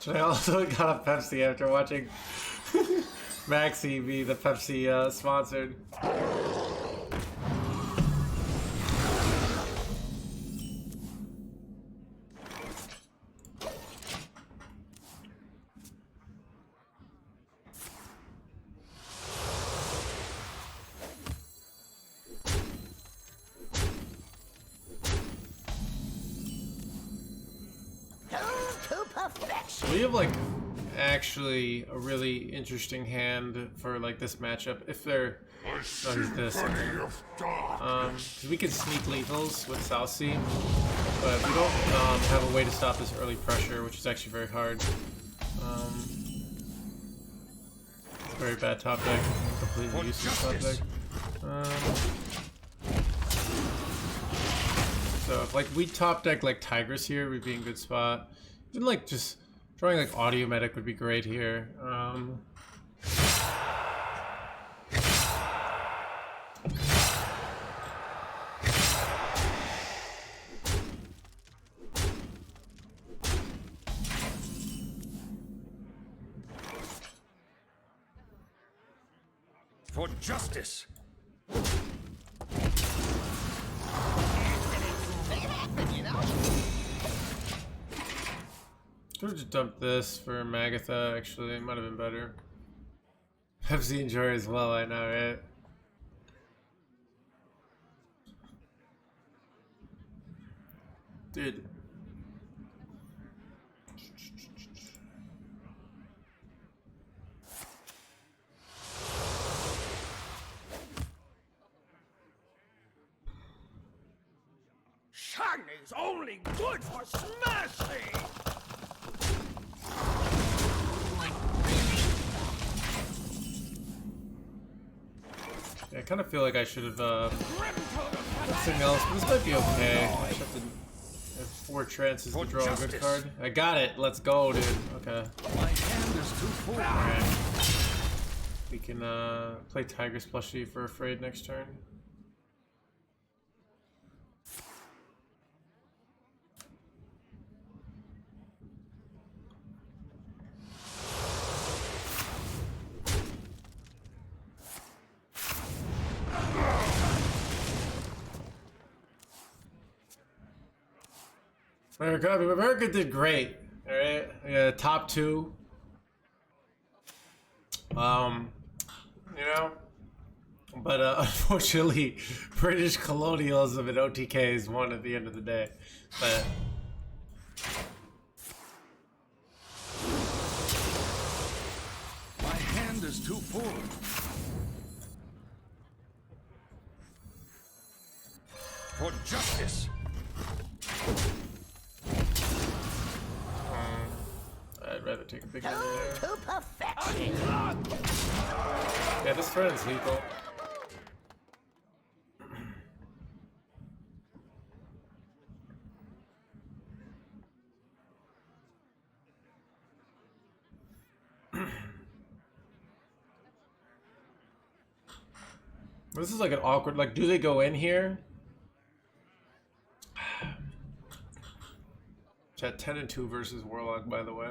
I also got a Pepsi after watching Maxi be the Pepsi sponsored. We have like actually a really interesting hand for like this matchup if they're this because we can sneak lethals with South Sea, but we don't have a way to stop this early pressure, which is actually very hard. It's a very bad top deck, completely useless top deck. So if like we top deck like Tigress here, we'd be in a good spot. Even like just drawing like Audio Medic would be great here. For justice. Could have just dumped this for Magatha, actually. It might have been better. Pepsi enjoy as well, I know, right? Dude. Shiny's only good for smashing! Yeah, I kind of feel like I should have something else, but this might be okay. I just have to have 4 chances to draw a good card. I got it. Let's go, dude. Okay. My hand is too full. Alright. We can play Tigress plushie for Afraid next turn. America did great. All right, yeah, top 2. You know, but unfortunately, British colonialism and OTKs won at the end of the day. But my hand is too full. For justice. I'd rather take a big one there. To perfection. Yeah, this turn is lethal. This is like an awkward, like, do they go in here? Chat 10 and 2 versus Warlock, by the way.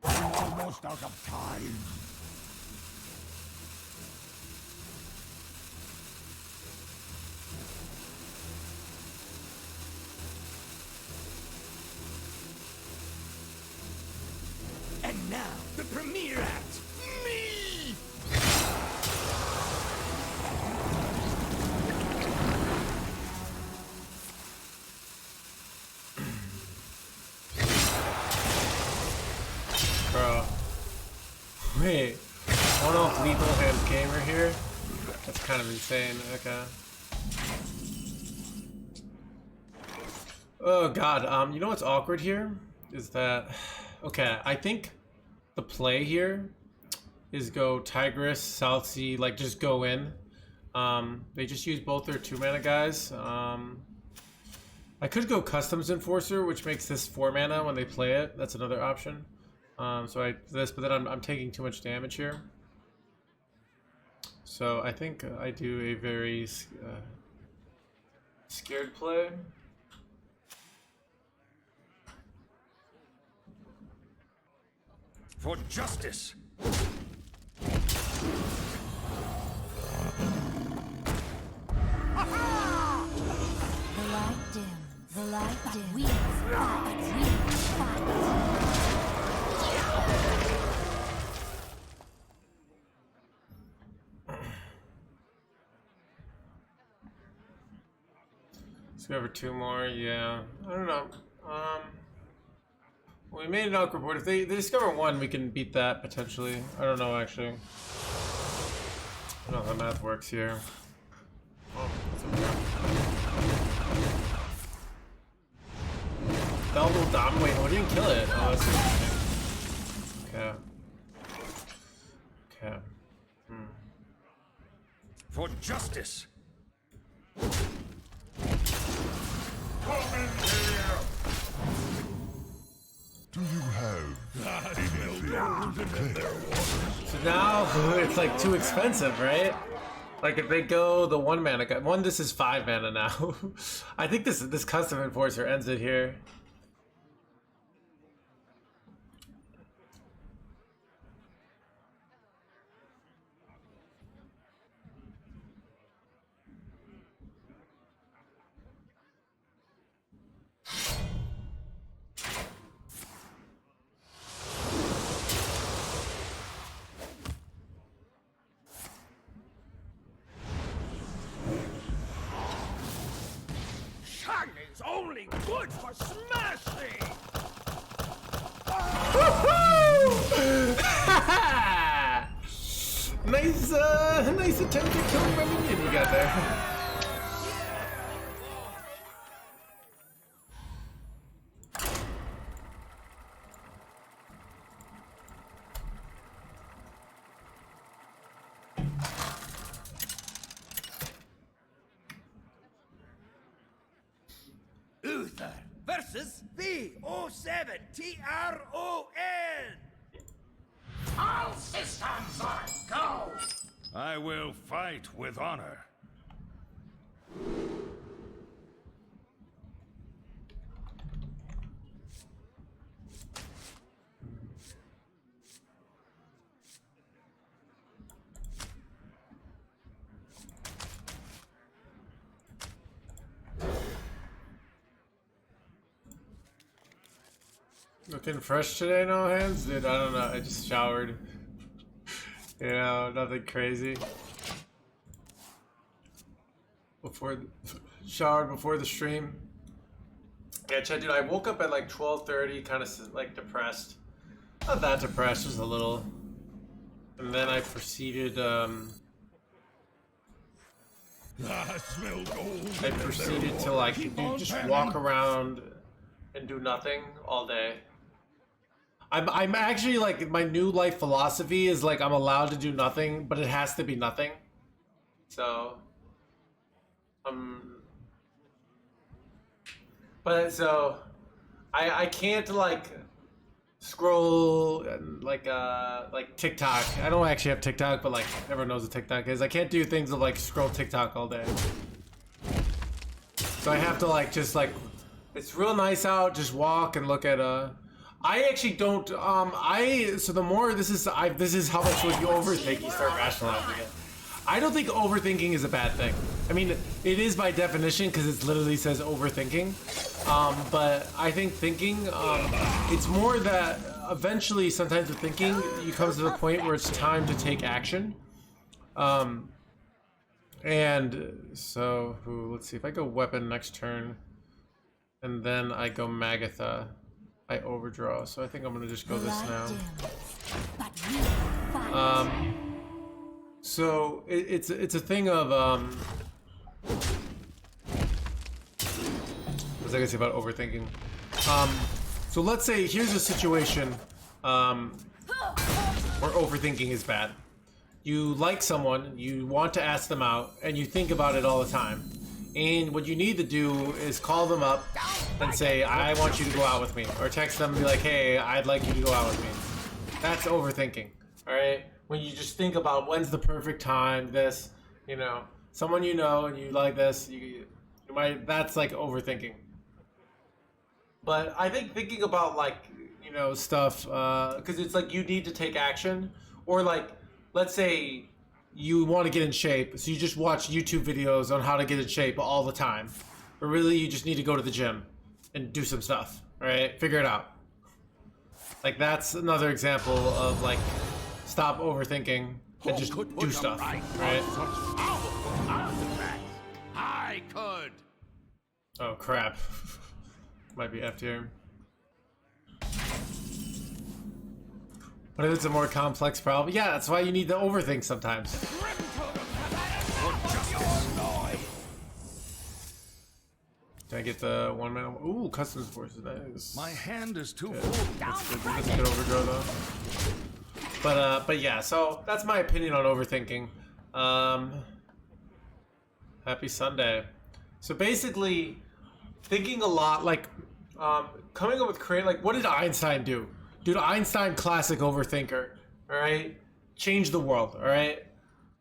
Almost out of time. And now, the premiere act, me! Bro. Wait. One off NoHandsGamer here? That's kind of insane. Okay. Oh god, you know what's awkward here? Is that... Okay, I think the play here is go Tigress, South Sea, like just go in. They just use both their 2-mana guys. I could go Customs Enforcer, which makes this 4 mana when they play it. That's another option. So I this, but then I'm taking too much damage here. So I think I do a very scared play. For justice. The light dim. We fight. Let's go over 2 more. Yeah, I don't know. We made an awkward board. If they discover 1, we can beat that potentially. I don't know actually. I don't know how the math works here. Oh, it's okay. Double dom. Wait, we didn't kill it. Oh, that's interesting. Okay. Okay. For justice. Do you have anything to declare? So now it's like too expensive, right? Like if they go the 1 mana guy, this is 5 mana now. I think this custom enforcer ends it here. Is only good for smashing. Nice attempt at killing my minion you got there. Uther versus V07 TRON. All systems are go! I will fight with honor. Looking fresh today, no hands? Dude, I don't know. I just showered. You know, nothing crazy. Showered before the stream. Yeah, Chad, dude, I woke up at like 12:30, kind of like depressed. Not that depressed, just a little. And then I proceeded, I smell gold. I proceeded to like just walk around and do nothing all day. I'm actually like, my new life philosophy is like I'm allowed to do nothing, but it has to be nothing. So, but so I can't like scroll and like TikTok. I don't actually have TikTok, but like everyone knows what TikTok is. I can't do things of like scroll TikTok all day. So I have to like just like, it's real nice out, just walk and look at I actually don't so the more this is how much when you overthink you start rationalizing it. I don't think overthinking is a bad thing. I mean, it is by definition because it literally says overthinking. But I think thinking, it's more that eventually sometimes with thinking, you come to the point where it's time to take action. And so, let's see, if I go weapon next turn, and then I go Magatha, I overdraw. So I think I'm gonna just go this now. So it's a thing of let's was I gonna say about overthinking? So let's say here's a situation where overthinking is bad. You like someone, you want to ask them out, and you think about it all the time. And what you need to do is call them up and say, I want you to go out with me. Or text them and be like, hey, I'd like you to go out with me. That's overthinking, all right? When you just think about when's the perfect time, this, you know, someone you know and you like this, you might, that's like overthinking. But I think thinking about like, you know, stuff, because it's like you need to take action. Or like, let's say you want to get in shape, so you just watch YouTube videos on how to get in shape all the time. But really, you just need to go to the gym and do some stuff, right? Figure it out. Like, that's another example of, like, stop overthinking and just do stuff, right? I could. Oh, crap. Might be F tier. What if it's a more complex problem? Yeah, that's why you need to overthink sometimes. Can I get the 1 minute? Ooh, customs force is nice. My hand is too full. That's a good overgrow though. But yeah, so that's my opinion on overthinking. Happy Sunday. So basically, thinking a lot, like coming up with like, what did Einstein do? Dude, Einstein, classic overthinker. All right, changed the world. All right,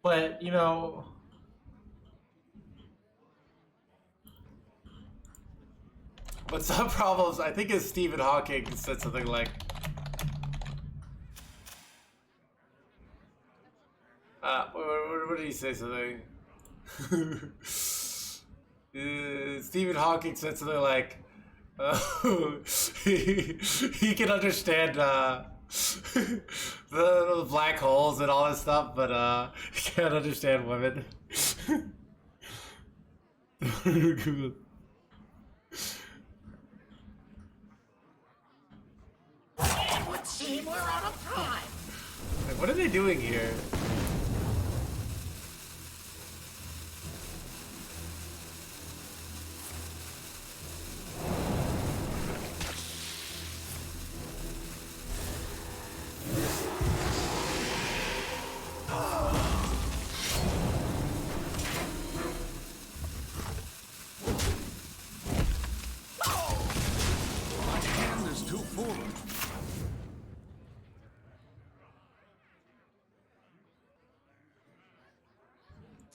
but you know. But some problems, I think it's Stephen Hawking said something like, what did he say something? Stephen Hawking said something like, he can understand the black holes and all this stuff, but he can't understand women. It would seem we're out of time. Like, what are they doing here? My hand is too full.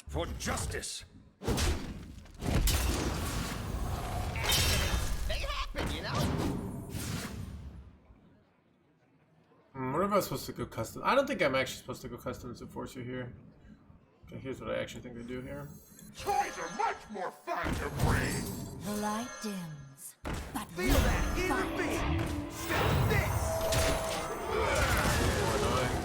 For justice. They happen, you know? What am I supposed to go custom? I don't think I'm actually supposed to go customs enforcer here. Okay, here's what I actually think I do here. Toys are much more fun to bring. The light dims, but we Feel that in the fight. beat. Stop this. More annoying.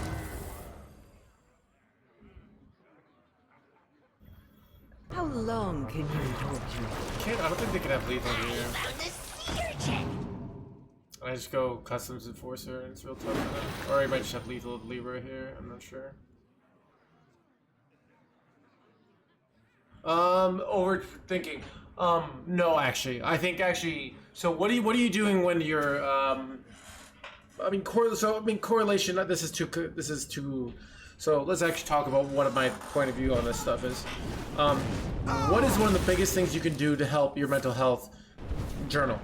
How long can you torture? I don't think they can have lethal here. Found this sea urchin. I just go customs enforcer and it's real tough for them. Or I might just have lethal Libra here, I'm not sure. Overthinking. No, actually. I think actually, so what are you doing when you're, correlation, this is too, so let's actually talk about what my point of view on this stuff is. What is one of the biggest things you can do to help your mental health? Journal.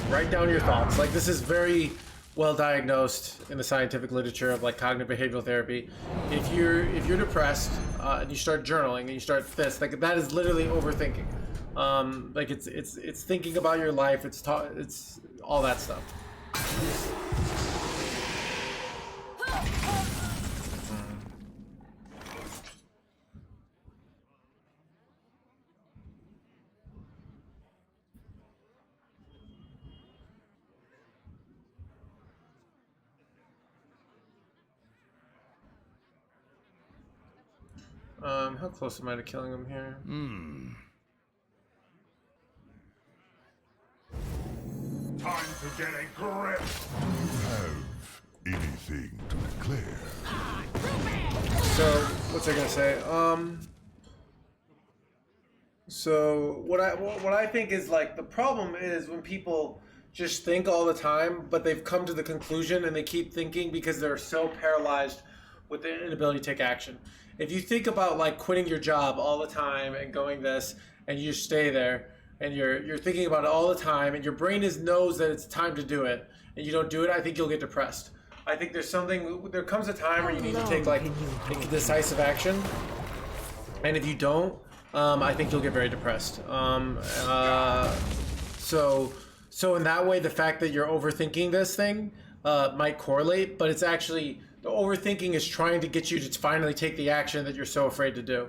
Write down your thoughts. Like, this is very well diagnosed in the scientific literature of like cognitive behavioral therapy. If you're depressed and you start journaling and you start this, like, that is literally overthinking. Like, it's thinking about your life. It's all that stuff. How close am I to killing him here? Time to get a grip. Do you have anything to declare? So, what's I gonna say? So what I think is like the problem is when people just think all the time, but they've come to the conclusion and they keep thinking because they're so paralyzed with the inability to take action. If you think about like quitting your job all the time and going this, and you just stay there, and you're thinking about it all the time, and your brain knows that it's time to do it, and you don't do it, I think you'll get depressed. I think there comes a time where you need to take like decisive action, and if you don't, I think you'll get very depressed. So in that way, the fact that you're overthinking this thing might correlate, but it's actually the overthinking is trying to get you to finally take the action that you're so afraid to do.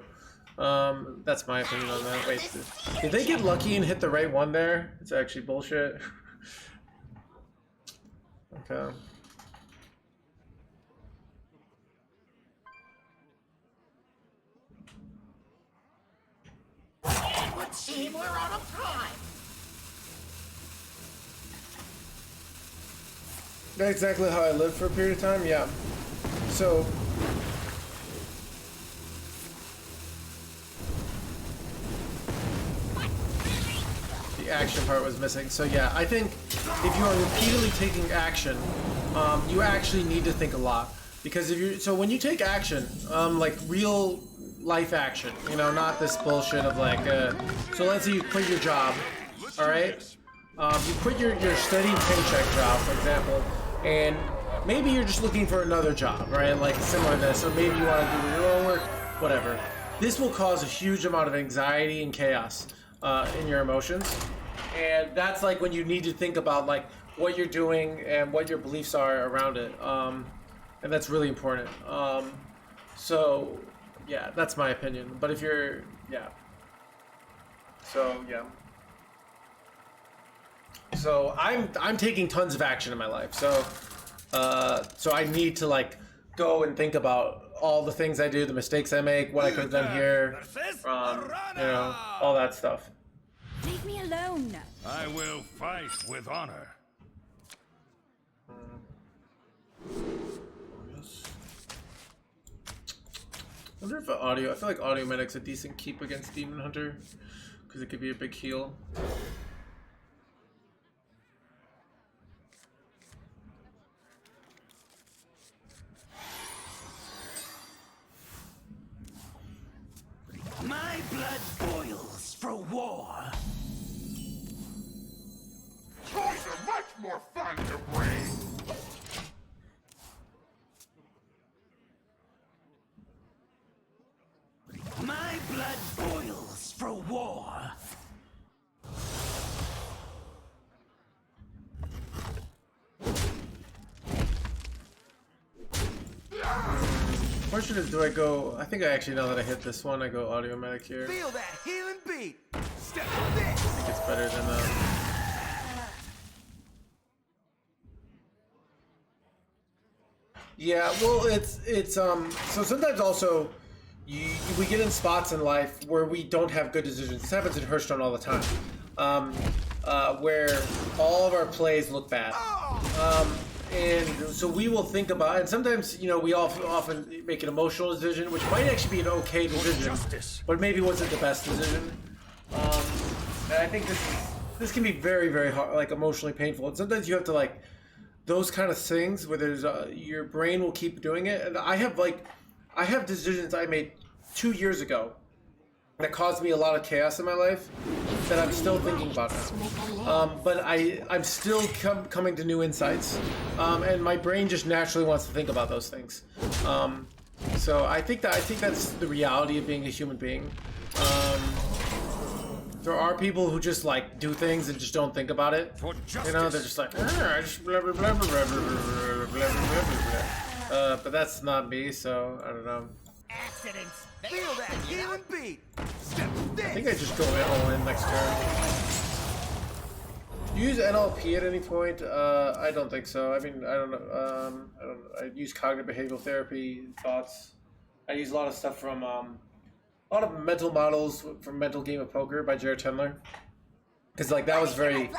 That's my opinion on that. Wait, did they get lucky and hit the right one there? It's actually bullshit. Okay. It would seem we're out of time. That's exactly how I lived for a period of time, yeah. So the action part was missing. So yeah, I think if you are repeatedly taking action, you actually need to think a lot. Because when you take action, like real life action, you know, not this bullshit of like, so let's say you quit your job, all right? You quit your steady paycheck job, for example, and maybe you're just looking for another job, right? Like similar to this, or maybe you want to do your own work, whatever. This will cause a huge amount of anxiety and chaos in your emotions. And that's like when you need to think about like what you're doing and what your beliefs are around it. And that's really important. So yeah, that's my opinion. But if you're, yeah. So yeah. So I'm taking tons of action in my life. So I need to like go and think about all the things I do, the mistakes I make, what I could have done here, you know, all that stuff. Leave me alone. I will fight with honor. I wonder if I feel like Audio Medic's a decent keep against Demon Hunter, because it could be a big heal. My blood boils for war. Toys are much more fun to bring. My blood boils for war. Question is, do I go? I think I actually, now that I hit this one, I go Audio Medic here. Feel that healing beat. Step I this. think it's better than Yeah, well, it's so sometimes also we get in spots in life where we don't have good decisions. This happens in Hearthstone all the time, where all of our plays look bad. And so we will think about, and sometimes, you know, we often make an emotional decision, which might actually be an okay decision, but maybe wasn't the best decision. And I think this can be very, very hard, like emotionally painful. And sometimes you have to like those kind of things where there's your brain will keep doing it. And I have decisions I made 2 years ago that caused me a lot of chaos in my life that I'm still thinking about now. But I'm still coming to new insights, and my brain just naturally wants to think about those things. So I think that's the reality of being a human being. There are people who just like do things and just don't think about it. You know, they're just like, I just blah blah blah blah blah blah blah blah blah blah. But that's not me, so I don't know. Accidents. Feel that healing beat. Step this. I think I just go all in next turn. Do you use NLP at any point? I don't think so. I mean, I don't know. I use cognitive behavioral therapy, thoughts. I use a lot of stuff from a lot of mental models from Mental Game of Poker by Jared Tendler. Because like that was very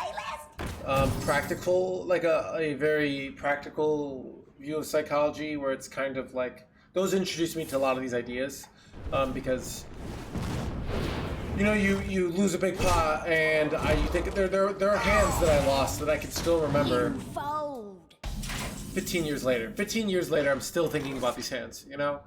practical, like a very practical view of psychology, where it's kind of like those introduced me to a lot of these ideas. Because you know, you lose a big pot, and you think there are hands that I lost that I can still remember. You fold. 15 years later. 15 years later, I'm still thinking about these hands. You know.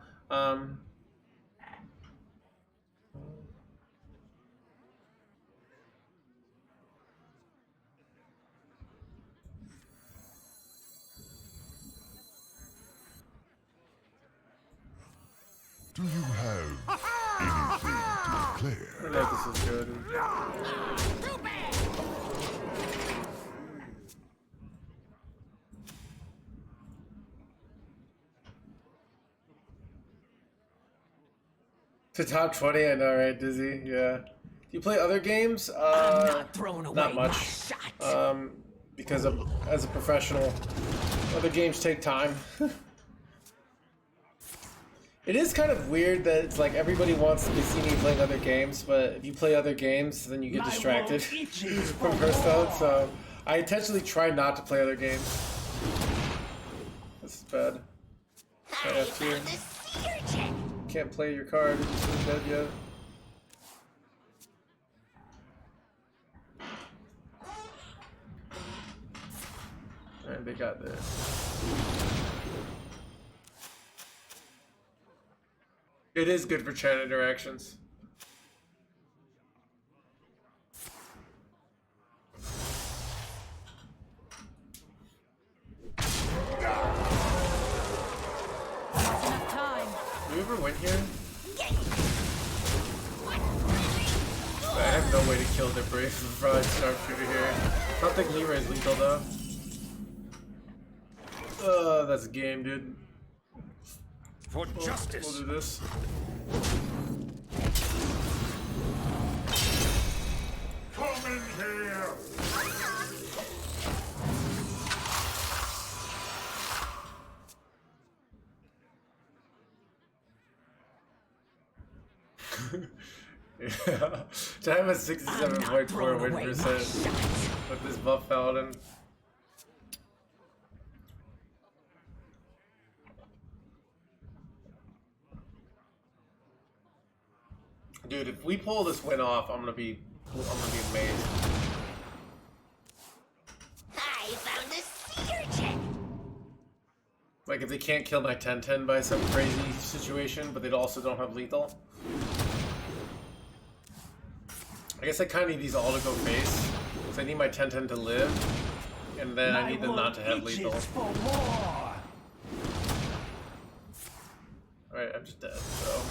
Do you have anything to I declare? don't know if this is good. To top 20, I know, right, Dizzy? Yeah. Do you play other games? I'm not throwing away not much. my shots. Because as a professional, other games take time. It is kind of weird that it's like everybody wants to see me playing other games, but if you play other games, then you get distracted from Hearthstone, so I intentionally try not to play other games. This is bad. I have to. Can't play your card, it's not dead yet. Alright, they got this. It is good for chat interactions. Enough time. Do you ever win here? I have no way to kill their brave fraud sharpshooter here. I don't think Leroy is lethal though. That's a game, dude. For justice. We'll do this. Come in here! Yeah. To have a 67.4 win percent with this buff Paladin. Dude, if we pull this win off, I'm gonna be amazed. I found a sea urchin. Like if they can't kill my 10-10 by some crazy situation, but they also don't have lethal. I guess I kind of need these all to go face, because I need my 10-10 to live, and then I need them not to have lethal. Alright, I'm just dead, so...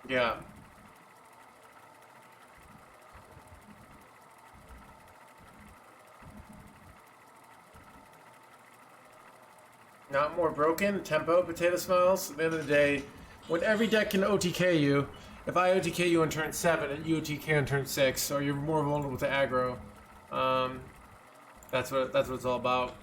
Yeah. Not more broken. Tempo, potato smiles. At the end of the day, when every deck can OTK you, if I OTK you on turn 7 and you OTK on turn 6, or you're more vulnerable to aggro, that's what it's all about.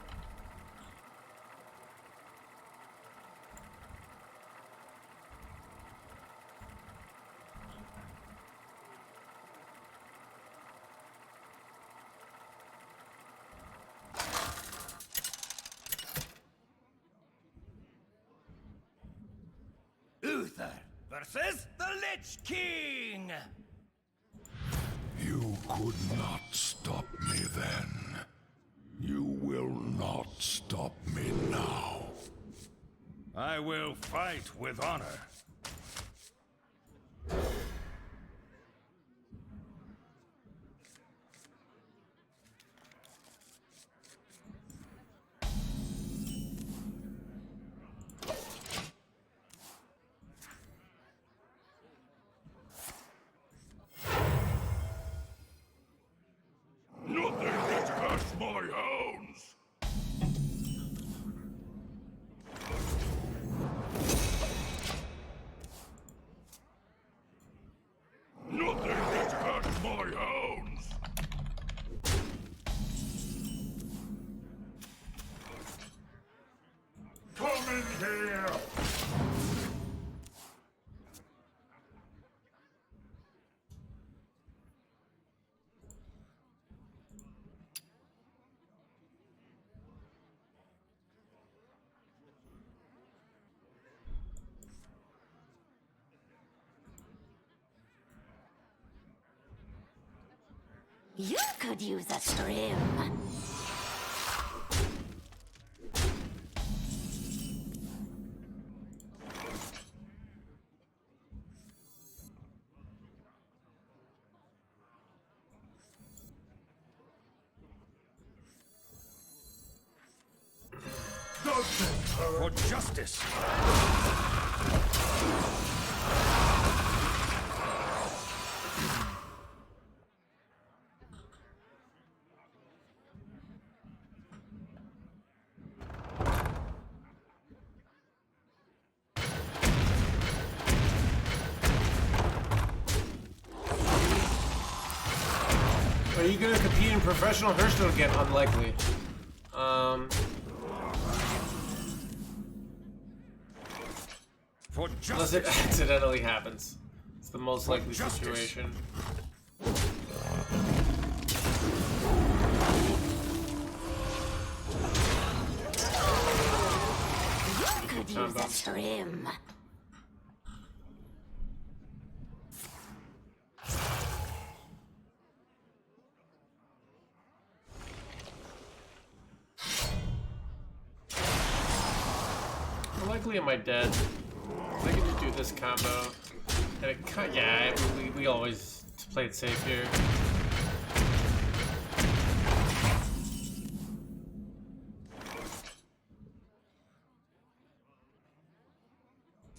Uther versus the Lich King! You could not stop me then. You will not stop me now. I will fight with honor. Nothing gets past my hounds! in here! You could use a trim. For justice. Are you gonna compete in professional Hearthstone again? Unlikely. For Unless justice. it accidentally happens. It's the most likely justice. situation. You could use a trim. How likely am I dead? I can just do this combo. And it yeah, we always play it safe here.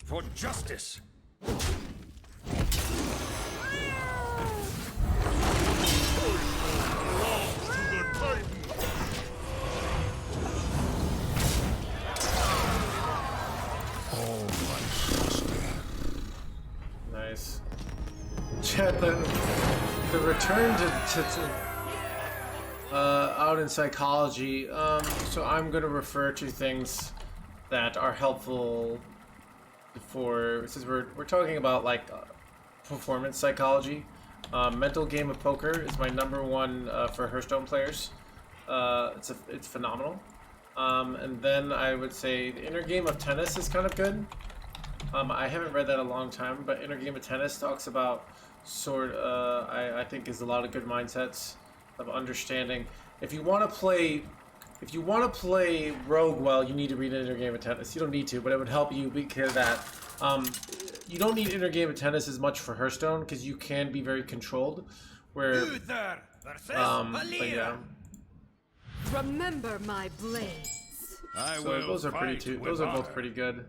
For justice. Nice. Chat, the return to out in psychology. So I'm gonna refer to things that are helpful for, since we're talking about like performance psychology. Mental game of poker is my #1 for Hearthstone players. It's phenomenal. And then I would say the inner game of tennis is kind of good. I haven't read that in a long time, but Inner Game of Tennis talks about I think is a lot of good mindsets of understanding. If you want to play Rogue well, you need to read Inner Game of Tennis. You don't need to, but it would help you because that. You don't need Inner Game of Tennis as much for Hearthstone because you can be very controlled. Where, but yeah. Remember my blades. I So will those are pretty fight too. with Those are both honor. pretty good.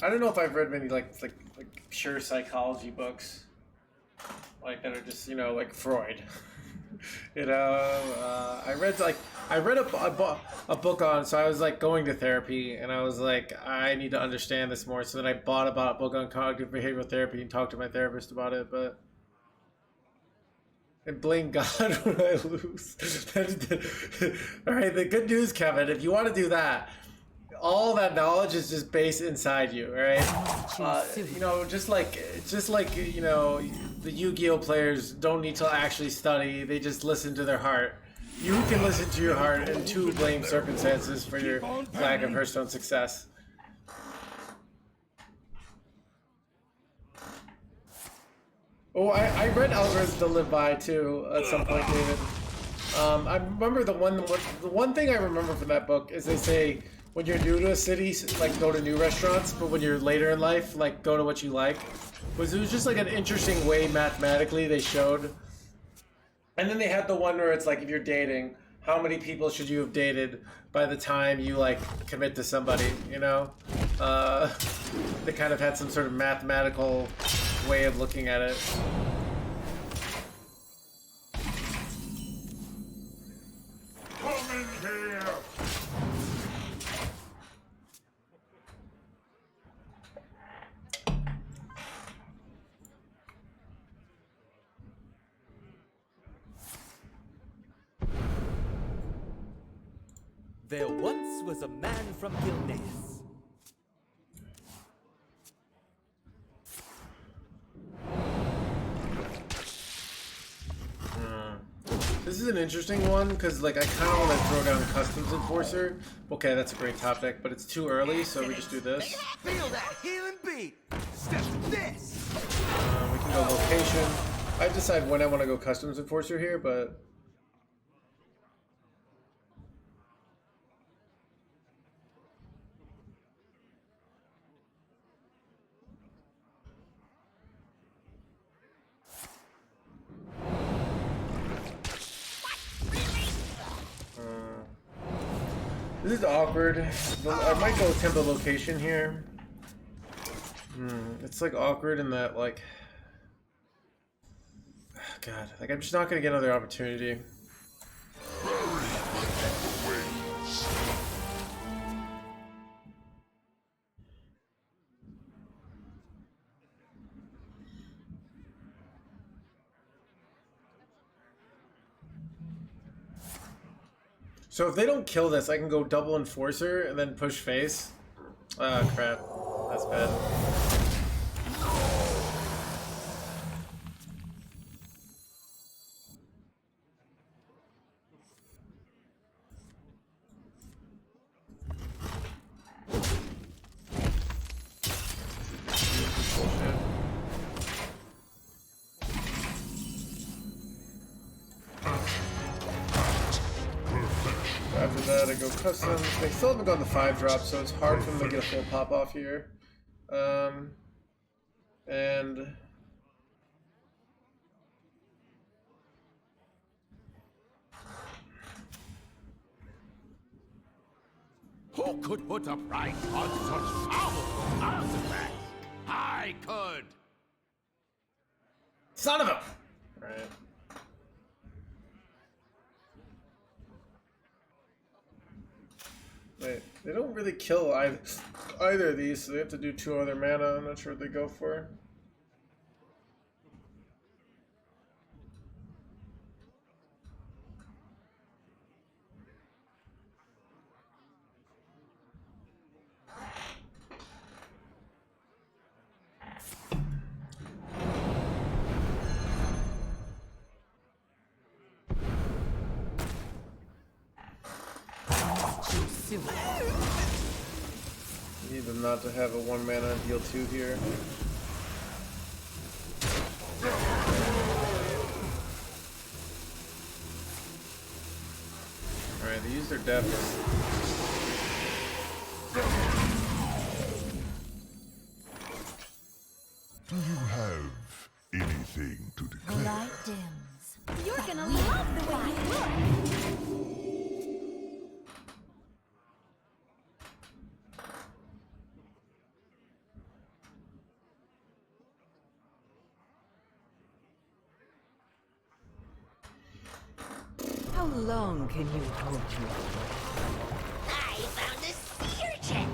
I don't know if I've read many like pure psychology books, like that are just like Freud. I read a book on. So I was like going to therapy, and I was like, I need to understand this more. So then I bought about a book on cognitive behavioral therapy and talked to my therapist about it. But and blame God when I lose. All right, the good news, Kevin, if you want to do that, all that knowledge is just based inside you, all right? Just like the Yu-Gi-Oh players don't need to actually study; they just listen to their heart. You can listen to your heart and too blame circumstances for your lack of Hearthstone success. Oh, I read Algorithms to Live By too at some point, David. I remember the one thing I remember from that book is they say when you're new to a city, like go to new restaurants, but when you're later in life, like go to what you like. It was just like an interesting way mathematically they showed. And then they had the one where it's like if you're dating, how many people should you have dated by the time you like commit to somebody, They kind of had some sort of mathematical way of looking at it. Come in here! There once was a man from Gilneas. This is an interesting one because, like, I kind of want to throw down Customs Enforcer. Okay, that's a great top deck, but it's too early, so we just do this. Feel that healing beat. Step to this. We can go location. I decide when I want to go Customs Enforcer here, but this is awkward. I might go tempo location here. It's like awkward in that, like, God, like I'm just not gonna get another opportunity. So if they don't kill this, I can go double Enforcer and then push face. Ah, crap. That's bad. After that, I go Customs. They still haven't gone the 5-drop, so it's hard for them to get a full pop-off here. And Who could put a price on such powerful artifacts? I could. son of a... Right. Wait, they don't really kill either of these, so they have to do 2 other mana. I'm not sure what they go for. Need them not to have a 1 mana deal 2 here. Alright, they use their depths. Do you have anything to declare? Light dims. You're gonna love the way you look. How long can you hold your I found a sea urchin.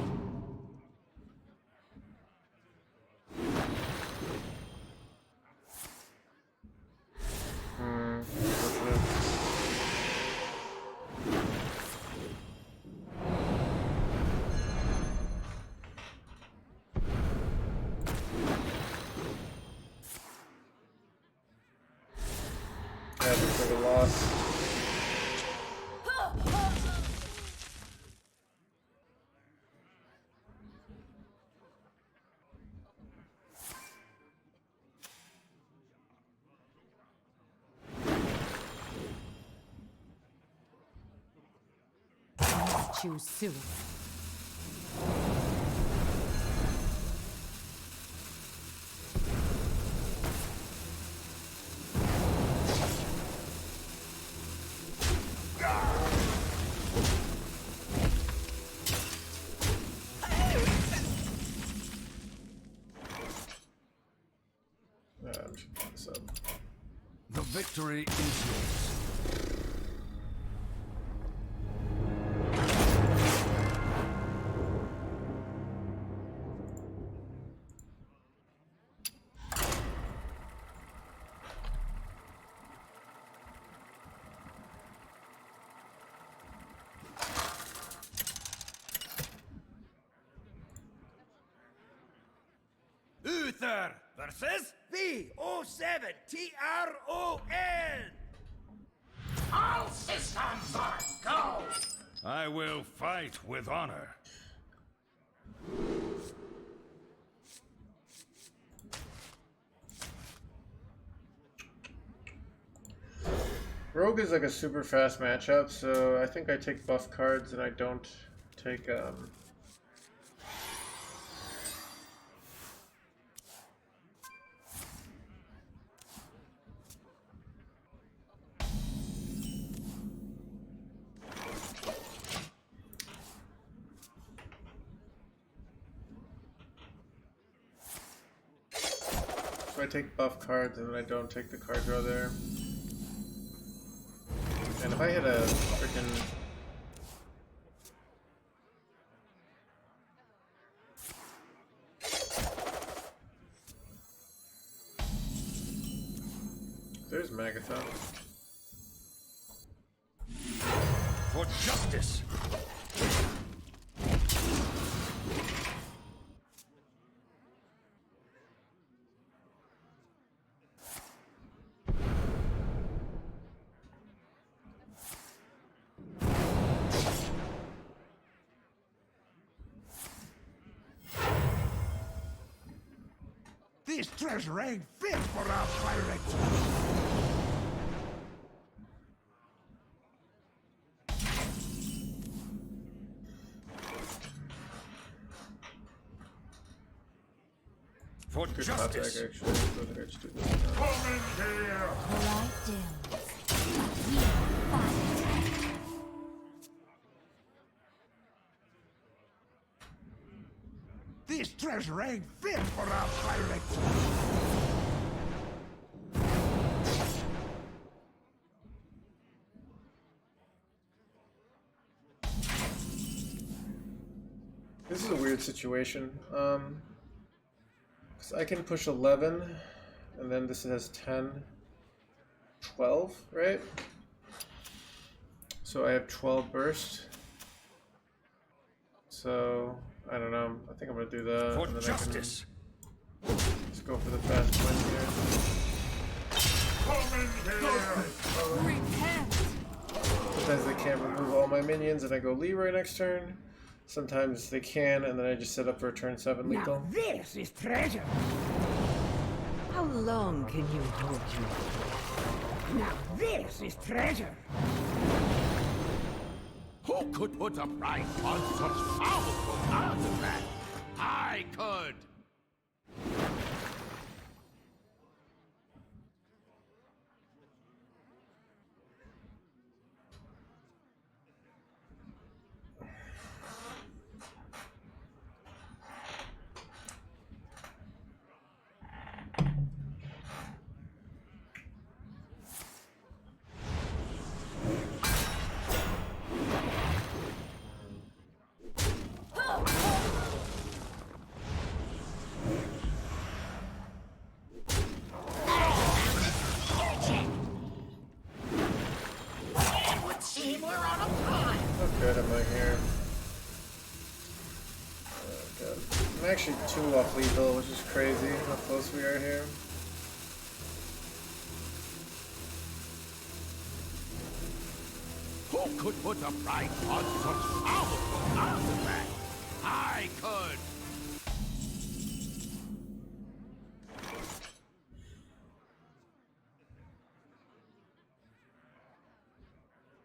Yeah, looks like a loss. choose soon? The victory is yours. Uther versus VO7TRON. All systems are go! I will fight with honor. Rogue is like a super fast matchup, so I think I take buff cards and I don't take so I take buff cards and then I don't take the card draw there. And if I hit a freaking there's Magathon. For justice! This treasure ain't fit for our pirates. For Good hot tag, justice! actually. So I just do this now. Come in here. Light dims, but we fight. This treasure ain't fit for our pirates. This is a weird situation. 'Cause I can push 11, and then this has 10, 12, right? So I have 12 burst. So I don't know. I think I'm gonna do that. For and then justice! I can just go for the fast win here. Come in here. Repent. Sometimes they can't remove all my minions, and I go Leroy next turn. Sometimes they can, and then I just set up for a turn 7 lethal. This is treasure. How long can you hold your Now this is treasure. Who could put a price on such powerful artifacts? I could! How good am I here? Oh, God. I'm actually 2 off lethal, which is crazy how close we are here. Who could put a price on such powerful artifacts? I could!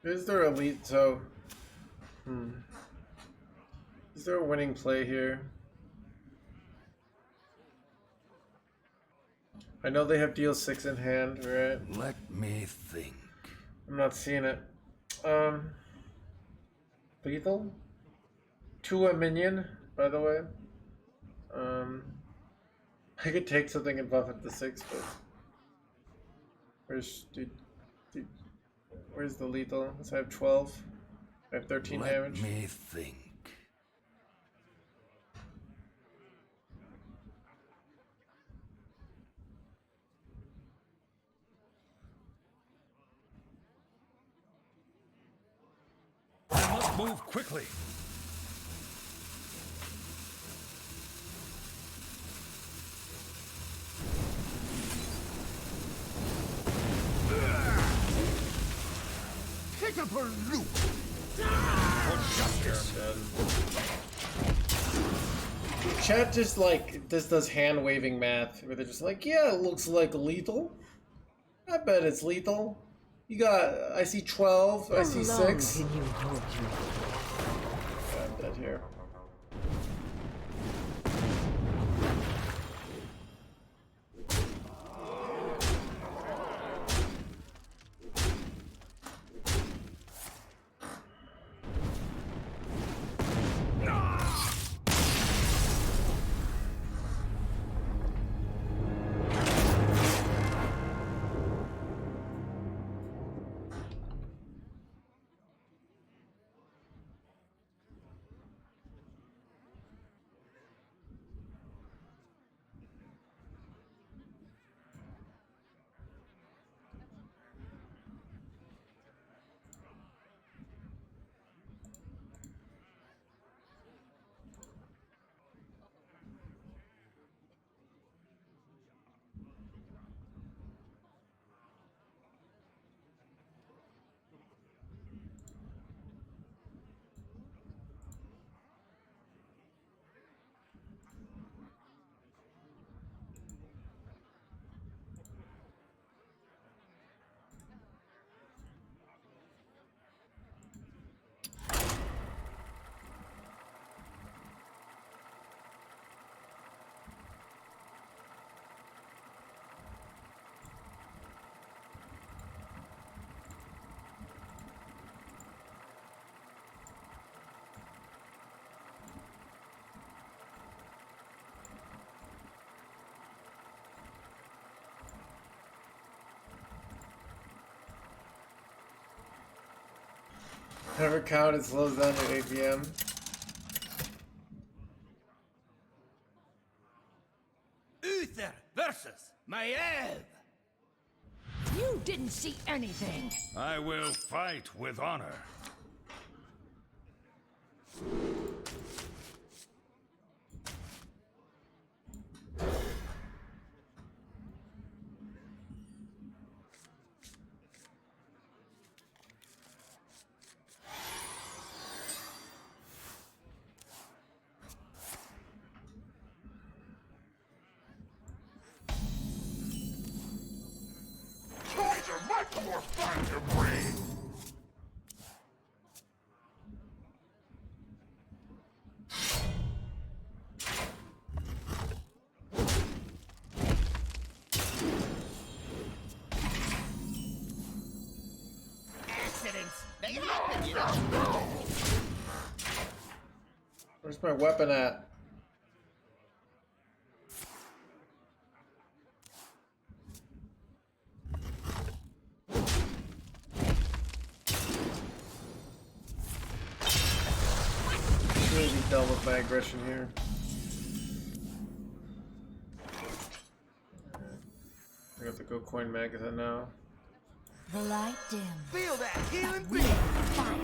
Is there elite? So, is there a winning play here? I know they have deal 6 in hand, right? Let me think. I'm not seeing it. Lethal? 2 a minion, by the way. I could take something and buff it to 6, but where's where's the lethal? Let's have 12. I have 13 damage. Let me think. I must move quickly. triple loop. For justice. Chat just like does hand waving math where they're just like, yeah, it looks like lethal. I bet it's lethal. You got, I see 12, I see 6. How long can you hold your I'm dead here. Never count, it slows down your APM. Uther versus Maiev. You didn't see anything. I will fight with honor. Toys are much more fun to bring. Accidents. They happen, you know. Where's my weapon at? Really be done with my aggression here. I have to go coin Magatha now. The light dim. Feel that healing We beat. fight.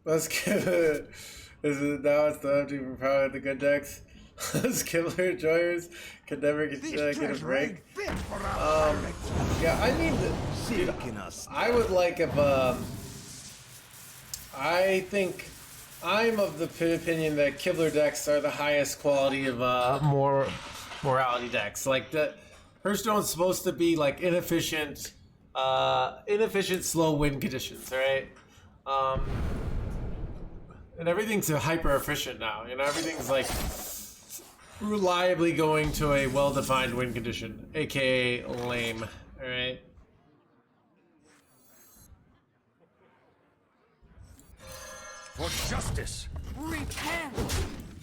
Let's give it. Is it now? It's time to be proud of the good decks. Those killer enjoyers can never get a break. Yeah, I mean, dude, I would like if I think I'm of the opinion that killer decks are the highest quality of more morality decks. Like the Hearthstone's supposed to be like inefficient, slow win conditions, right? And everything's hyper efficient now. You know, everything's like reliably going to a well-defined win condition, aka lame. All right. For justice. Repent.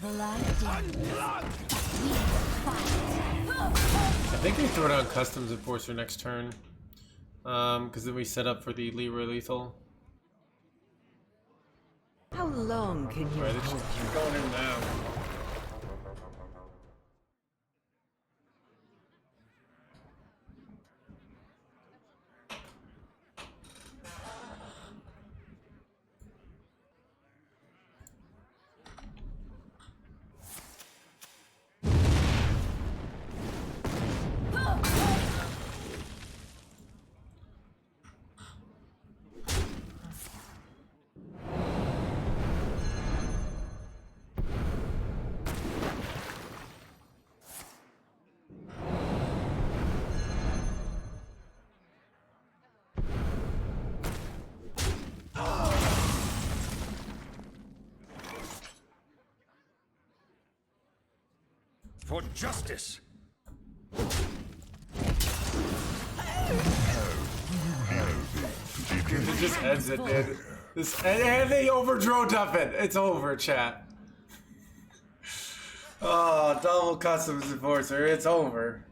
The light dims. We fight. I think we throw down Customs Enforcer next turn. Because then we set up for the Leroy Lethal. How long can you Right, it's hold? just going in now. For justice. It just ends it, dude. And they overdrove it. It's over, chat. Oh, double Customs Enforcer. It's over.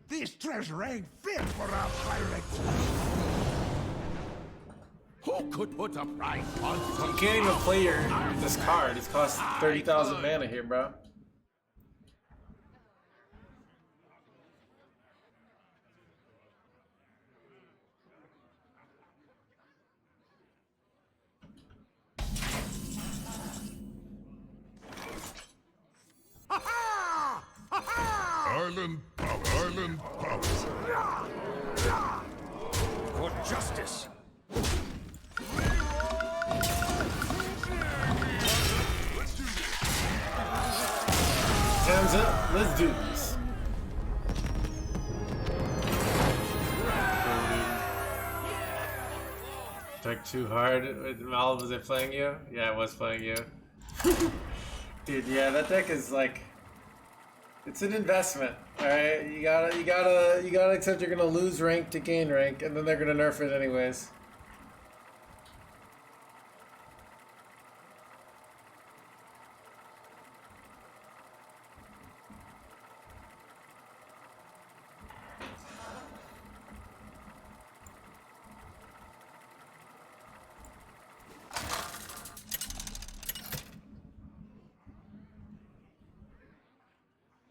This treasure ain't fit for a pirate. Who could put a price on such? You can't even play this card. It's cost 30,000 mana here, bro. Island pops. For justice. Time's up. Let's do this. Took too hard. Mal, was it playing you? Yeah, it was playing you. Dude, yeah, that deck is like, it's an investment. All right, you gotta accept you're gonna lose rank to gain rank, and then they're gonna nerf it anyways.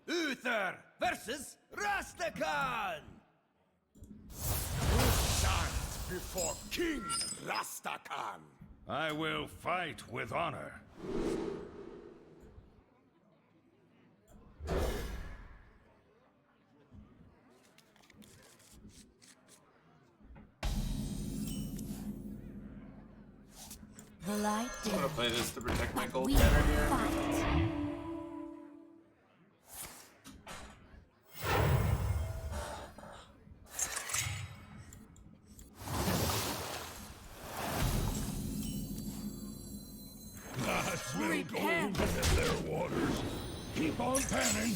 Uther versus Rastakhan! Who stands before King Rastakhan? I will fight with honor. The light I'm gonna dims. play this to protect my gold We banner here. fight. That's will go in their waters. Keep on panning.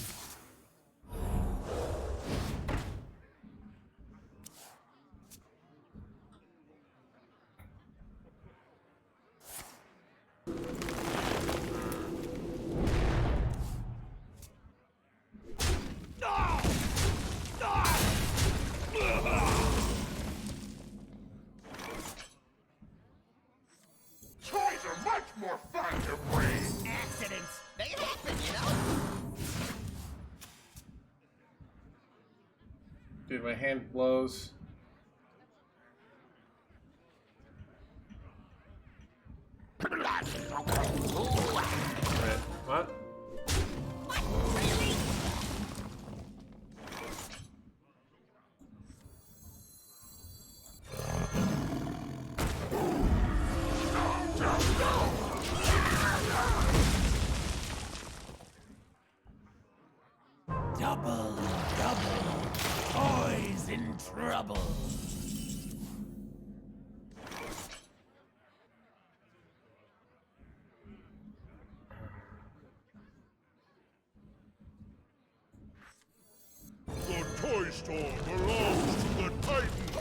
Toys are much more fun to bring. Accidents. They happen, you know? Dude, my hand blows. Wait, what? Really? Double, toys in trouble. Hearthstone belongs to the Titans.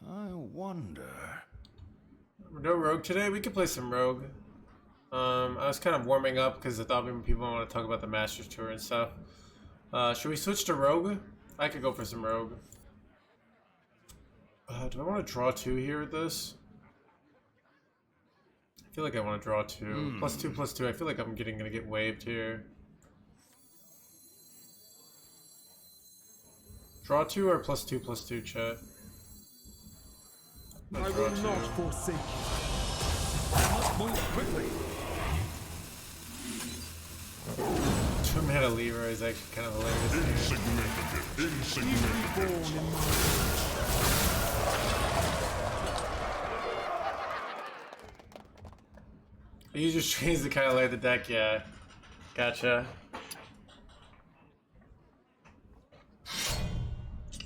I wonder. No rogue today? We could play some rogue. I was kind of warming up because I thought maybe people want to talk about the Masters Tour and stuff. Should we switch to rogue? I could go for some rogue. Do I want to draw 2 here with this? I feel like I want to draw 2. +2/+2. I feel like I'm gonna get waved here. Draw 2 or +2/+2, chat? I will not forsake you. I must move quickly. 2-mana Lever is actually kind of hilarious. You just changed the kind of layer of the deck, yeah. Gotcha.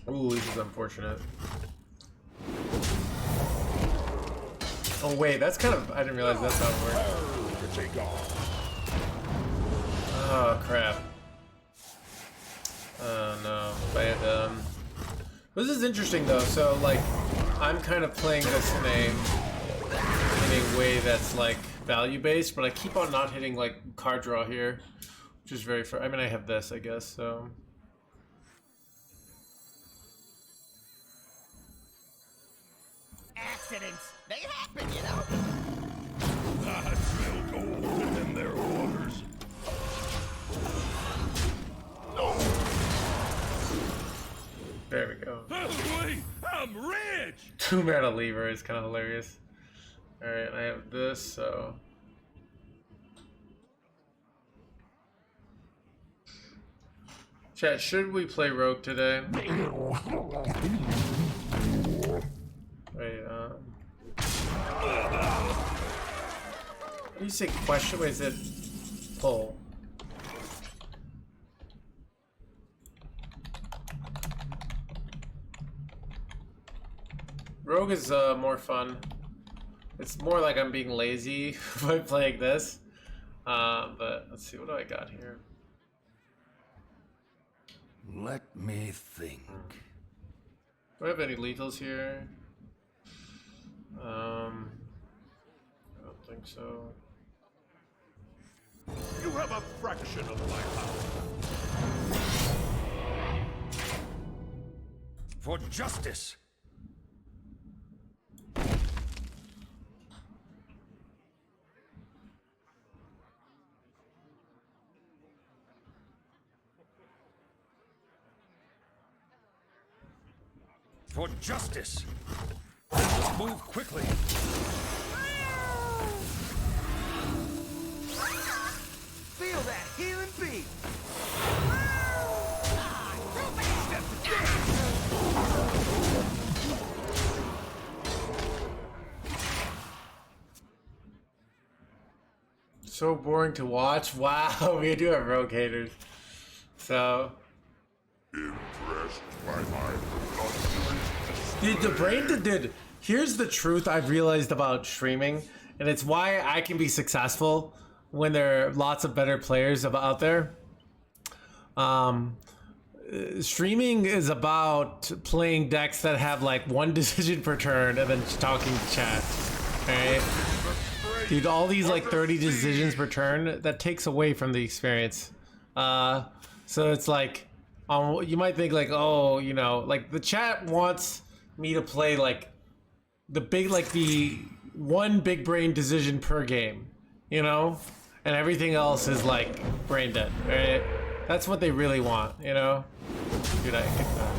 Ooh, this is unfortunate. Oh wait, that's kind of, I didn't realize that's how it worked. Oh crap. Oh no, but this is interesting though, so like, I'm kind of playing this in a way that's like value based, but I keep on not hitting like card draw here, which is very I mean I have this I guess, so. Accidents, they happen, you know? I smell gold in their waters. There we go. Wait, I'm rich! 2-mana Lever is kind of hilarious. Alright, I have this, so. Chat, should we play Rogue today? Wait, when you say question, wait, is it pull? Rogue is more fun. It's more like I'm being lazy by playing this. But let's see, what do I got here? Let me think. Do I have any lethals here? I don't think so. You have a fraction of my power. For justice! For justice! Let's move quickly! Feel that healing beat. So boring to watch. Wow, we do have rogue haters. So Impressed by my production. did the brain did Here's the truth I've realized about streaming, and it's why I can be successful when there are lots of better players out there. Streaming is about playing decks that have like one decision per turn and then talking to chat. Alright? Dude, all these like 30 decisions per turn, that takes away from the experience. So it's like, you might think like, oh, you know, like the chat wants me to play like the one big brain decision per game, you know? And everything else is like brain dead, right? That's what they really want, you know? Dude, I hate that.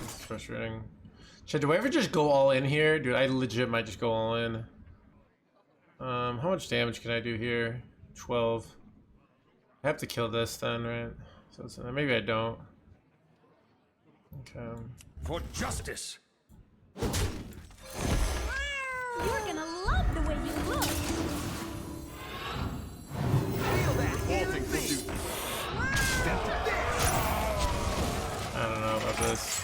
This is frustrating. Shit, do I ever just go all in here? Dude, I legit might just go all in. How much damage can I do here? 12. I have to kill this then, right? So maybe I don't. Okay. For justice. You're gonna love the way you look. Feel that healing beat. I don't know about this.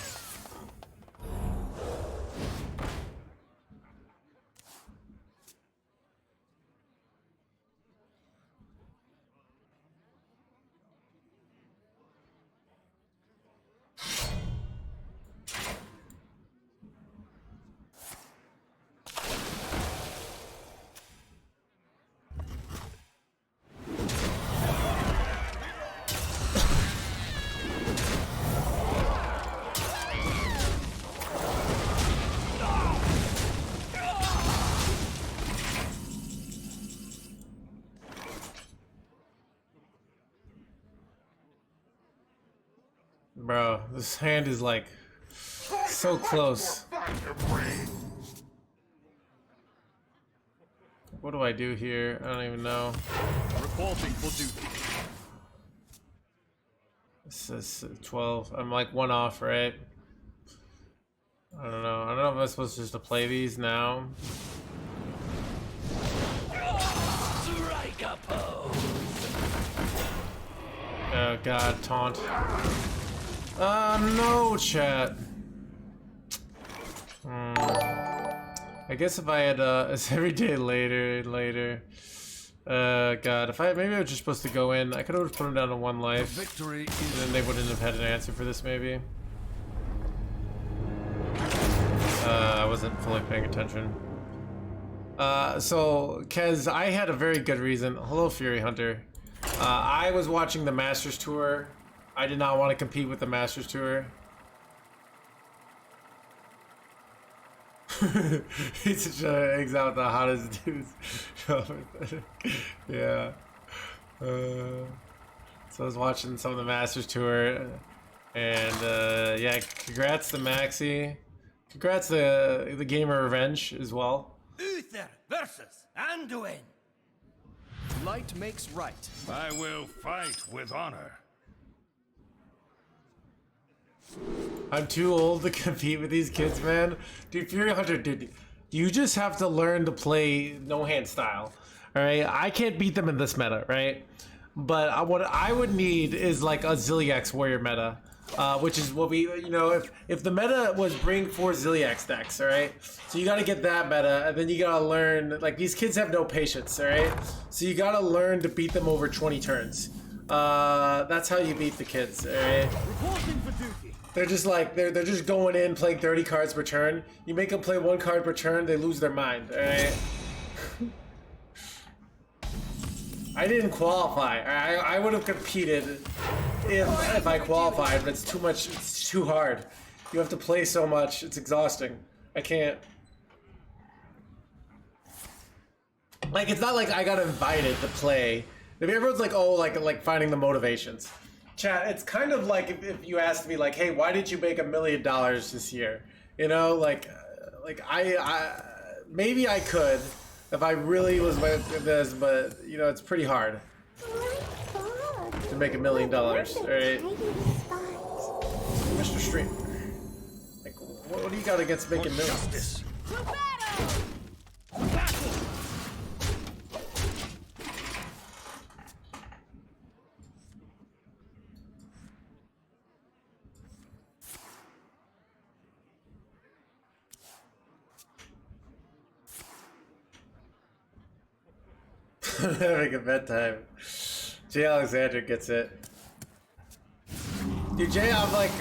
Bro, this hand is like so close. What do I do here? I don't even know. Reporting for duty. This is 12. I'm like one off, right? I don't know. I don't know if I'm supposed just to play these now. Strike a pose. Oh god, taunt. No, chat. I guess if I had, it's every day later. God, if maybe I was just supposed to go in. I could have put him down to 1 life. Victory And is then they wouldn't have had an answer for this, maybe. I wasn't fully paying attention. So, Kez, I had a very good reason. Hello, Fury Hunter. I was watching the Masters Tour. I did not want to compete with the Masters Tour. He's such a eggs out the hottest dudes. Yeah. So I was watching some of the Masters Tour, and yeah, congrats to Maxi. Congrats to the Gamer Revenge as well. Uther versus Anduin. Light makes right. I will fight with honor. I'm too old to compete with these kids, man. Dude, Fury Hunter, dude, you just have to learn to play no hand style. Alright? I can't beat them in this meta, right? But what I would need is like a Zilliax warrior meta. Which is what we, you know, if the meta was bring 4 Zilliax decks, alright? So you gotta get that meta, and then you gotta learn, like, these kids have no patience, alright? So you gotta learn to beat them over 20 turns. That's how you beat the kids, alright? Reporting for duty. They're just like, they're just going in, playing 30 cards per turn. You make them play 1 card per turn, they lose their mind, alright? I didn't qualify. I would have competed if I qualified, but it's too much, it's too hard. You have to play so much, it's exhausting. I can't. Like, it's not like I got invited to play. If everyone's like, oh, like finding the motivations. Chat, it's kind of like if you asked me, like, hey, why did you make $1 million this year? You know, like I maybe I could if I really was with this, but you know, it's pretty hard to make $1 million, right? Mr. Stream, like, what do you got against making millions? Having a bedtime. Jay Alexander gets it. Dude, Jay, I'm like,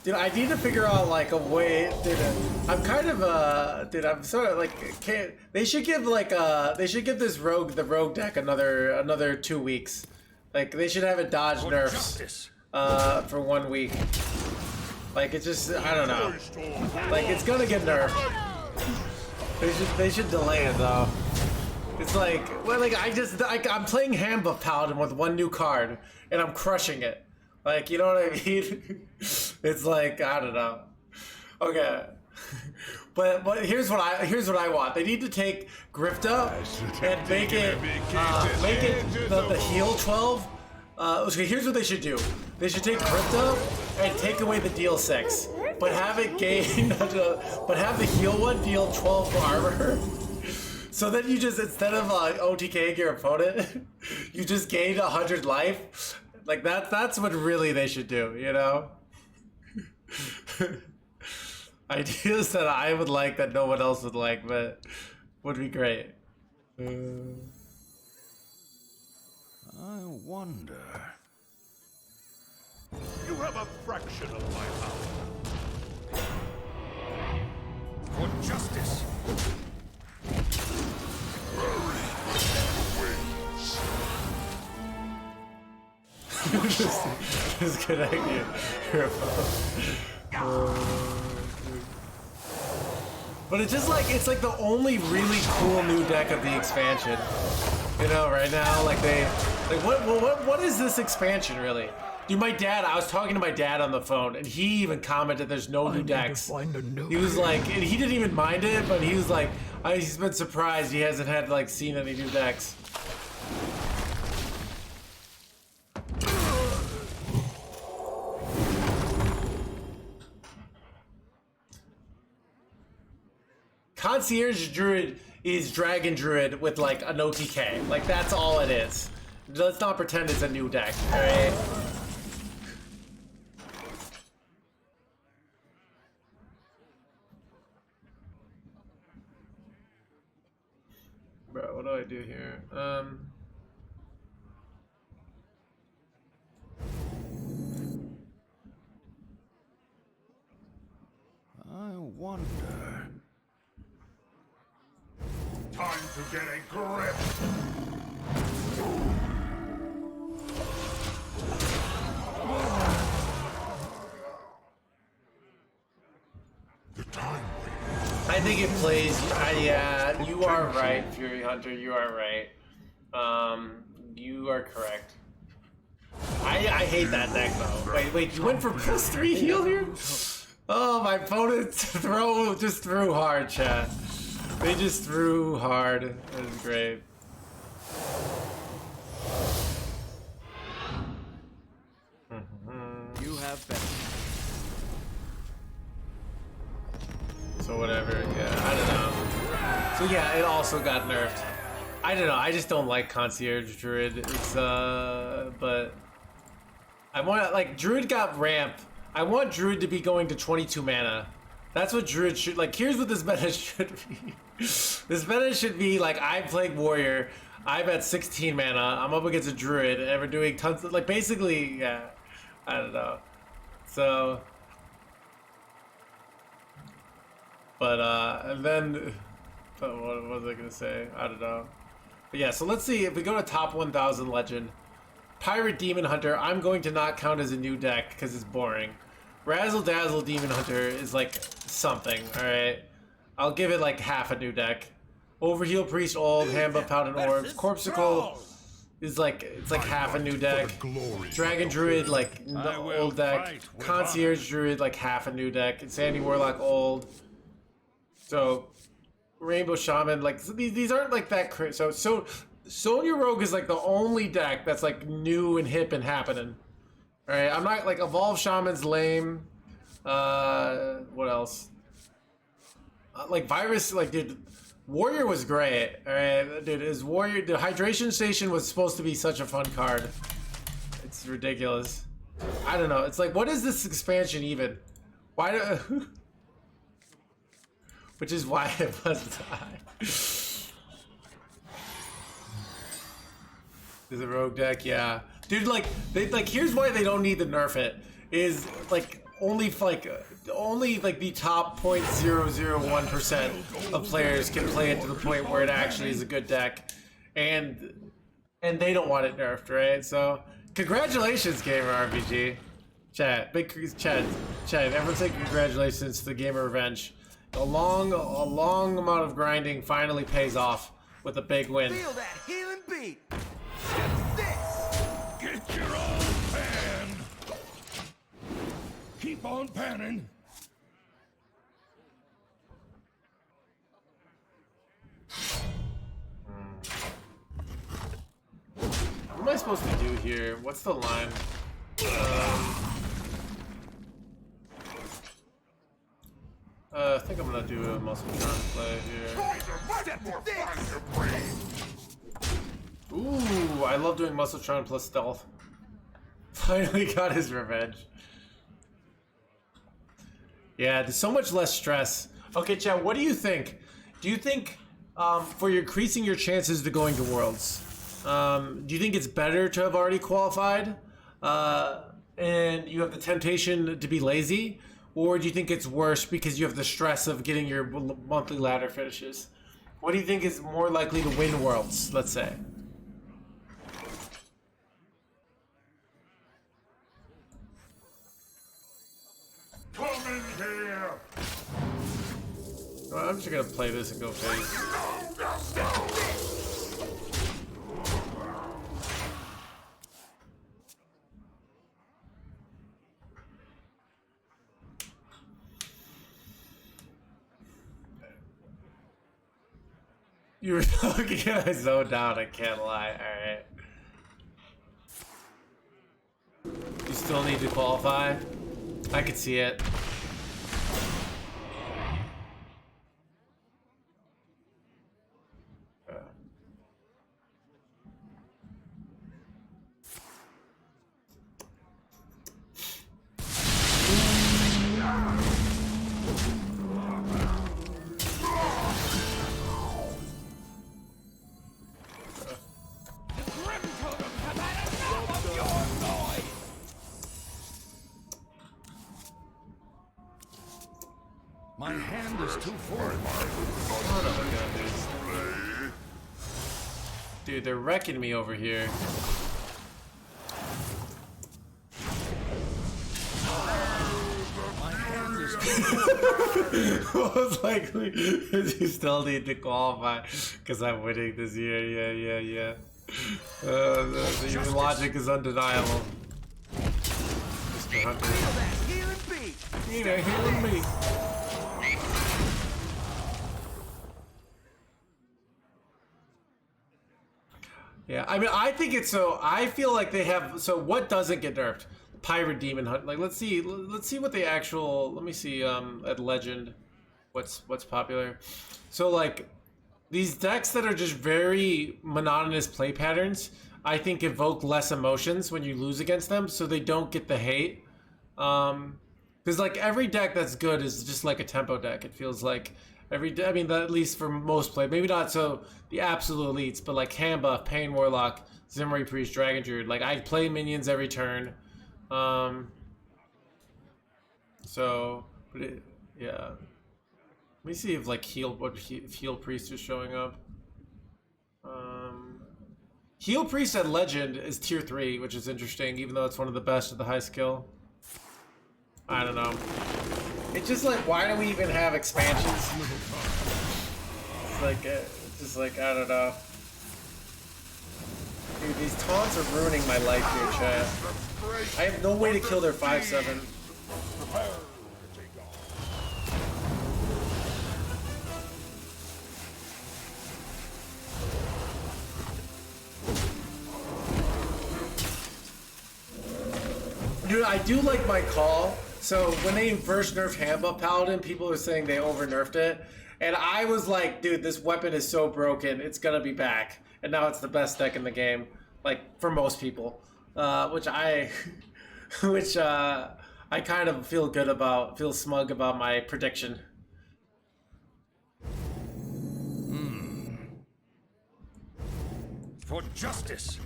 dude, I need to figure out like a way, dude. I'm kind of, dude, I'm sort of like, can't. They should give like, they should give this the rogue deck another 2 weeks. Like they should have it dodge nerfs, for 1 week. Like it's just, I don't know. Like it's gonna get nerfed. They should delay it though. It's like, well, like I'm playing Handbuff Paladin with 1 new card, and I'm crushing it. Like, you know what I mean? It's like, I don't know. Okay, but here's what I want. They need to take Grifta and make it the heal 12. Okay, here's what they should do. They should take Grifta and take away the deal 6, but have it gain, but have the heal 1 deal 12 armor. So then you just, instead of OTKing your opponent, you just gain 100 life. Like that's what really they should do, you know? Ideas that I would like that no one else would like, but would be great. I wonder. You have a fraction of my power. For justice. Disconnect you. But it's just like, it's like the only really cool new deck of the expansion. You know, right now, like what is this expansion really? Dude, my dad, I was talking to my dad on the phone, and he even commented there's no new decks. He was like, and he didn't even mind it, but he was like, he's been surprised he hasn't had like seen any new decks. Concierge Druid is Dragon Druid with like an OTK. Like that's all it is. Let's not pretend it's a new deck, alright? Bro, what do I do here? I wonder. Time to get a grip. The time. I think it plays. Yeah, you are right, Fury Hunter. You are right. You are correct. I hate that deck though. Wait, you went for +3 heal here? Oh, my opponent just threw hard, chat. They just threw hard. That was great. You have been. So whatever, yeah, I don't know. So yeah, it also got nerfed. I don't know, I just don't like Concierge Druid. It's, but... I want, like, Druid got ramp. I want Druid to be going to 22 mana. That's what Druid should, like, here's what this meta should be. This meta should be, like, I'm playing Warrior, I'm at 16 mana, I'm up against a Druid, and we're doing tons of, like, basically, yeah, I don't know. So... But, and then, what was I gonna say? I don't know. But yeah, so let's see, if we go to top 1000 legend, Pirate Demon Hunter, I'm going to not count as a new deck, because it's boring. Razzle Dazzle Demon Hunter is like something, alright? I'll give it like half a new deck. Overheal Priest Old, Handbuff Paladin Orbs, Corpsicle is like, it's like half a new deck. Dragon Druid, like, the old deck. Concierge Druid, like half a new deck. Insanity Warlock Old. So, Rainbow Shaman, like, so these aren't like that so Sonya Rogue is like the only deck that's like new and hip and happening. Alright, I'm not, like, Evolve Shaman's lame. What else? Like, Virus, like, dude, Warrior was great. Alright, dude, Warrior, the Hydration Station was supposed to be such a fun card. It's ridiculous. I don't know, it's like, what is this expansion even? Why do... Which is why it must die. Is a rogue deck, yeah. Dude, like, here's why they don't need to nerf it. Is, like, only the top 0.001% of players can play it to the point where it actually is a good deck. And they don't want it nerfed, right? So, congratulations, Gamer RPG. Chat, everyone say congratulations to the Gamer Revenge. A long amount of grinding finally pays off with a big win. Feel that healing beat. Get your own pan. Keep on panning. What am I supposed to do here? What's the line? I think I'm gonna do a muscle charm play here. Ooh, I love doing muscle charm plus stealth. Finally got his revenge. Yeah, there's so much less stress. Okay, Chad, what do you think? Do you think for increasing your chances to going to Worlds, do you think it's better to have already qualified and you have the temptation to be lazy? Or do you think it's worse because you have the stress of getting your monthly ladder finishes? What do you think is more likely to win Worlds, let's say? Come in here! Well, I'm just gonna play this and go face. You were talking, I zoned out, I can't lie, alright. You still need to qualify? I could see it. My hand is too full. Dude, they're wrecking me over here. My hand is too full. Most likely, you still need to qualify because I'm winning this year. Yeah. The logic is undeniable. Mr. Hunter. Feel that healing beat. You know, healing me. Yeah, I mean, I think it's so. I feel like they have. So, what doesn't get nerfed? Pirate Demon Hunt. Like, let's see what the actual. Let me see. At Legend, what's popular. So, like, these decks that are just very monotonous play patterns, I think evoke less emotions when you lose against them, so they don't get the hate. Because like every deck that's good is just like a tempo deck. It feels like. I mean, at least for most play, maybe not so the absolute elites, but like Hand Buff, Pain Warlock, Zimri Priest, Dragon Druid. Like I play minions every turn. So, yeah. Let me see if like Heal Priest is showing up. Heal Priest at Legend is tier 3, which is interesting, even though it's one of the best of the high skill. I don't know. It's just like, why do we even have expansions? It's just like, I don't know. Dude, these taunts are ruining my life here, chat. I have no way to kill their 5/7. Dude, I do like my call. So when they first nerfed Hand Buff Paladin, people are saying they over nerfed it. And I was like, dude, this weapon is so broken, it's gonna be back. And now it's the best deck in the game, like for most people. Which I kind of feel smug about my prediction. for justice.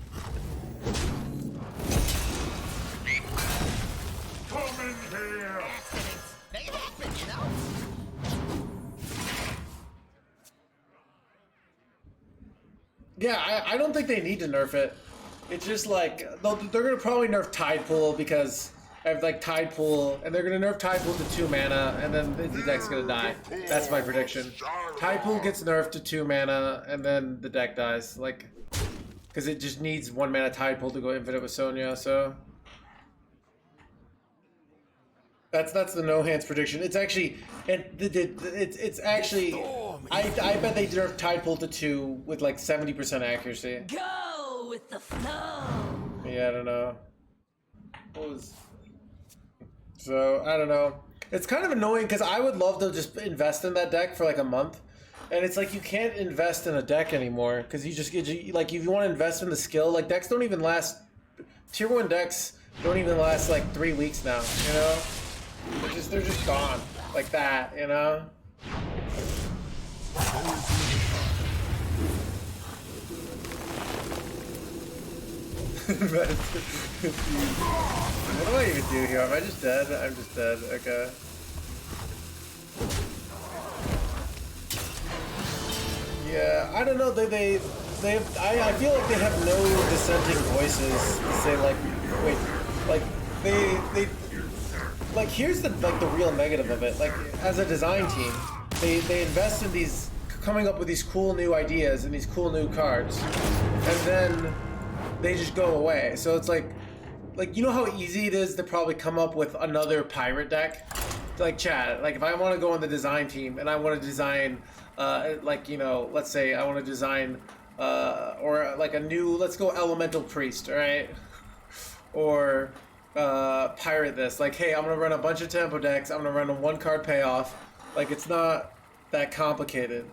Come in here! Accidents. They happen, you know? Yeah, I don't think they need to nerf it. It's just like they're gonna probably nerf Tide Pool because I have like Tide Pool, and they're gonna nerf Tide Pool to 2 mana, and then the deck's gonna die. That's my prediction. Tide Pool gets nerfed to 2 mana, and then the deck dies. Like, because it just needs 1 mana Tide Pool to go infinite with Sonya. So that's the no hands prediction. It's actually it's actually I bet they nerf Tide Pool to 2 with like 70% accuracy. Go with the flow. Yeah, I don't know. So, I don't know. It's kind of annoying because I would love to just invest in that deck for like a month. And it's like you can't invest in a deck anymore because you just get, like, if you want to invest in the skill, like decks don't even last, tier 1 decks don't even last like 3 weeks now, you know? They're just gone. Like that, you know? What do I even do here? Am I just dead? I'm just dead. Okay. Yeah, I don't know. I feel like they have no dissenting voices to say like, wait, like they like here's the real negative of it. Like as a design team, they invest in these coming up with these cool new ideas and these cool new cards, and then they just go away. So it's like you know how easy it is to probably come up with another pirate deck? Like Chad, like if I want to go on the design team and I want to design like, you know, let's say I want to design or like a new, let's go Elemental Priest, right? Or pirate this, like, hey, I'm gonna run a bunch of tempo decks, I'm gonna run a 1-card payoff. Like, it's not that complicated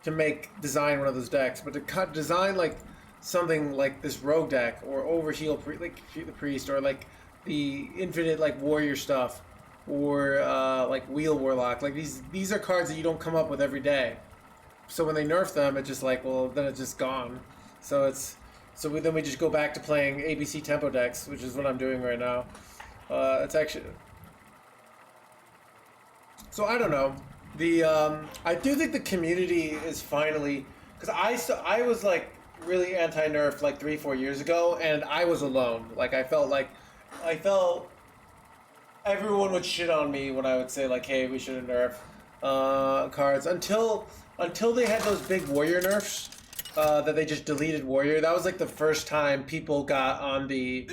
to design one of those decks, but to design like something like this rogue deck or overheal like the priest, or like the infinite like warrior stuff, or like wheel warlock, like these are cards that you don't come up with every day. So when they nerf them, it's just like, well, then it's just gone. So then we just go back to playing ABC tempo decks, which is what I'm doing right now. It's actually, so I don't know. I do think the community is finally, because I was like really anti-nerf like 3-4 years ago, and I was alone. Like I felt everyone would shit on me when I would say like, hey, we shouldn't nerf cards, until they had those big warrior nerfs that they just deleted warrior. That was like the first time people got on the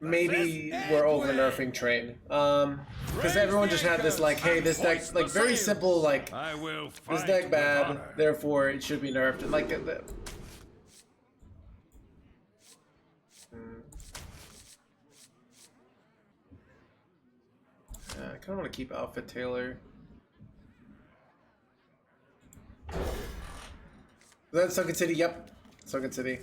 maybe we're over nerfing train, because everyone just had this like, hey, this deck's like very simple, like this deck bad, therefore it should be nerfed, and like I kind of want to keep Outfit Taylor. Is that Sunken City? Yep, Sunken City.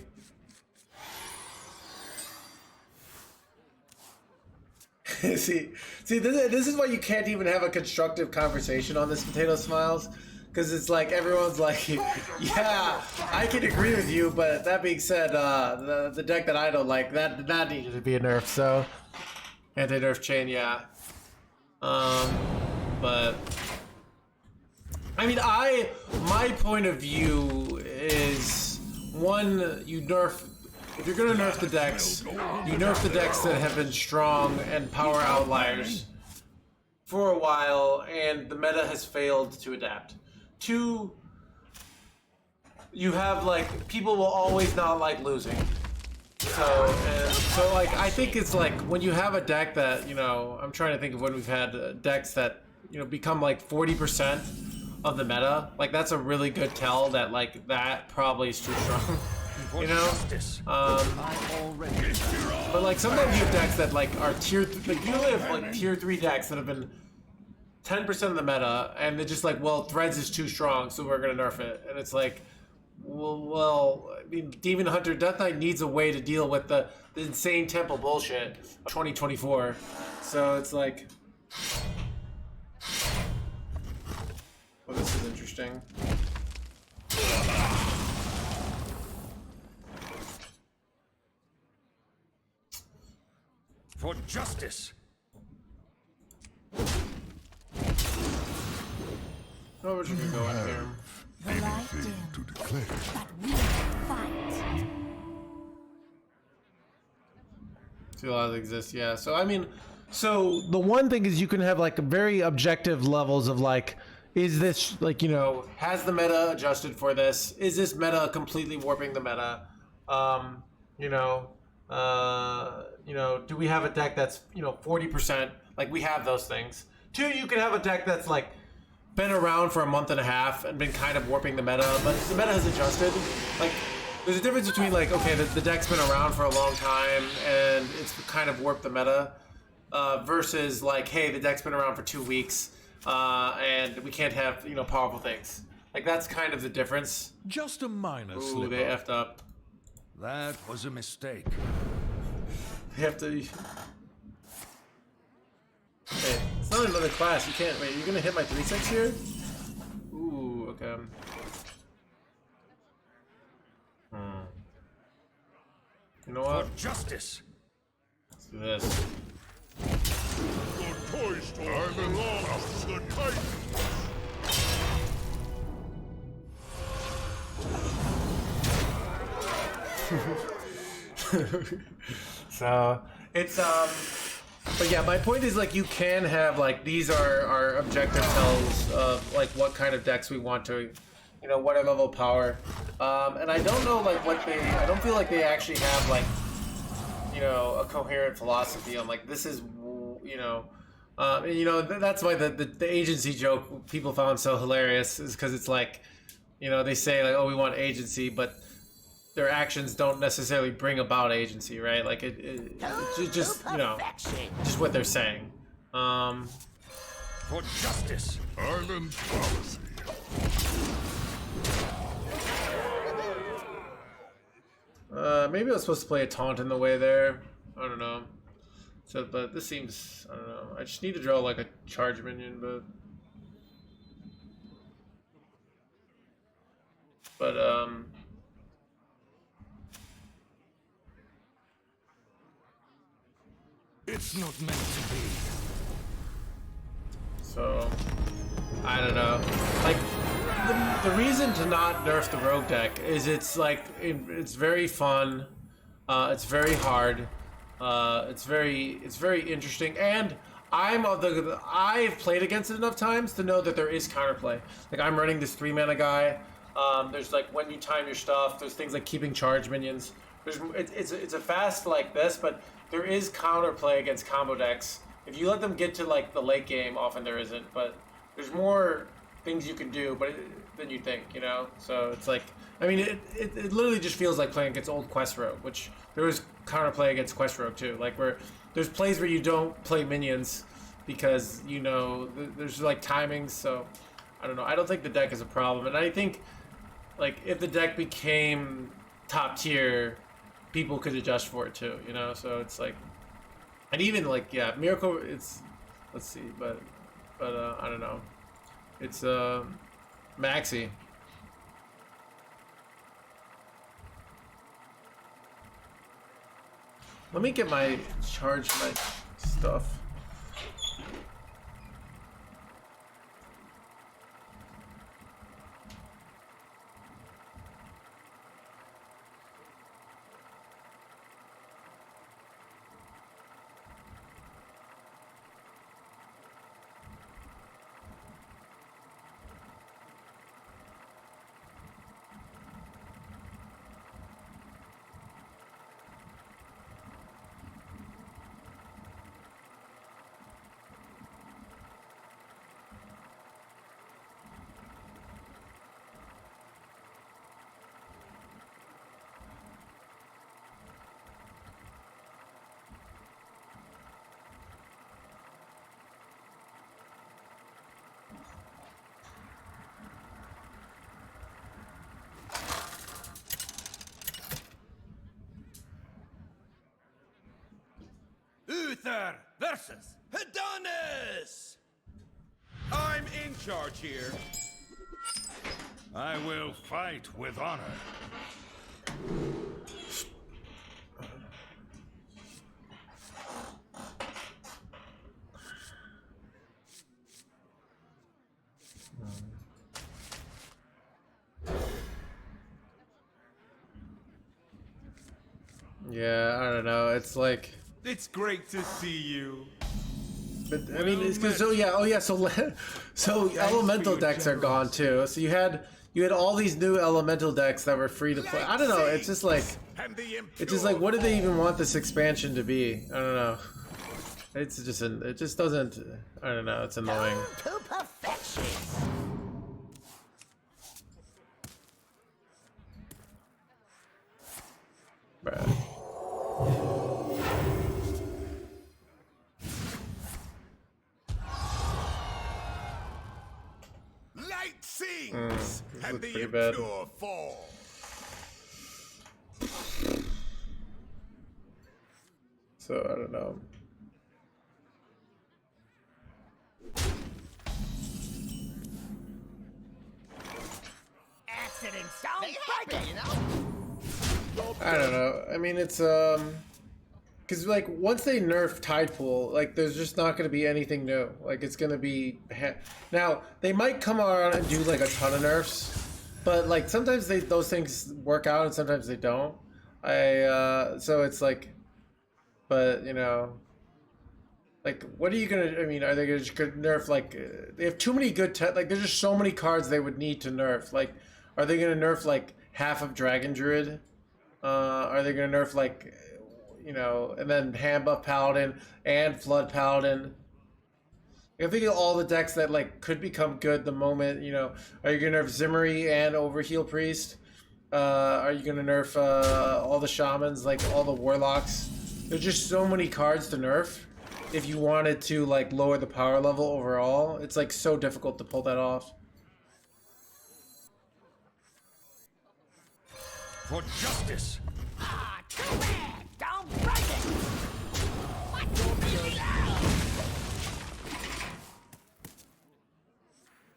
see, this is why you can't even have a constructive conversation on this Potato Smiles, because it's like everyone's like, yeah, I can agree with you, but that being said, the deck that I don't like, that needed to be a nerf. So anti-nerf chain, yeah. But I mean, my point of view is, one, you nerf, if you're gonna nerf the decks, you nerf the decks that have been strong and power outliers for a while, and the meta has failed to adapt. 2, you have like, people will always not like losing. So like, I think it's like when you have a deck that, you know, I'm trying to think of when we've had decks that, you know, become like 40% of the meta. Like that's a really good tell that like that probably is too strong, you know. But like sometimes you have decks that like are like you have like tier 3 decks that have been 10% of the meta, and they're just like, well, Threads is too strong, so we're gonna nerf it, and it's like, well, I mean, Demon Hunter Death Knight needs a way to deal with the insane tempo bullshit of 2024. So it's like, oh, this is interesting. For justice. Oh, we're just gonna go in here. The light Anything to dim, declare? but we fight. See, a lot of exist, yeah. So I mean, so the one thing is you can have like very objective levels of like, is this like, you know, has the meta adjusted for this? Is this meta completely warping the meta? Do we have a deck that's, you know, 40%? Like, we have those things. Two, you can have a deck that's like been around for a month and a half and been kind of warping the meta, but the meta has adjusted. Like, there's a difference between like, okay, the deck's been around for a long time and it's kind of warped the meta, versus like, hey, the deck's been around for 2 weeks and we can't have, you know, powerful things. Like, that's kind of the difference. Just a minor Ooh, slip they up. effed up. That was a mistake. They have to. Hey, it's not another class. You can't. Wait, you're gonna hit my 3/6 here? Ooh, okay. You know what? For justice. Let's do this. The Toy Store belongs to the Titans. So it's but yeah, my point is like you can have like these are our objective tells of like what kind of decks we want to, you know, what level of power, and I don't know like what they. I don't feel like they actually have like, you know, a coherent philosophy on like this is, you know. And, you know, that's why the agency joke people found so hilarious is because it's like, you know, they say like, oh, we want agency, but their actions don't necessarily bring about agency, right? Like it's just, you know, just what they're saying. For justice. Island policy. Maybe I was supposed to play a taunt in the way there. I don't know. So, but this seems, I don't know. I just need to draw like a charge minion, but It's not meant to be. so I don't know. Like the reason to not nerf the rogue deck is it's like it's very fun. It's very hard. It's very interesting, and I've played against it enough times to know that there is counterplay. Like I'm running this 3-mana guy. There's like when you time your stuff. There's things like keeping charge minions. It's a fast like this, but there is counterplay against combo decks. If you let them get to like the late game, often there isn't. But there's more things you can do, than you think, you know. So it's like, I mean, it literally just feels like playing against old Quest Rogue, which there was counterplay against Quest Rogue too. Like where there's plays where you don't play minions because, you know, there's like timings. So I don't know. I don't think the deck is a problem, and I think like if the deck became top tier, people could adjust for it too, you know. So it's like, and even like, yeah, Miracle. It's, let's see, but I don't know. It's Maxi. Let me get my charge my stuff. Uther versus Adonis! I'm in charge here. I will fight with honor. Yeah, I don't know. It's like, It's great to see you. but I mean, it's because so elemental decks are gone too. So you had all these new elemental decks that were free to play. I don't know. It's just like what did they even want this expansion to be? I don't know. It just doesn't. I don't know. It's annoying. To perfection. Bruh. Light sings and the pretty bad. impure fall. So I don't know. Accidents don't happen, you know? I don't know. I mean, it's because like once they nerf Tide Pool, like there's just not going to be anything new. Like it's going to be now they might come around and do like a ton of nerfs, but like sometimes those things work out and sometimes they don't. So it's like, but you know, like what are you gonna? I mean, are they gonna nerf like they have too many good like there's just so many cards they would need to nerf. Like, are they gonna nerf like half of Dragon Druid? Are they gonna nerf like, you know, and then hand buff Paladin and Flood Paladin? I think of all the decks that like could become good the moment, you know. Are you gonna nerf Zimmery and Overheal Priest? Are you gonna nerf all the shamans, like all the warlocks? There's just so many cards to nerf. If you wanted to like lower the power level overall, it's like so difficult to pull that off. For justice. Ah, too bad. Don't break it. What do you know?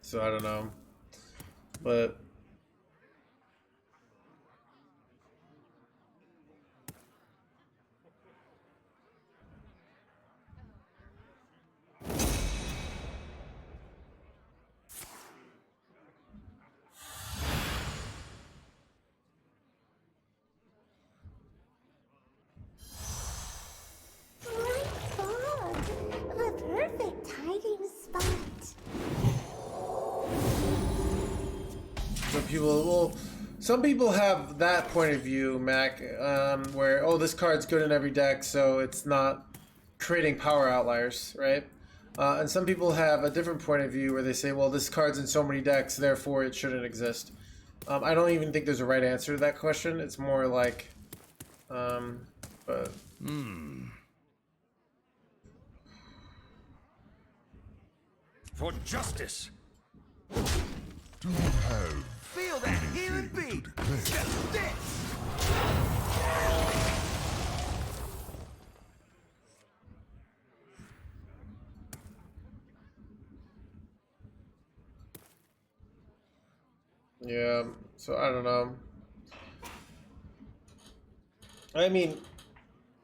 So I don't know, but Right fog. The perfect hiding spot. some people have that point of view, Mac, where, oh, this card's good in every deck, so it's not creating power outliers, right? And some people have a different point of view where they say, well, this card's in so many decks, therefore it shouldn't exist. I don't even think there's a right answer to that question. It's more like, but... For justice. Do you have Feel that healing anything to beat. declare? Step this. Yeah, so I don't know. I mean,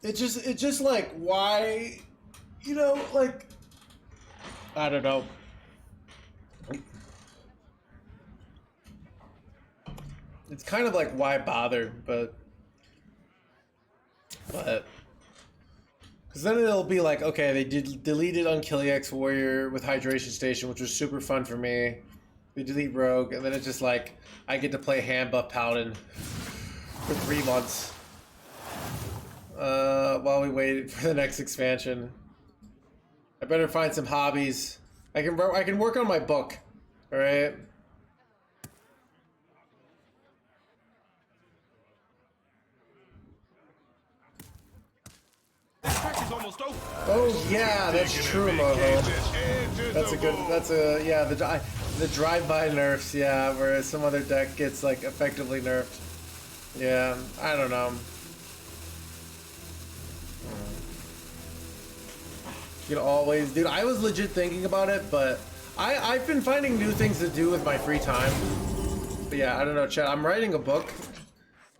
it's just like, why, you know, like, I don't know. It's kind of like, why bother, but because then it'll be like, okay, they deleted Unkilliex Warrior with Hydration Station, which was super fun for me. We delete Rogue, and then it's just like, I get to play hand buff Paladin for 3 months while we wait for the next expansion. I better find some hobbies. I can work on my book, all right? Pack is almost over. Oh yeah, that's true, Moho. Yeah, the drive-by nerfs, yeah, where some other deck gets like effectively nerfed. Yeah, I don't know. You can always, dude, I was legit thinking about it, but I've been finding new things to do with my free time. But yeah, I don't know, chat. I'm writing a book.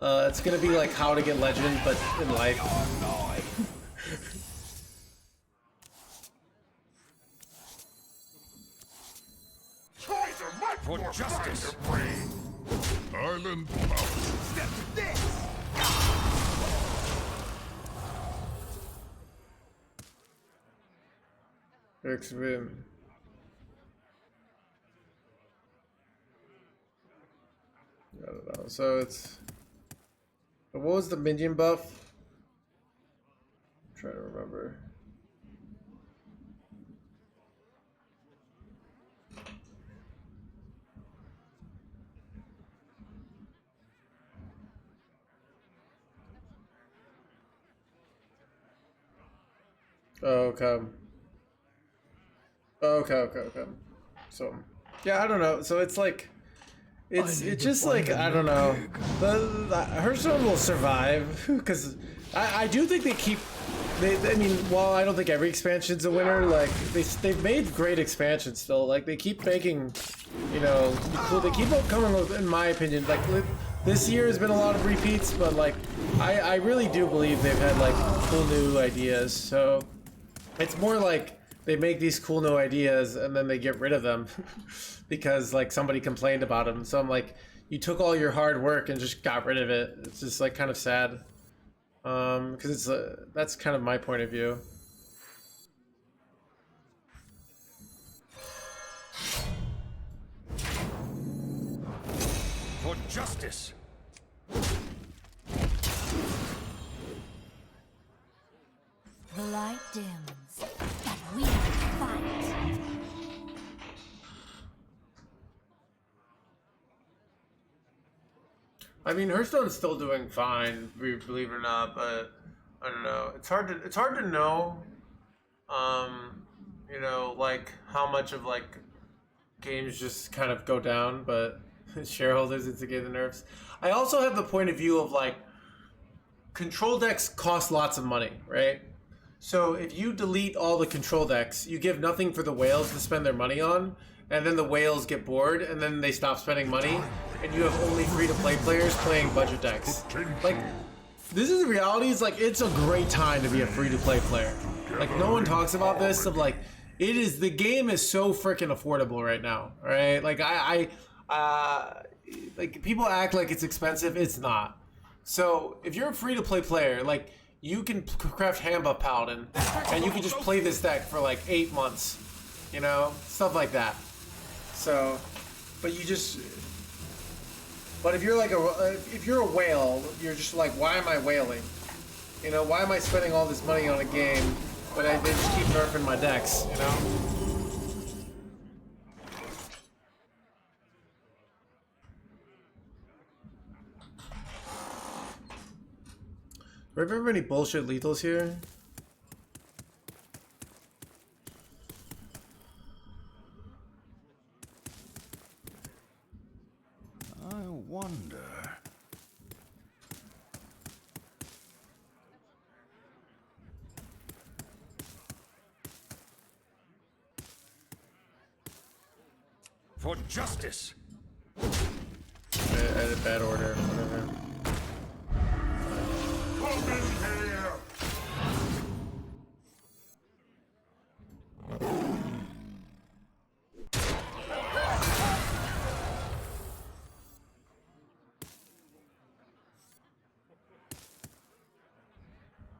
It's gonna be like how to get legend, but in life. For justice. Island power. Step this. XV. I don't know. So it's. What was the minion buff? I'm trying to remember. Oh, okay. Okay. So, yeah, I don't know. So it's like, it's just like, I don't know. The Hearthstone will survive because I do think they keep. I mean, while I don't think every expansion's a winner, like they've made great expansions still. Like they keep making, you know, cool. They keep on coming with, in my opinion, like this year has been a lot of repeats, but like I really do believe they've had like cool new ideas. So it's more like they make these cool new ideas and then they get rid of them because like somebody complained about them. So I'm like, you took all your hard work and just got rid of it. It's just like kind of sad. Because it's that's kind of my point of view. For justice. The light dims, but we fight. I mean, Hearthstone's still doing fine, believe it or not, but I don't know. It's hard to know, you know, like how much of like games just kind of go down, but shareholders instigate the nerfs. I also have the point of view of like control decks cost lots of money, right? So if you delete all the control decks, you give nothing for the whales to spend their money on, and then the whales get bored, and then they stop spending money, and you have only free-to-play players playing budget decks. Like, this is the reality. It's like, it's a great time to be a free-to-play player. Like, no one talks about this, of like, it is, the game is so freaking affordable right now, right? Like, like, people act like it's expensive. It's not. So, if you're a free-to-play player, like, you can craft Handbuff Paladin, and you can just play this deck for like 8 months, you know, stuff like that. So, but you just, but if you're like if you're a whale, you're just like, why am I whaling? You know, why am I spending all this money on a game, but they just keep nerfing my decks, you know? Do we ever have any bullshit lethals here? I wonder. For justice. I had a bad order, whatever. Come in here!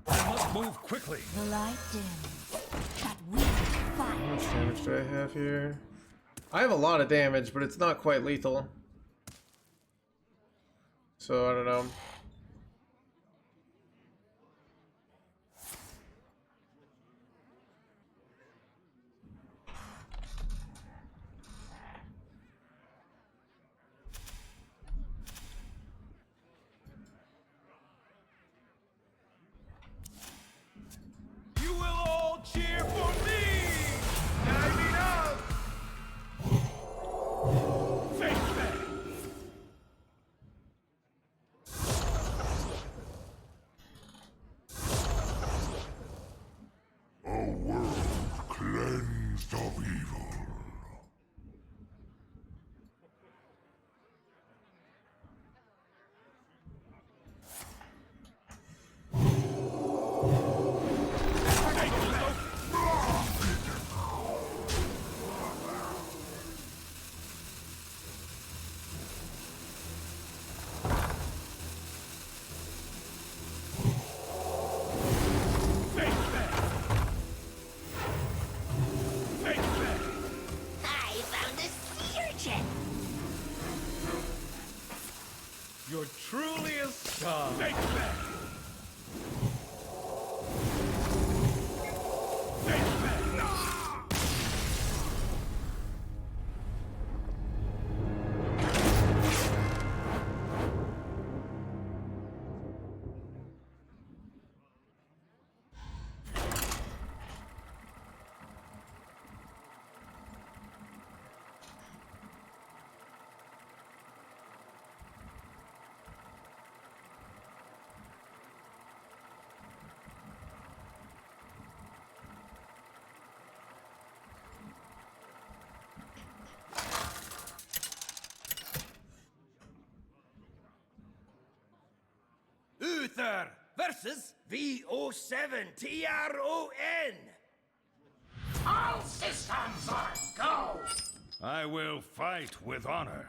I must move quickly. The light dims, but we fight. How much damage do I have here? I have a lot of damage, but it's not quite lethal. So I don't know. You will all cheer for me! Diving up! Face me! You're truly a star. Make back. Make back. Uther versus VO7TRON. All systems are go! I will fight with honor.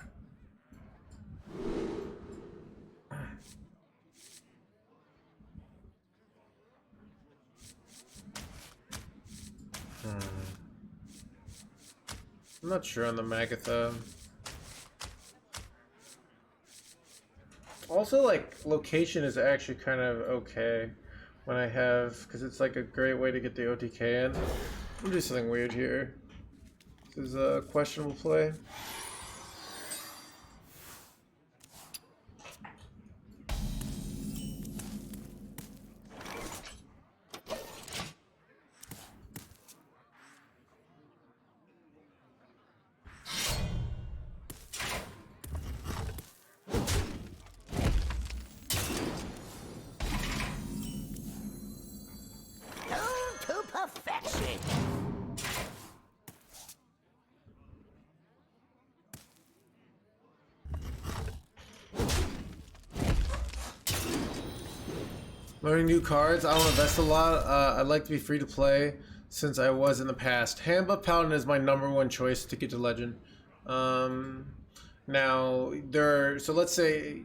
I'm not sure on the Magatha. Also, like, location is actually kind of okay when I have, because it's like a great way to get the OTK in. I'll do something weird here. This is a questionable play. To perfection! Learning new cards. I don't invest a lot. I'd like to be free to play since I was in the past. Handbuff Paladin is my #1 choice to get to Legend. Now, so let's say,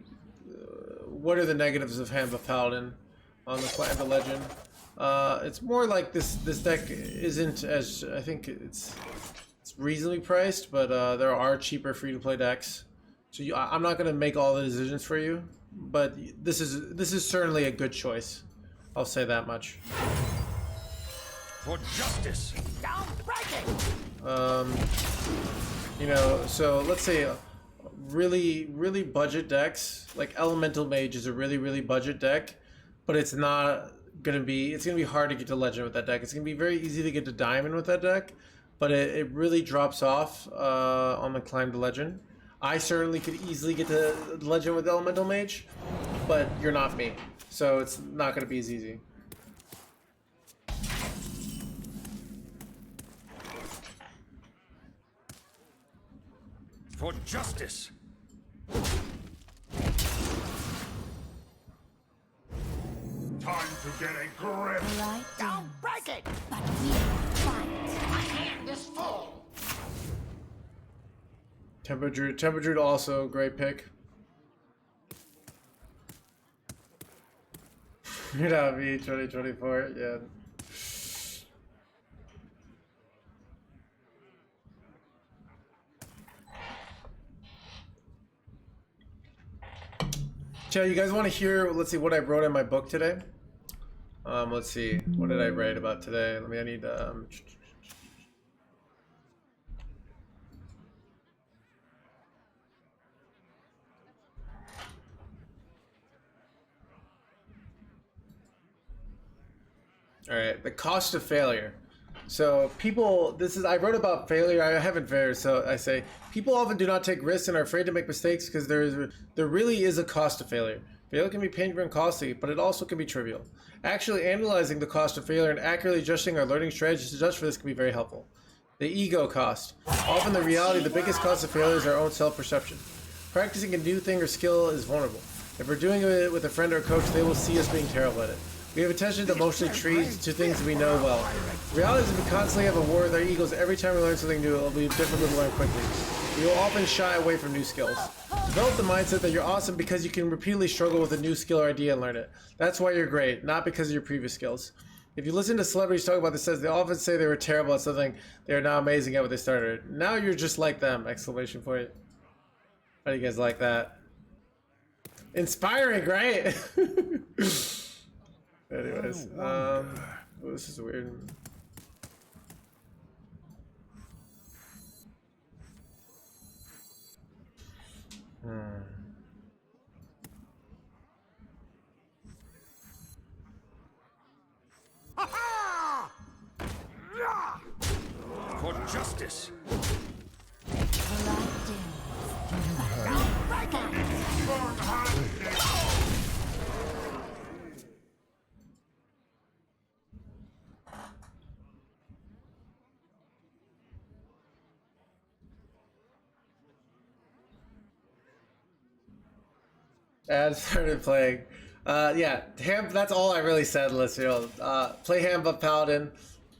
what are the negatives of Handbuff Paladin on the climb to Legend? It's more like this deck isn't as, I think it's reasonably priced, but there are cheaper free-to-play decks. So I'm not going to make all the decisions for you, but this is certainly a good choice. I'll say that much. For justice. Don't break it! You know, so let's say really budget decks, like Elemental Mage is a really budget deck, but it's gonna be hard to get to Legend with that deck. It's gonna be very easy to get to Diamond with that deck, but it really drops off on the climb to Legend. I certainly could easily get to Legend with Elemental Mage, but you're not me, so it's not gonna be as easy. For justice. Time to get a grip. Right down. Don't break it! But we fight. My hand is full! Temper Druid also a great pick. You're not me, 2024, yeah. Chat, you guys want to hear, let's see what I wrote in my book today? Let's see, what did I write about today? I need all right, the cost of failure. So people, I wrote about failure. I haven't failed, so I say people often do not take risks and are afraid to make mistakes because there really is a cost of failure. Failure can be painful and costly, but it also can be trivial. Actually analyzing the cost of failure and accurately adjusting our learning strategies to adjust for this can be very helpful. The ego cost. Often the reality, the biggest cost of failure is our own self-perception. Practicing a new thing or skill is vulnerable. If we're doing it with a friend or a coach, they will see us being terrible at it. We have a tendency to emotionally treat to things we know well. The reality is if we constantly have a war with our egos every time we learn something new, it will be difficult to learn quickly. We will often shy away from new skills. Develop the mindset that you're awesome because you can repeatedly struggle with a new skill or idea and learn it. That's why you're great, not because of your previous skills. If you listen to celebrities talk about this, they often say they were terrible at something. They are now amazing at what they started. Now you're just like them! Exclamation point. How do you guys like that? Inspiring, right? Anyways, oh, this is weird. For justice. I started playing. Yeah, Ham. That's all I really said. Let's play Ham of Paladin,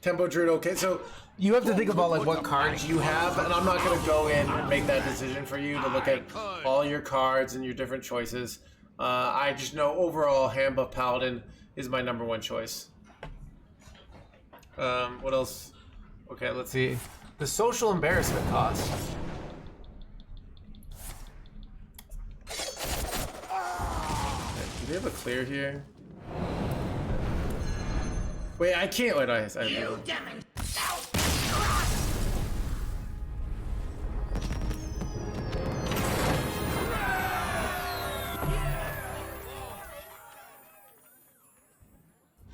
Tempo Druid. Okay, so you have to think about like what cards you have, and I'm not gonna go in and make that decision for you to look at all your cards and your different choices. I just know overall Ham of Paladin is my #1 choice. What else? Okay, let's see. The social embarrassment cost. Do we have a clear here? Wait, I can't. Wait, I do.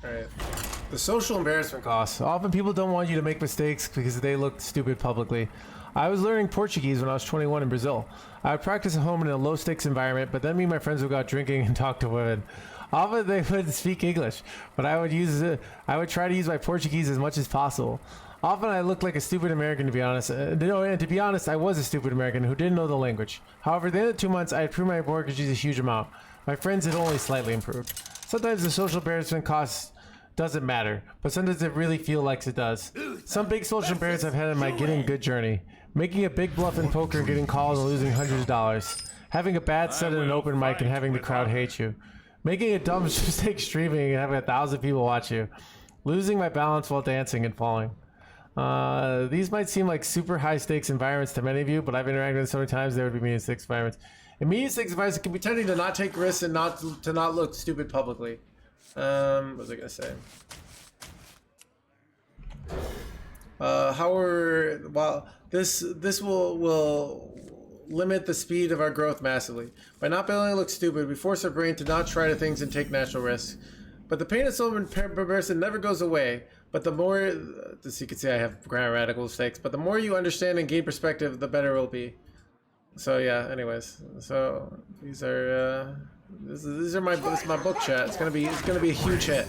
Alright. The social embarrassment costs. Often people don't want you to make mistakes because they look stupid publicly. I was learning Portuguese when I was 21 in Brazil. I would practice at home in a low-stakes environment, but then me and my friends would go out drinking and talk to women. Often they would speak English, but I would try to use my Portuguese as much as possible. Often I looked like a stupid American, to be honest. And to be honest, I was a stupid American who didn't know the language. However, at the end of 2 months, I had improved my Portuguese a huge amount. My friends had only slightly improved. Sometimes the social embarrassment costs doesn't matter, but sometimes it really feels like it does. Some big social embarrassments I've had in my getting good journey. Making a big bluff in poker and getting calls and losing hundreds of dollars. Having a bad set in an open mic and having the crowd hate you. Making a dumb mistake streaming and having 1,000 people watch you. Losing my balance while dancing and falling. These might seem like super high stakes environments to many of you, but I've interacted with so many times there would be medium stakes environments. In medium stakes environments, it can be tempting to not take risks and not look stupid publicly. What was I gonna say? This will limit the speed of our growth massively. By not being able to look stupid, we force our brain to not try to things and take natural risks. But the pain of social embarrassment never goes away. But the more, as you can see, I have grammatical mistakes. But the more you understand and gain perspective, the better it will be. So yeah. Anyways, so these are this is my book chat. It's gonna be a huge hit.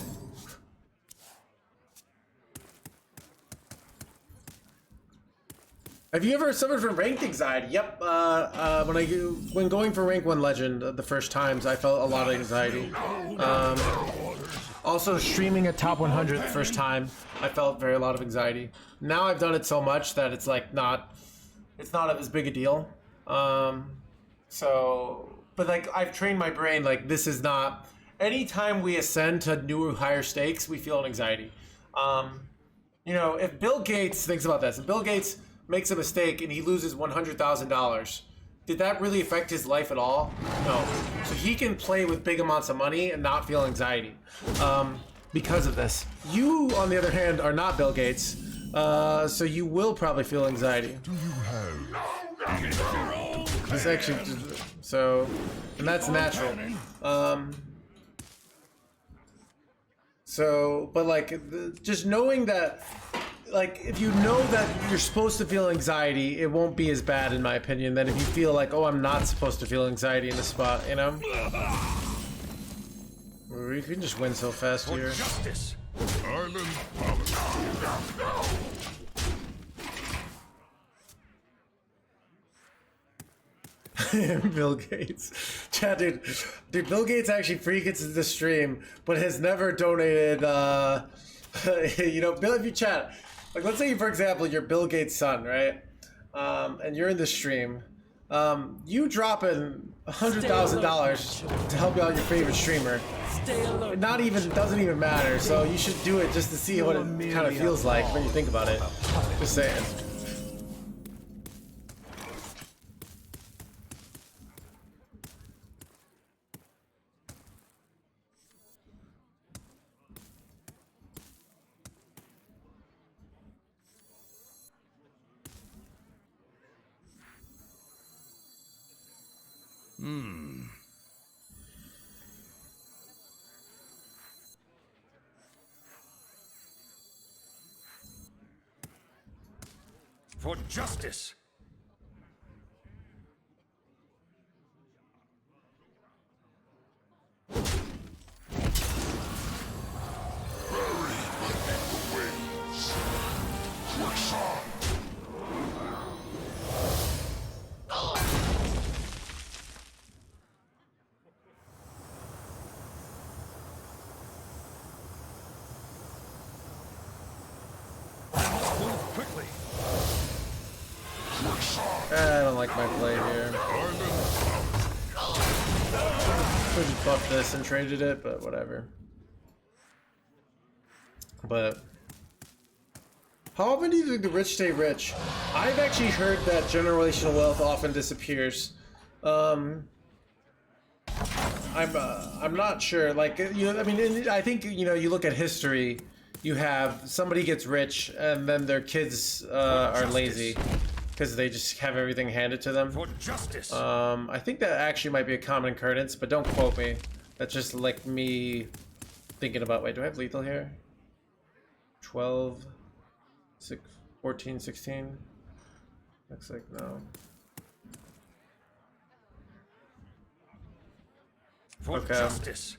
Have you ever suffered from ranked anxiety? Yep. When going for rank 1 legend the first times, I felt a lot of anxiety. Also streaming at top 100 the first time, I felt a lot of anxiety. Now I've done it so much that it's like it's not as big a deal. But like I've trained my brain, like this is not, anytime we ascend to newer, higher stakes, we feel an anxiety. You know, if Bill Gates thinks about this, if Bill Gates makes a mistake and he loses $100,000, did that really affect his life at all? No. So he can play with big amounts of money and not feel anxiety because of this. You, on the other hand, are not Bill Gates, so you will probably feel anxiety. Do you have It's actually so, and that's natural. But like, just knowing that, like, if you know that you're supposed to feel anxiety, it won't be as bad, in my opinion, than if you feel like, oh, I'm not supposed to feel anxiety in the spot, you know? We can just win so fast here. Justice. Island Bill Gates. Chat, dude, Bill Gates actually freaks into the stream, but has never donated, you know, Bill, if you chat, like, let's say, for example, you're Bill Gates' son, right? And you're in the stream. You dropping $100,000 to help out your favorite streamer. Doesn't even matter. So you should do it just to see what it kind of feels like when you think about it. Just saying. For justice. Quickly. I don't like my play here. Could have buffed this and traded it, but whatever. But how often do you think the rich stay rich? I've actually heard that generational wealth often disappears. I'm not sure. Like, you know, I mean, I think, you know, you look at history, you have somebody gets rich and then their kids are lazy because they just have everything handed to them. For justice. I think that actually might be a common occurrence, but don't quote me. That's just like me thinking about, wait, do I have lethal here? 12, 14, 16. Looks like no. For Okay. justice.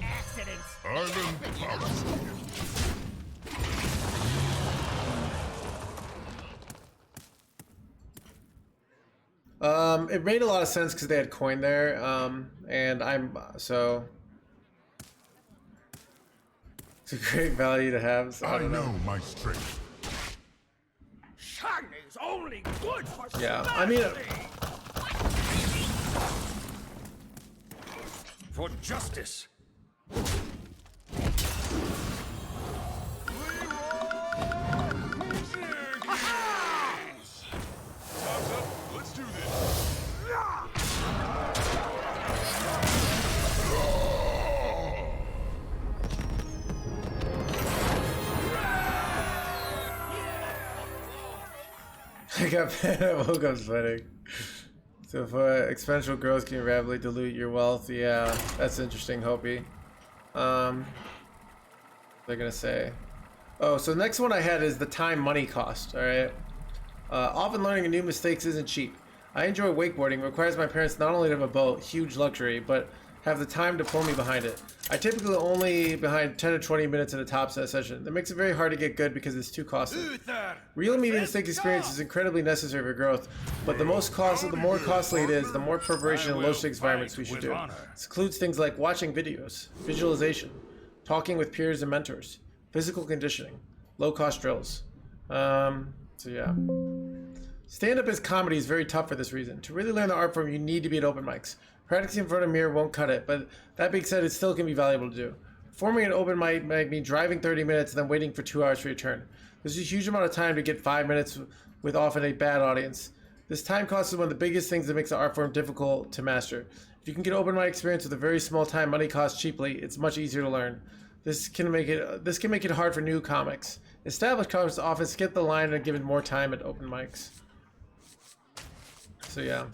Accidents. It made a lot of sense because they had coin there, and so it's a great value to have. So I I don't know know. my strength. Shiny's only good for Yeah, I mean, For justice. Let's do this. I got woke up sweating. So for exponential growth can rapidly dilute your wealth. Yeah, that's interesting, Hopi. They're gonna say. Oh, so the next one I had is the time money cost. All right. Often learning new mistakes isn't cheap. I enjoy wakeboarding. It requires my parents not only to have a boat, huge luxury, but have the time to pull me behind it. I typically only behind 10 to 20 minutes at a top set session. That makes it very hard to get good because it's too costly. Real immediate mistake experience is incredibly necessary for growth, but the more costly it is, the more preparation in low stakes environments we should do. This includes things like watching videos, visualization, talking with peers and mentors, physical conditioning, low cost drills. So yeah. Stand-up as comedy is very tough for this reason. To really learn the art form, you need to be at open mics. Practicing in front of a mirror won't cut it, but that being said, it still can be valuable to do. Performing an open mic might mean driving 30 minutes and then waiting for 2 hours for your turn. There's a huge amount of time to get 5 minutes with often a bad audience. This time cost is one of the biggest things that makes the art form difficult to master. If you can get open mic experience with a very small time money cost cheaply, it's much easier to learn. This can make it hard for new comics. Established comics often skip the line and are given more time at open mics. So yeah.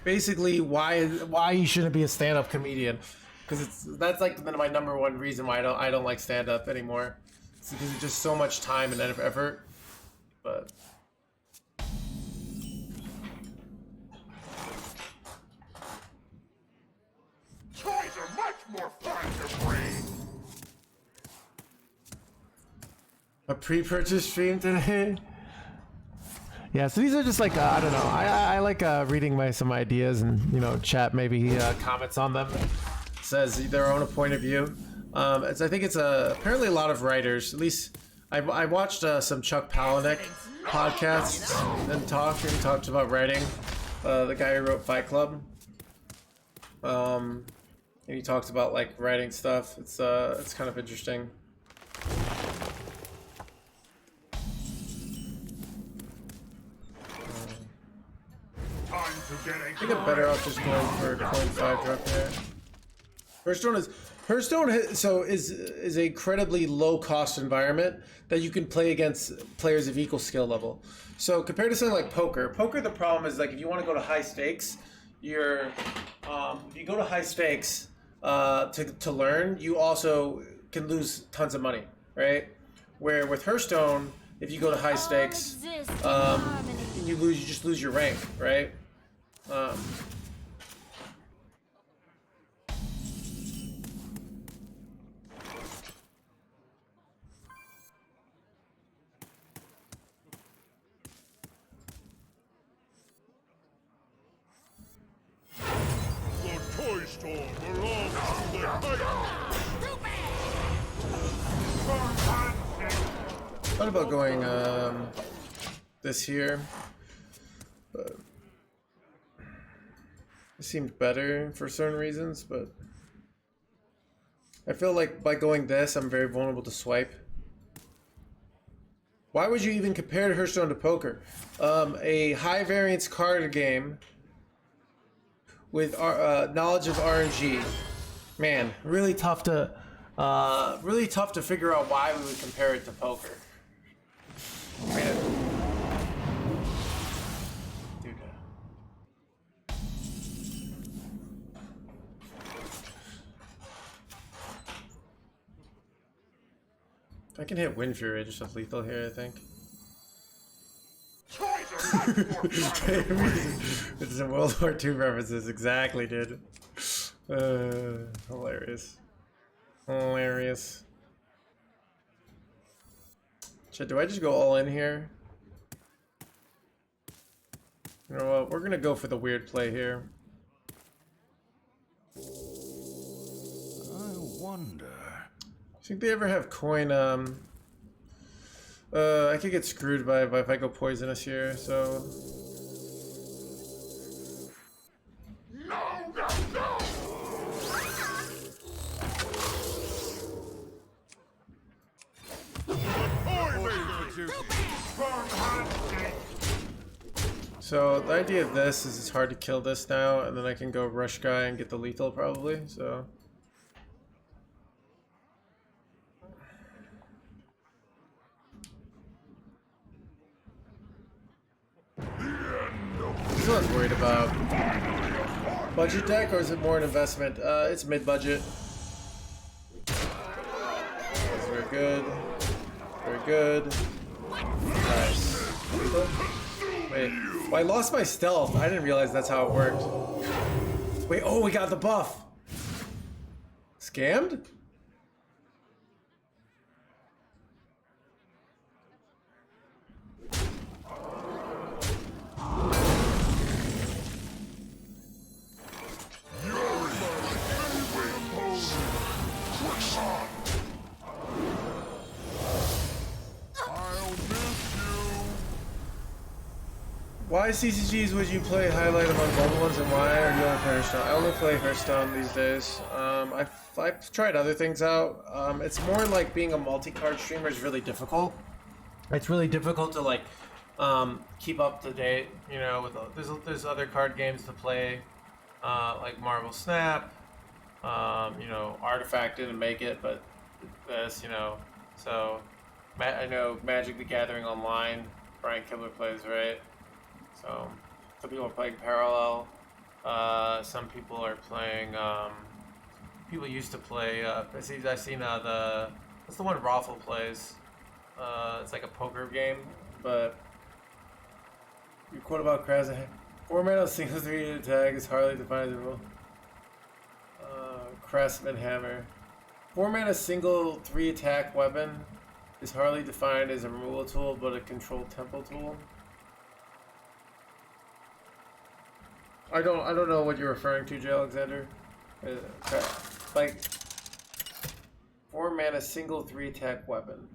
Basically, why you shouldn't be a stand-up comedian, because that's like my number one reason why I don't like stand-up anymore. It's because it's just so much time and effort. But Toys are much more fun to bring. a pre-purchase stream today. Yeah, so these are just like I don't know. I like reading some ideas and chat maybe comments on them. Says their own point of view. I think it's apparently a lot of writers. At least I watched some Chuck Palahniuk podcasts and talked about writing. The guy who wrote Fight Club. And he talks about like writing stuff. It's kind of interesting. Time to get I think I'm better off just going for a coin 5 drop there. First one is Hearthstone is a incredibly low cost environment that you can play against players of equal skill level. So compared to something like poker, the problem is like if you want to go to high stakes, if you go to high stakes to learn, you also can lose tons of money, right? Where with Hearthstone, if you go to high stakes, you just lose your rank, right? Toy store belongs to the Thought about going this here, but it seemed better for certain reasons, but I feel like by going this, I'm very vulnerable to swipe. Why would you even compare Hearthstone to poker? A high variance card game with knowledge of RNG. Man, really tough to figure out why we would compare it to poker. Man. Dude. I can hit Wind Fury just with lethal here, I think. It's a World War II references, exactly, dude. Hilarious. Hilarious. Shit, do I just go all in here? You know what, we're gonna go for the weird play here. I wonder. Think they ever have coin? I could get screwed by if I go poisonous here. So. So the idea of this is it's hard to kill this now, and then I can go rush guy and get the lethal probably. So. This one's worried about budget deck, or is it more an investment? It's mid-budget. That's very good. Very good. Nice. Wait, well, I lost my stealth. I didn't realize that's how it worked. Wait, oh, we got the buff. Scammed? Why CCGs would you play highlight among global ones, and why are you only play Hearthstone? I only play Hearthstone these days. I've tried other things out. It's more like being a multi-card streamer is really difficult. It's really difficult to like keep up to date. You know, with there's other card games to play, like Marvel Snap. You know, Artifact didn't make it, but this, you know, so I know Magic the Gathering Online. Brian Kibler plays, right? So, some people are playing Parallel. Some people are playing. People used to play. I've seen what's the one Raffle plays. It's like a poker game, but your quote about Kraz. 4 mana single 3 attack is hardly defined as a rule. Craftsman Hammer. 4 mana single 3 attack weapon is hardly defined as a removal tool, but a control tempo tool. I don't know what you're referring to, J. Alexander. Like 4 mana single 3 attack weapon.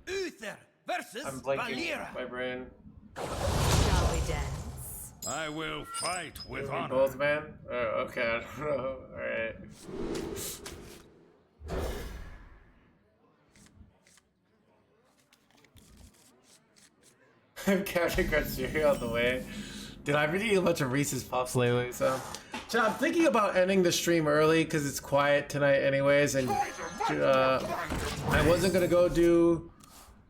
Uther versus I'm blanking Valera. my brain. Shall we dance? I will fight with We honor. both, man. Oh, okay, I don't know. All right. I'm Captain Crunch cereal on the way. Dude, I've been eating a bunch of Reese's Puffs lately, so So I'm thinking about ending the stream early because it's quiet tonight anyways, and I wasn't gonna go do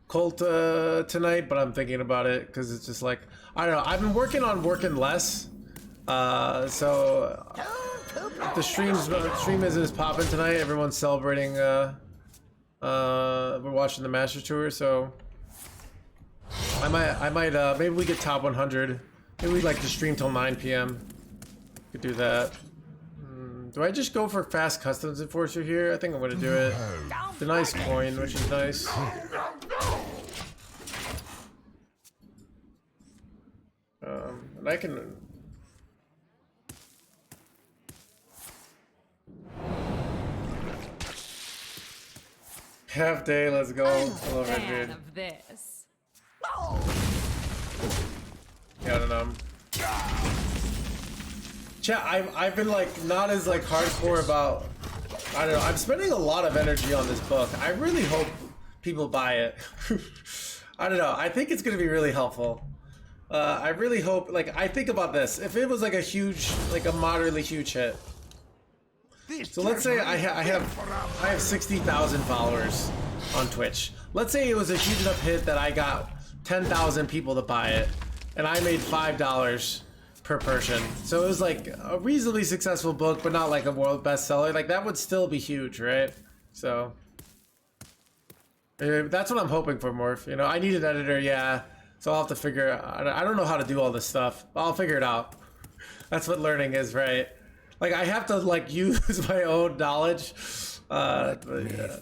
Cult tonight, but I'm thinking about it because it's just like, I don't know, I've been working on working less, so the stream isn't as popping tonight. Everyone's celebrating, we're watching the Master Tour, so I might maybe we get top 100. Maybe we'd like to stream till 9 p.m. Could do that. Do I just go for fast customs enforcer here? I think I'm gonna do it. It's a nice coin, which is nice. And I can. Half day, let's go. I love it, dude. Of this. Yeah, I don't know. Chat, I've been like not as like hardcore about, I don't know, I'm spending a lot of energy on this book. I really hope people buy it. I don't know, I think it's gonna be really helpful. I really hope, like, I think about this, if it was like a huge, like a moderately huge hit. So let's say I have 60,000 followers on Twitch. Let's say it was a huge enough hit that I got 10,000 people to buy it, and I made $5 per person. So it was like a reasonably successful book, but not like a world bestseller. Like that would still be huge, right? So that's what I'm hoping for, Morph. You know, I need an editor, yeah. So I'll have to figure. I don't know how to do all this stuff. I'll figure it out. That's what learning is, right? Like I have to like use my own knowledge. But, yeah.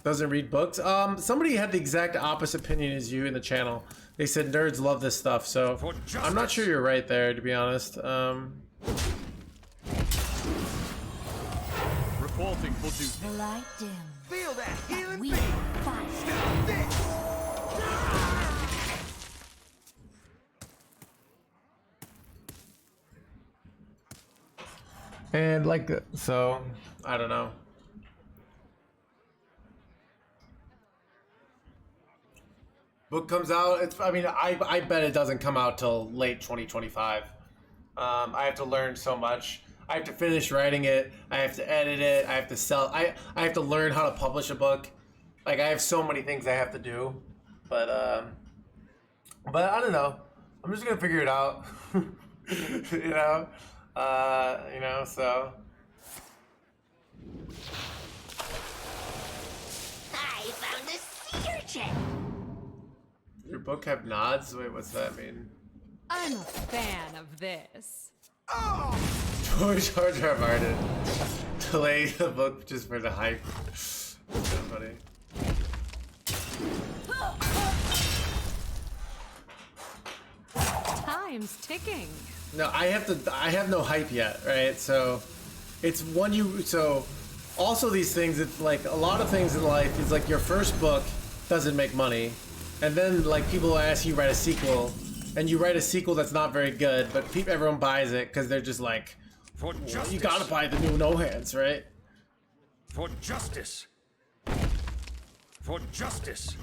Doesn't read books. Somebody had the exact opposite opinion as you in the channel. They said nerds love this stuff, so I'm not sure you're right there, to be honest. Reporting for duty. The light dim. Feel that healing We beat. fight. Stop this. And like, so I don't know. Book comes out. It's. I mean, I bet it doesn't come out till late 2025. I have to learn so much. I have to finish writing it. I have to edit it. I have to sell. I have to learn how to publish a book. Like I have so many things I have to do. But I don't know. I'm just gonna figure it out. You know. You know. So. I found a sea urchin. Your book have nods? Wait, what's that mean? I'm a fan of this. George R. Martin delay the book just for the hype. So funny. Time's ticking. No, I have no hype yet, right? So it's when you, so also these things, it's like a lot of things in life is like your first book doesn't make money. And then like people ask you to write a sequel, and you write a sequel that's not very good, but everyone buys it because they're just like, For well, justice. you gotta buy the new No Hands, right? For justice. For justice.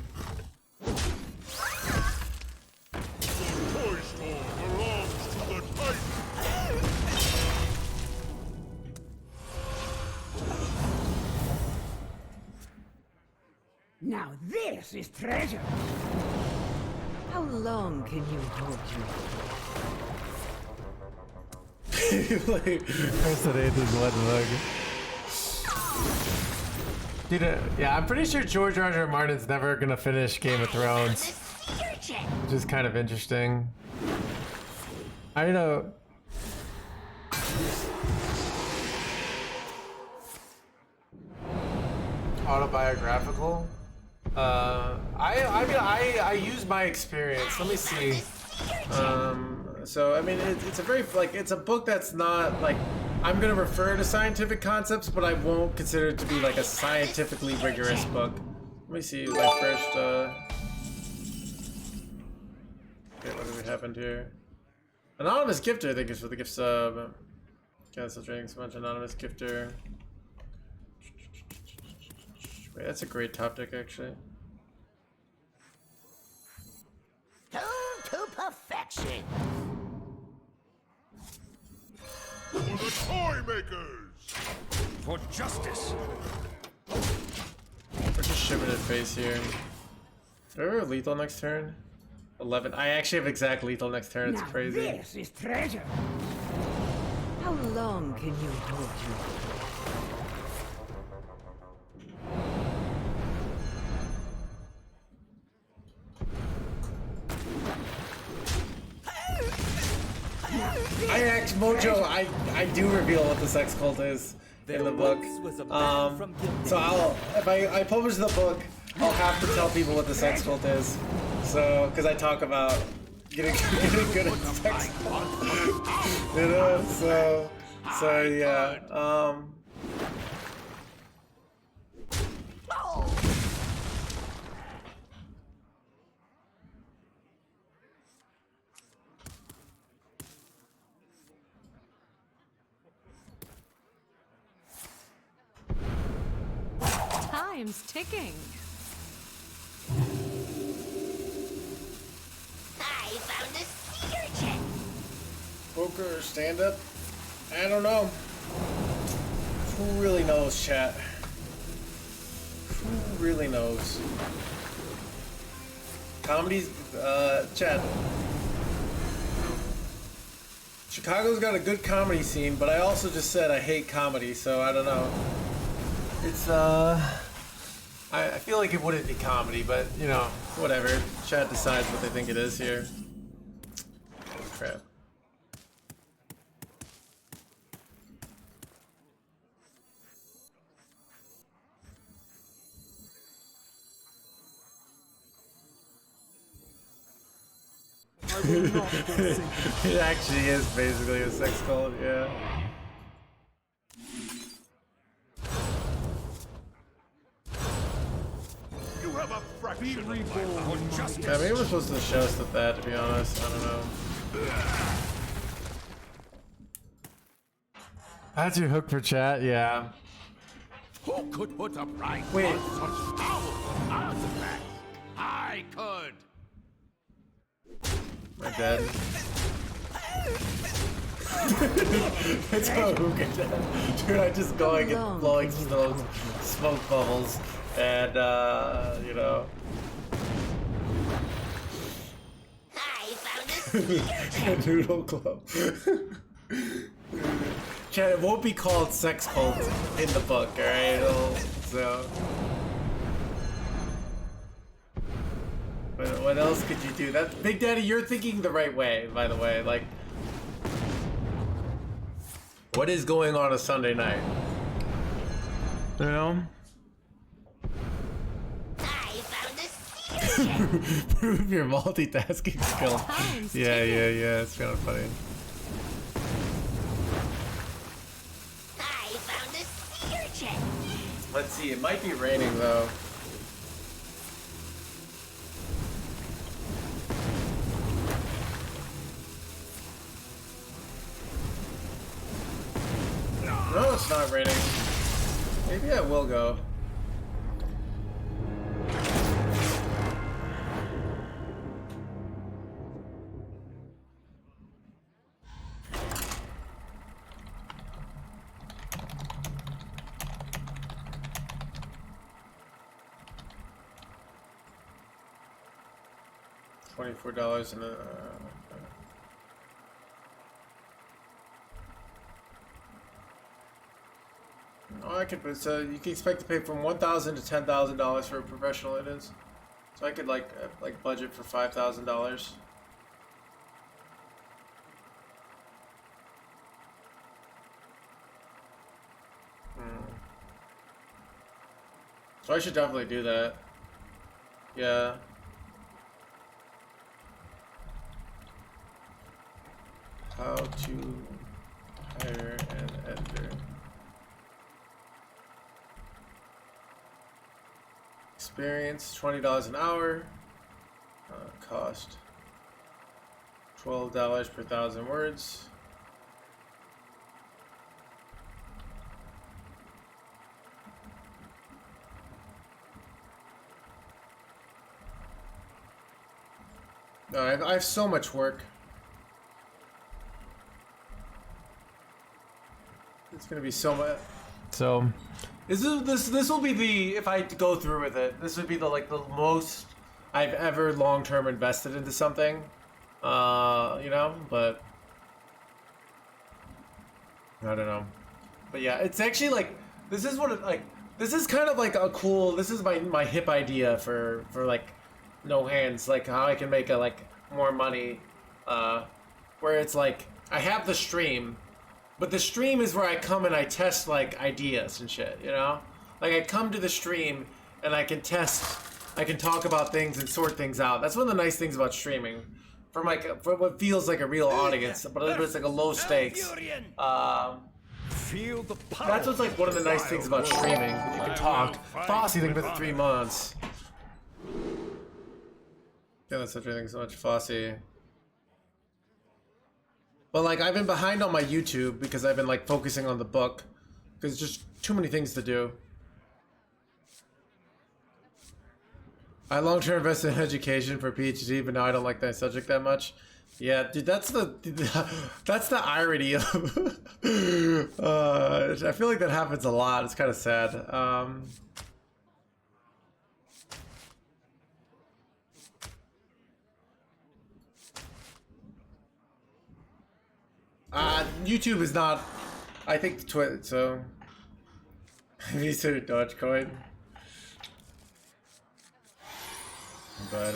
Toy store belongs to the Titan. Now this is treasure. How long can you hold your Like, Dude, yeah, I'm pretty sure George R. Martin's never gonna finish Game of Thrones, Sea urchin. which is kind of interesting. I don't know. Autobiographical? I use my experience. Let me see. So I mean, it's a very like it's a book that's not like I'm gonna refer to scientific concepts, but I won't consider it to be like a scientifically rigorous book. Let me see. Like first, okay, what happened here? Anonymous gifter, thank you for the gift sub. Cancel trading so much. Anonymous gifter. Wait, that's a great top deck actually. Tuned to perfection. toy makers. For justice. We're just shipping it face here. Do I ever have lethal next turn? 11. I actually have exact lethal next turn. It's Now crazy. this is treasure. How long can you hold your Mojo, I do reveal what the sex cult is in the book. So if I publish the book, I'll have to tell people what the sex cult is. So, because I talk about getting good at sex cult. You know, so yeah. Time's ticking. I found a sea urchin. Poker or stand up? I don't know. Who really knows, chat? Who really knows? Comedy's, chat. Chicago's got a good comedy scene, but I also just said I hate comedy, so I don't know. It's, I feel like it wouldn't be comedy, but, you know, whatever. Chat decides what they think it is here. Crap. It actually is basically a sex cult, yeah. You have a fraction of my for justice. Yeah, maybe we're supposed to show stuff that, to be honest. I don't know. That's your hook for chat? Yeah. Who could put a price Wait. on such powerful artifacts? I could. My dad. It's a hookah. Dude, I just go and get blowing smoke bubbles and, you know. I found a sea urchin. A noodle club. Chat, it won't be called sex cult in the book, alright? So. What else could you do? That Big Daddy, you're thinking the right way, by the way. Like, what is going on a Sunday night? You know? I found a sea urchin. Prove your multitasking skill. Time's Yeah, ticking. it's kind of funny. I found a sea urchin. Let's see, it might be raining though. No, it's not raining. Maybe I will go. $24 in a. Oh, I could. So you can expect to pay from $1,000 to $10,000 for a professional. It is. So I could like budget for $5,000. So I should definitely do that. Yeah. How to hire an editor. Experience, $20 an hour. Cost $12 per 1,000 words. No, I have so much work. It's gonna be so much. So, this will be the, if I go through with it, this would be the like the most I've ever long term invested into something. You know, but I don't know. But yeah, it's actually like this is what it like. This is kind of like a cool. This is my hip idea for like no hands, like how I can make a like more money. Where it's like I have the stream. But the stream is where I come and I test like ideas and shit, you know? Like I come to the stream and I can test, I can talk about things and sort things out. That's one of the nice things about streaming. From like, for what feels like a real audience, but it's like a low stakes. Feel the power. That's what's like one of the nice things about streaming. You can talk. Fossey, think about the 3 months. Yeah, that's such a thing so much, Fossey. But like I've been behind on my YouTube because I've been like focusing on the book because there's just too many things to do. I long-term invested in education for PhD, but now I don't like that subject that much. Yeah, dude, that's the irony of. I feel like that happens a lot. It's kind of sad. YouTube is not. I think Twitter. So. Visa Dogecoin. But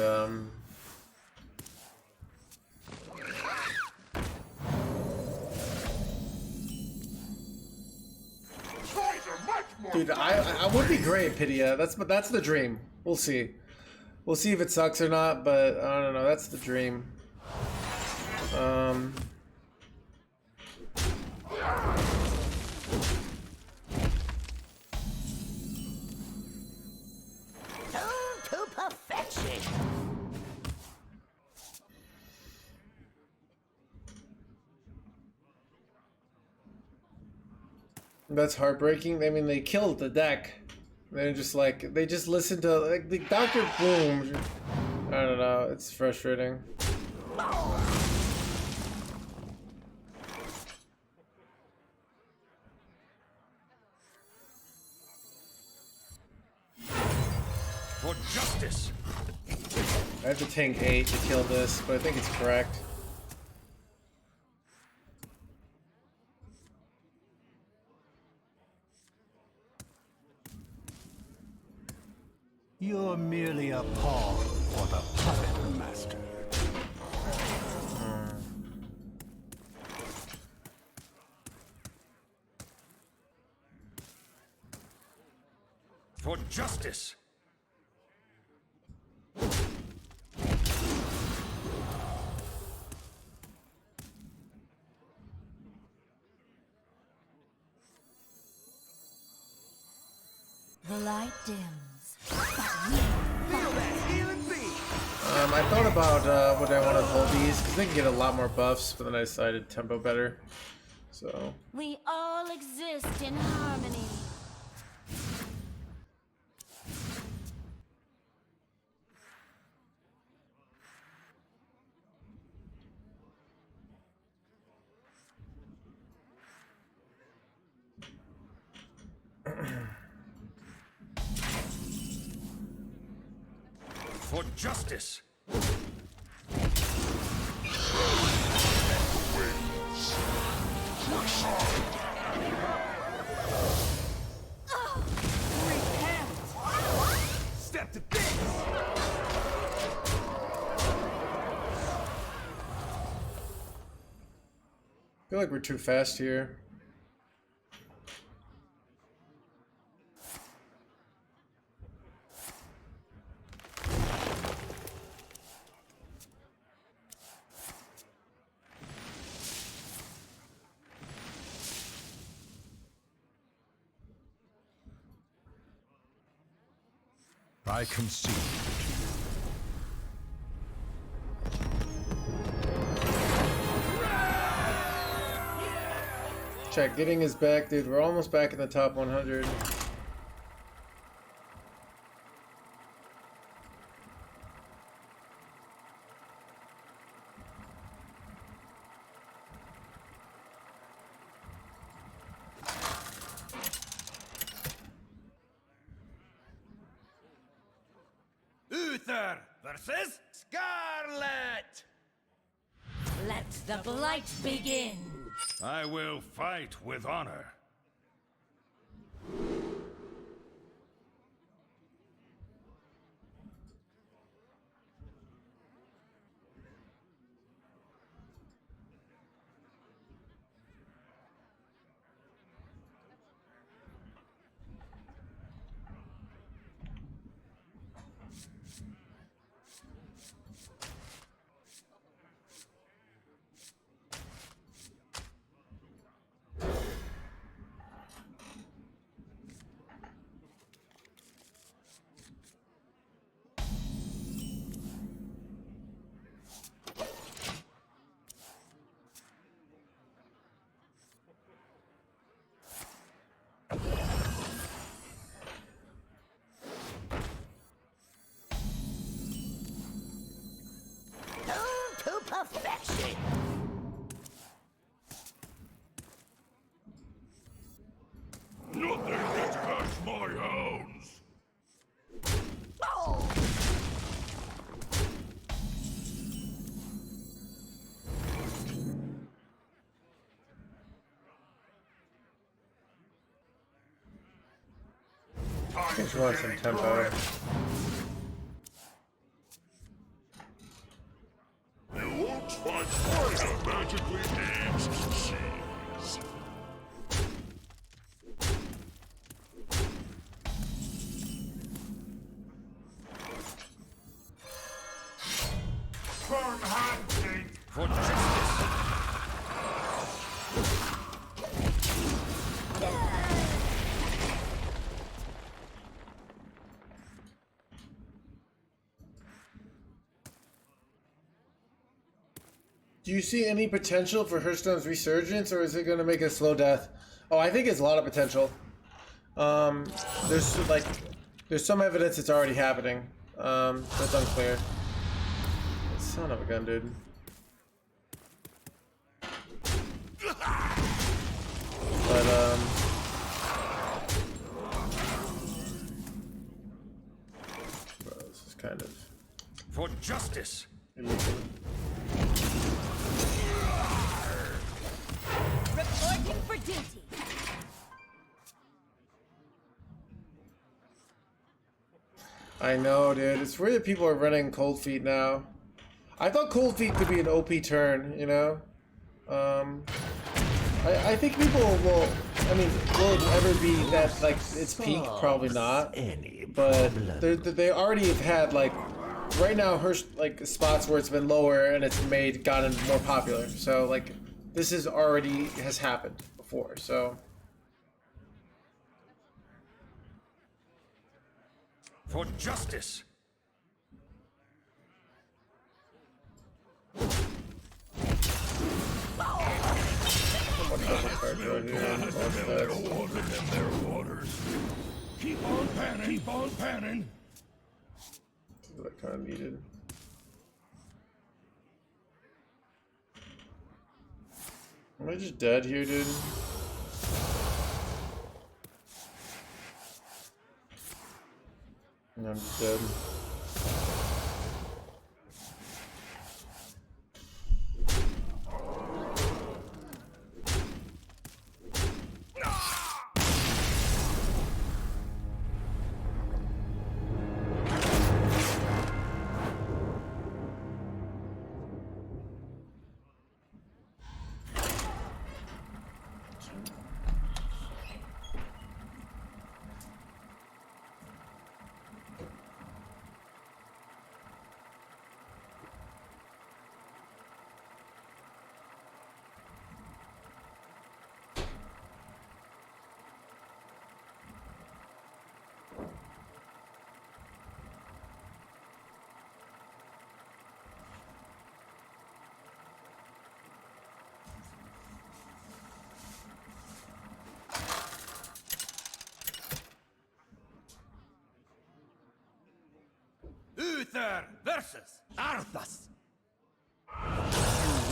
dude, I would be great, Pidia. That's the dream. We'll see. We'll see if it sucks or not, but I don't know. That's the dream. To perfection. That's heartbreaking. I mean, they killed the deck. They're just like, they just listened to like the Dr. Boom. I don't know. It's frustrating. For justice. I have to tank 8 to kill this, but I think it's correct. You're merely a pawn for the puppet master. For justice. The light dims. I thought about would I want to hold these because they can get a lot more buffs, but then I decided tempo better. So We all exist in harmony. For justice. Step to this. I feel like we're too fast here. I concede. Check, getting his back, dude. We're almost back in the top 100. Uther versus Scarlet! Let the blight begin. I will fight with honor. To perfection. Nothing gets past my hounds. Oh. Just want some tempo. You won't find fire magically aged cheese. Burn handshake. For justice! Do you see any potential for Hearthstone's resurgence, or is it going to make a slow death? Oh, I think it's a lot of potential. There's some evidence it's already happening. That's unclear. Son of a gun, dude. But bro, this is kind of For justice! illegal. Reporting for duty. I know, dude. It's weird that people are running Cold Feet now. I thought Cold Feet could be an OP turn, you know? I think people will, I mean, will it ever be that, like, its peak? Probably not. But they already have had, like, right now, like, spots where it's been lower and it's gotten more popular. So, like, this has happened before, so. For justice! Keep on panning, keep on panning. That kind of needed. Am I just dead here, dude? And I'm just dead. Uther versus Arthas!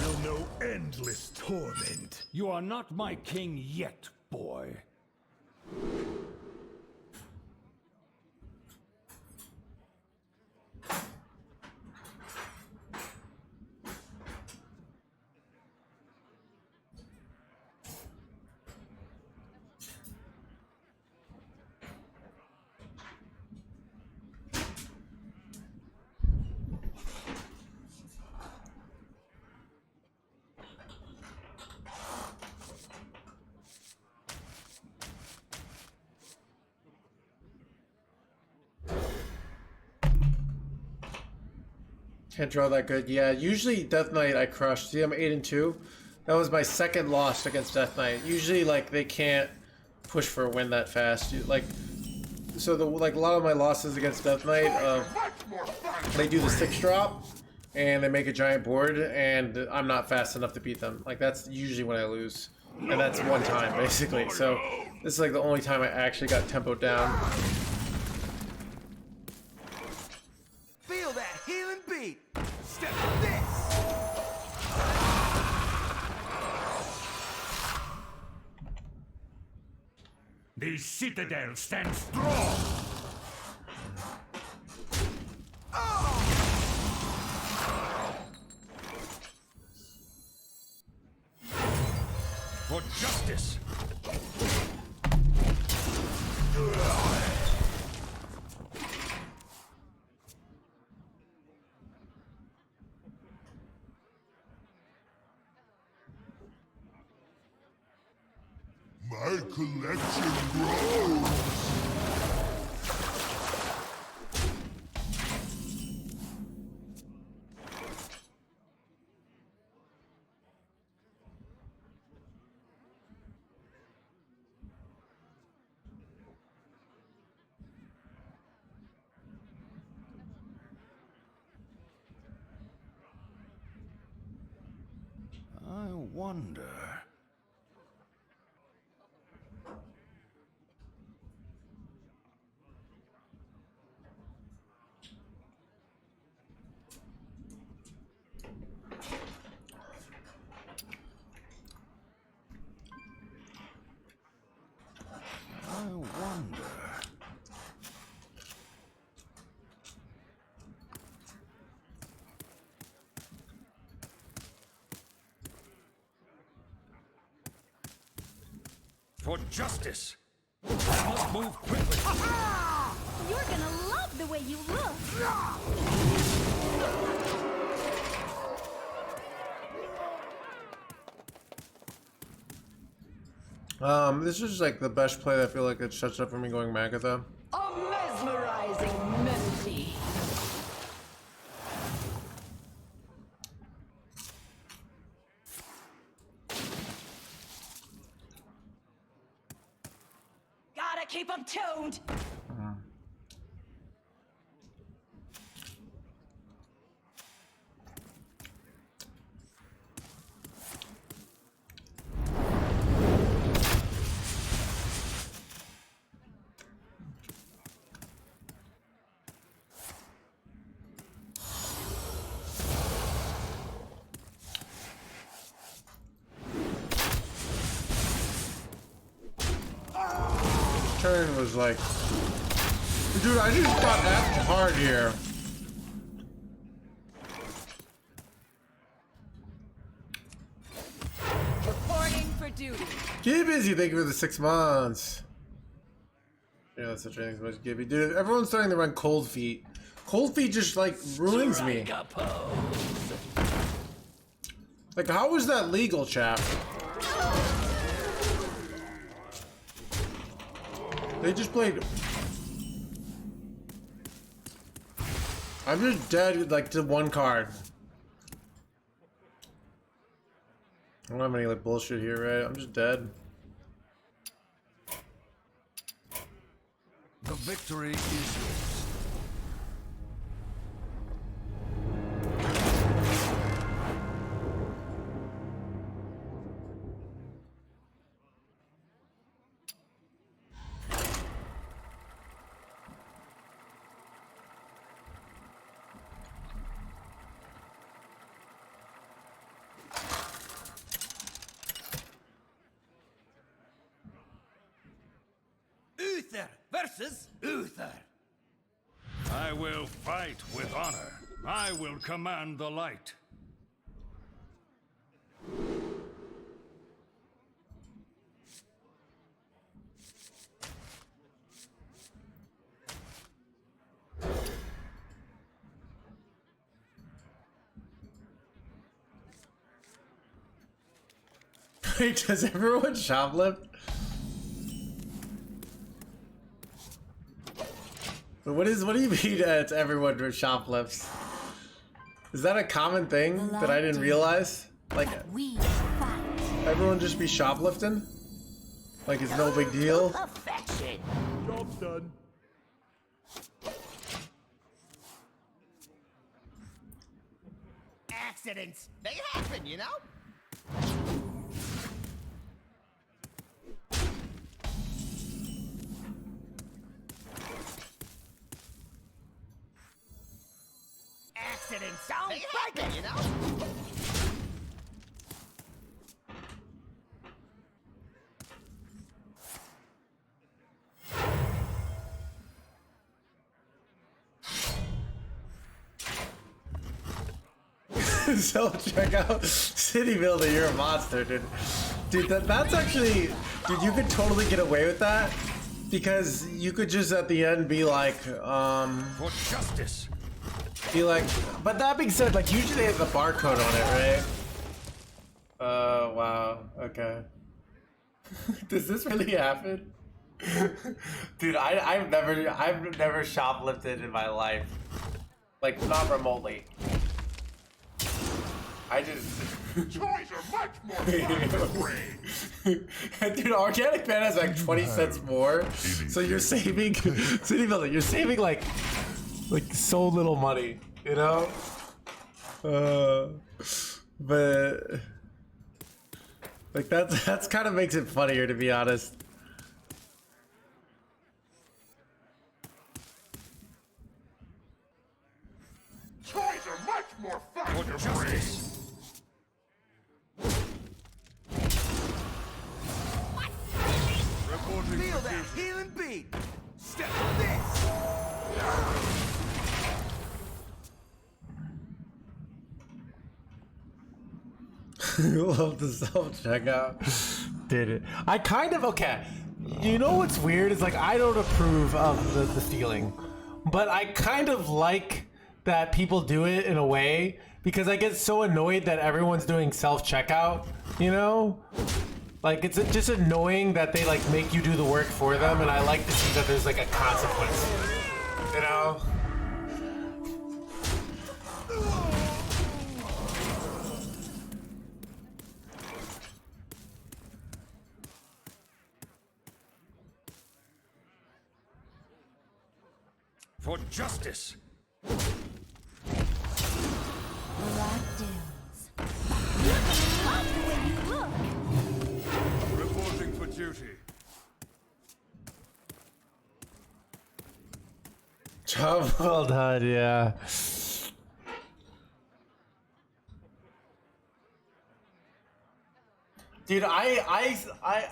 You will know endless torment. You are not my king yet, boy. Can't draw that good. Yeah, usually Death Knight I crushed. See, I'm 8-2. That was my second loss against Death Knight. Usually, like, they can't push for a win that fast. Like, so a lot of my losses against Death Knight, they do the 6-drop, and they make a giant board, and I'm not fast enough to beat them. Like, that's usually when I lose. And that's one time, basically. So, this is like the only time I actually got tempoed down. Feel that healing beat. Step this. The citadel stands strong. For justice. My collection grows. I wonder. For justice. I must move quickly. You're gonna love the way you look. This is like the best play that I feel like it shuts up for me going Magatha. A mesmerizing melody. Gotta keep them tuned. Turn was like, dude, I just got that hard here. Reporting for duty. Get busy, thank you for the 6 months. Yeah, that's the training so much Gibby. Dude, everyone's starting to run cold feet. Cold feet just like ruins me. Like, how was that legal, chap? They just played. I'm just dead, like, to one card. I don't have any, like, bullshit here, right? I'm just dead. The victory is yours. Uther versus Uther. I will fight with honor. I will command the light. Wait, does everyone shoplift? What do you mean it's everyone shoplifts? Is that a common thing that I didn't realize? Like, We fight. everyone just be shoplifting? Like, it's no big deal? Perfection. Job's done. Accidents, they happen, you know? Accidents, they happen, you know? So check out City Builder, you're a monster, dude. Dude, that's actually, dude, you could totally get away with that because you could just at the end be like, For justice. but that being said, like usually they have the barcode on it, right? Wow, okay. Does this really happen? Dude, I've never shoplifted in my life. Like, not remotely. I just... Toys are much more fun than free. Dude, organic man has like 20 cents more. So you're saving... City Builder, you're saving like so little money, you know? But... Like, that's kind of makes it funnier, to be honest. Toys are much more fun than free. Feel that healing beat. Step on this. Love the self checkout. Did it? I kind of okay. You know what's weird is like I don't approve of the stealing, but I kind of like that people do it in a way because I get so annoyed that everyone's doing self checkout. You know, like it's just annoying that they like make you do the work for them, and I like to see that there's like a consequence. You know. For justice. Reporting for duty. Job well done, yeah. Dude, I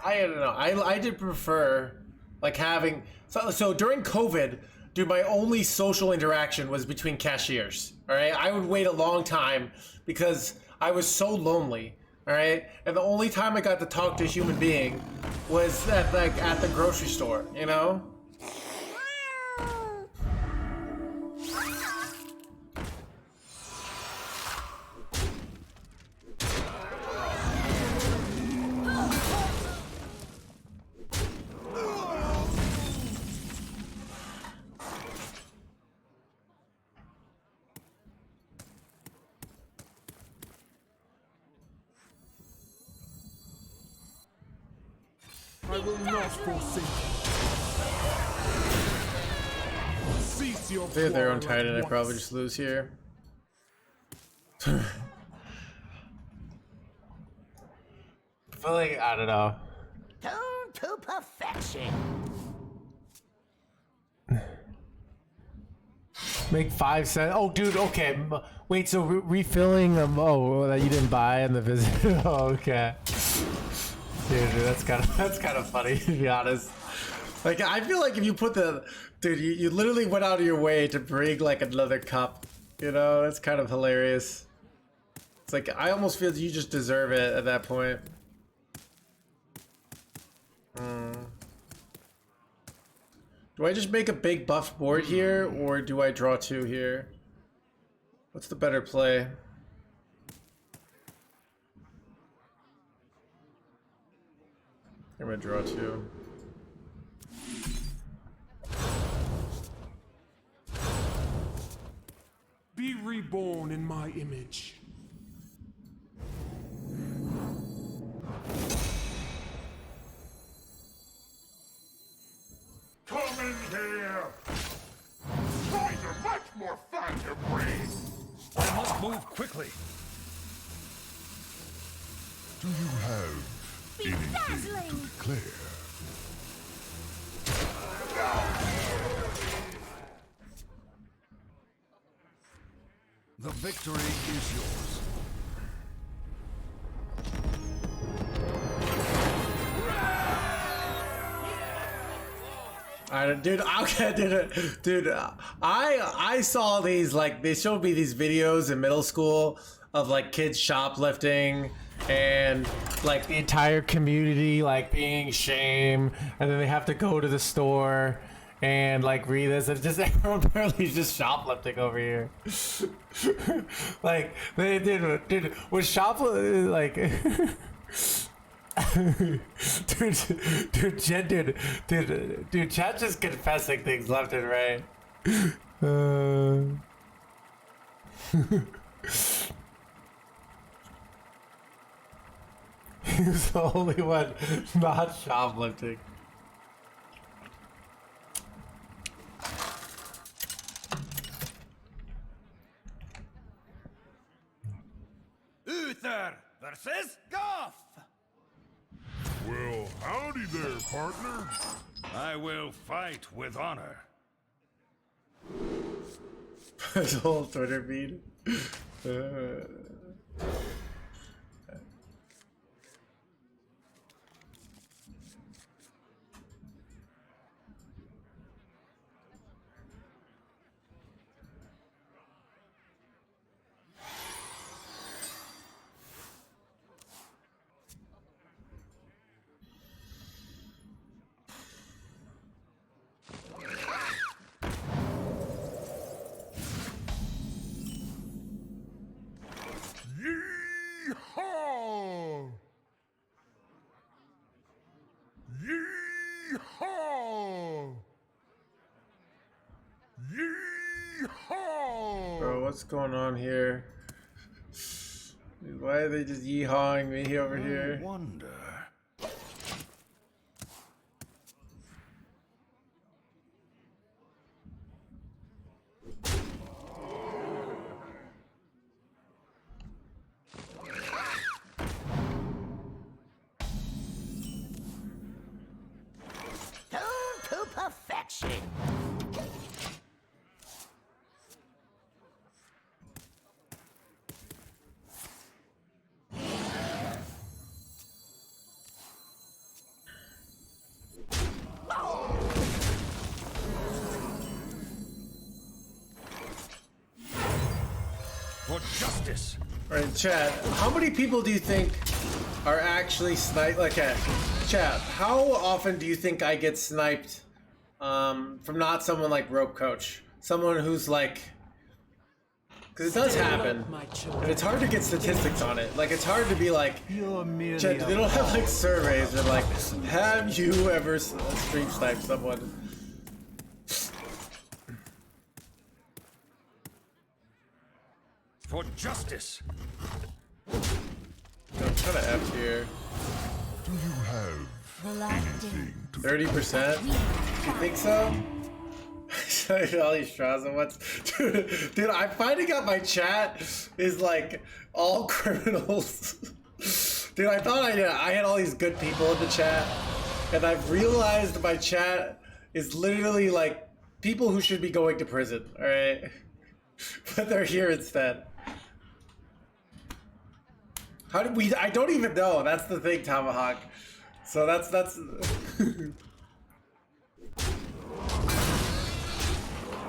don't know. I did prefer like having so during COVID, dude, my only social interaction was between cashiers. All right, I would wait a long time because I was so lonely. All right, and the only time I got to talk to a human being was at the grocery store. You know. I will not forsake you. Cease your They're their own quarrel titan. at I probably once. just lose here. Feeling, I don't know. Tuned to perfection. Make 5 cents. Oh, dude. Okay. Wait. So refilling. Oh, that you didn't buy in the visit. Oh, okay. Dude, that's kind of funny to be honest. Like I feel like if you put the dude, you literally went out of your way to bring like another cup. You know, it's kind of hilarious. It's like I almost feel you just deserve it at that point. Do I just make a big buff board here, or do I draw 2 here? What's the better play? I'm gonna draw 2. Be reborn in my image. Come in here! Toys are much more fun to breathe! I must move quickly. Do you have anything to Bedazzling! declare? The victory is yours. Alright, dude, okay, dude, I saw these, like, they showed me these videos in middle school of, like, kids shoplifting and, like, the entire community, like, being shamed, and then they have to go to the store and, like, read this, and just everyone apparently is just shoplifting over here. Like, they dude, was shoplifting, like... dude, chat's just confessing things left and right. He was the only one not shoplifting. Uther versus Goff. Well, howdy there, partner. I will fight with honor. His whole Twitter feed. Yeehaw! Yeehaw! Yeehaw! Bro, what's going on here? Dude, why are they just yeehawing me over here? I wonder. Tuned to perfection. For justice. Alright, chat, how many people do you think are actually sniped? Like, chat, how often do you think I get sniped from not someone like Rope Coach? Someone who's like... Because it does happen, and it's hard to get statistics on it. Like, it's hard to be like... Chat, they don't have like surveys that like, have you ever stream sniped someone? For justice. I'm kind of F here. Do you have anything to 30%? You think so? All these straws and what's dude, I'm finding out my chat is like all criminals. Dude, I thought I had all these good people in the chat, and I've realized my chat is literally like people who should be going to prison, alright? But they're here instead. How did we? I don't even know. That's the thing, Tomahawk. So that's.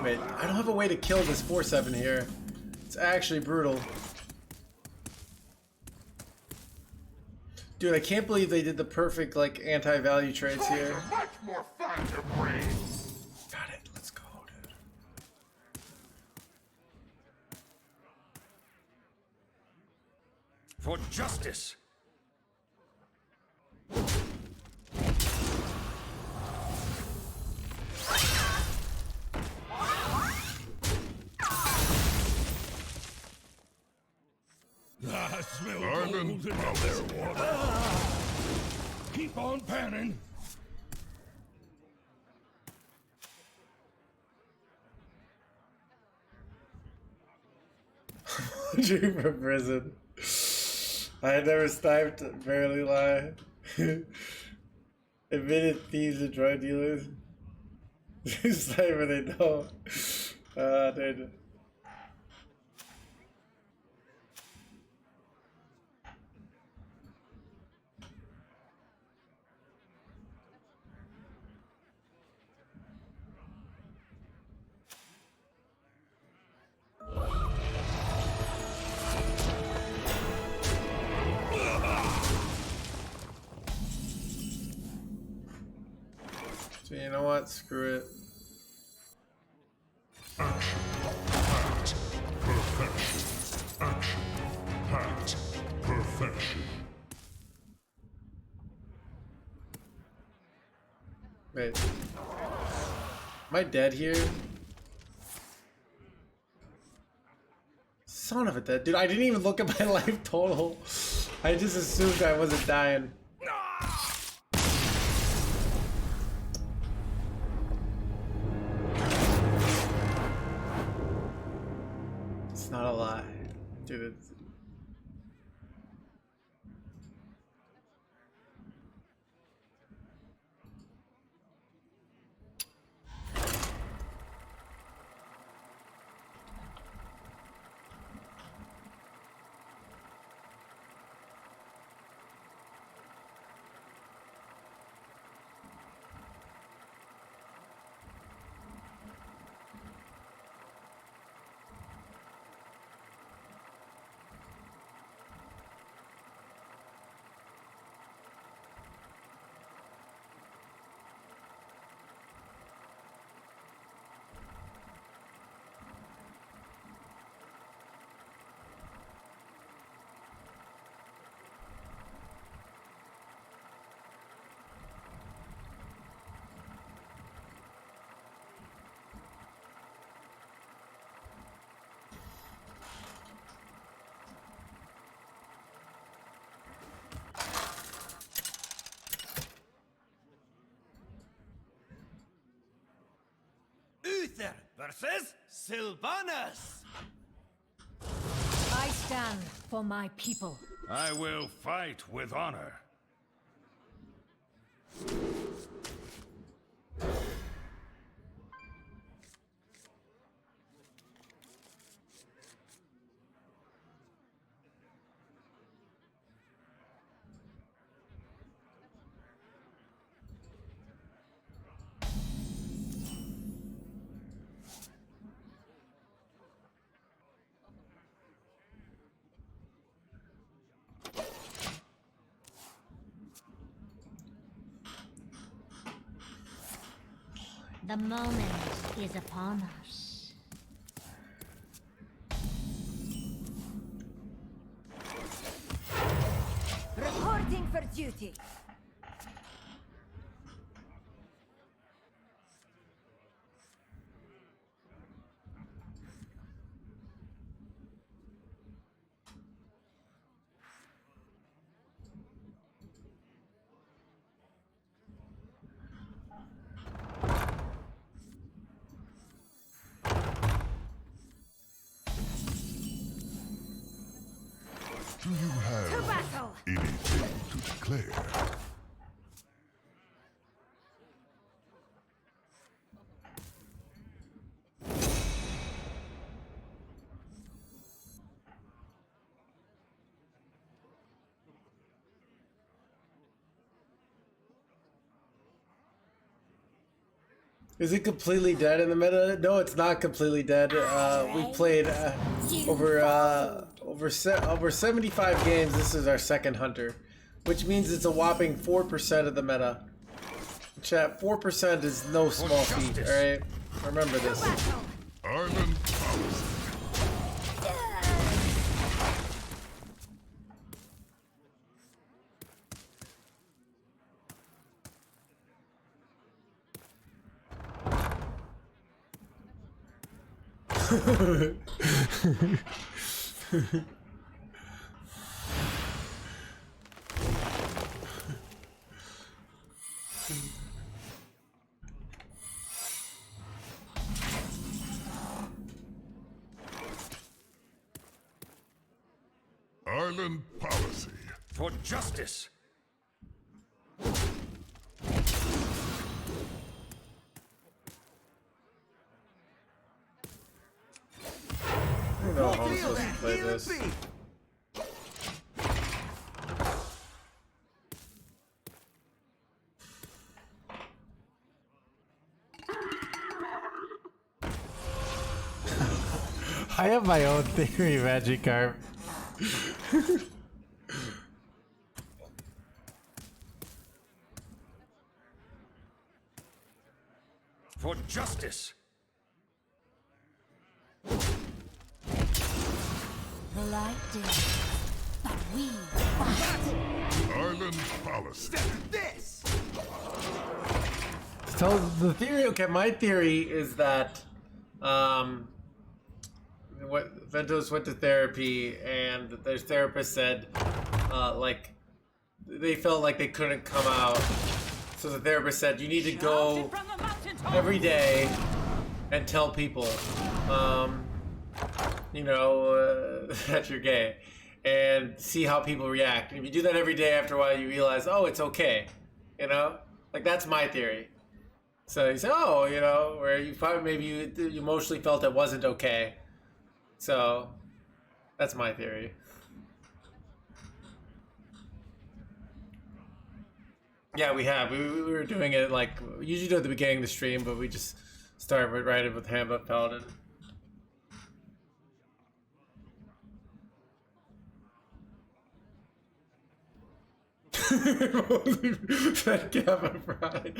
Wait, I don't have a way to kill this 4/7 here. It's actually brutal. Dude, I can't believe they did the perfect like anti-value trades here. much more fun to breathe? Got it. Let's go, dude. For justice. I smell I'm in gold in their water. Keep on panning. Dream from prison. I had never sniped, barely lie. Admitted thieves and drug dealers. Sniper they know. Dude. So you know what? Screw it. Packed perfection. Wait. Am I dead here? Son of a dead dude. I didn't even look at my life total. I just assumed I wasn't dying. It's not a lie. Dude, it's... Uther versus Sylvanas. I stand for my people. I will fight with honor. The moment is upon us. Reporting for duty. Do you have anything to declare? Is it completely dead in the meta? No, it's not completely dead. We played over 75 games. This is our second hunter, which means it's a whopping 4% of the meta. Chat, 4% is no small feat. All right, remember this. I'm in Island policy. For justice. I don't know how I'm supposed to play this. I have my own theory, Magikarp. For justice. The light dim, but we fight. Island policy. This! So the theory, okay, my theory is that, what Ventos went to therapy, and their therapist said, like, they felt like they couldn't come out. So the therapist said, you need to go every day and tell people, you know, that you're gay, and see how people react. And if you do that every day, after a while, you realize, oh, it's okay. You know, like that's my theory. So you say, oh, you know, where you probably maybe you emotionally felt it wasn't okay. So that's my theory. Yeah, we have. We were doing it like we usually do at the beginning of the stream, but we just started right in with Handbook Paladin. That Gavin Fry.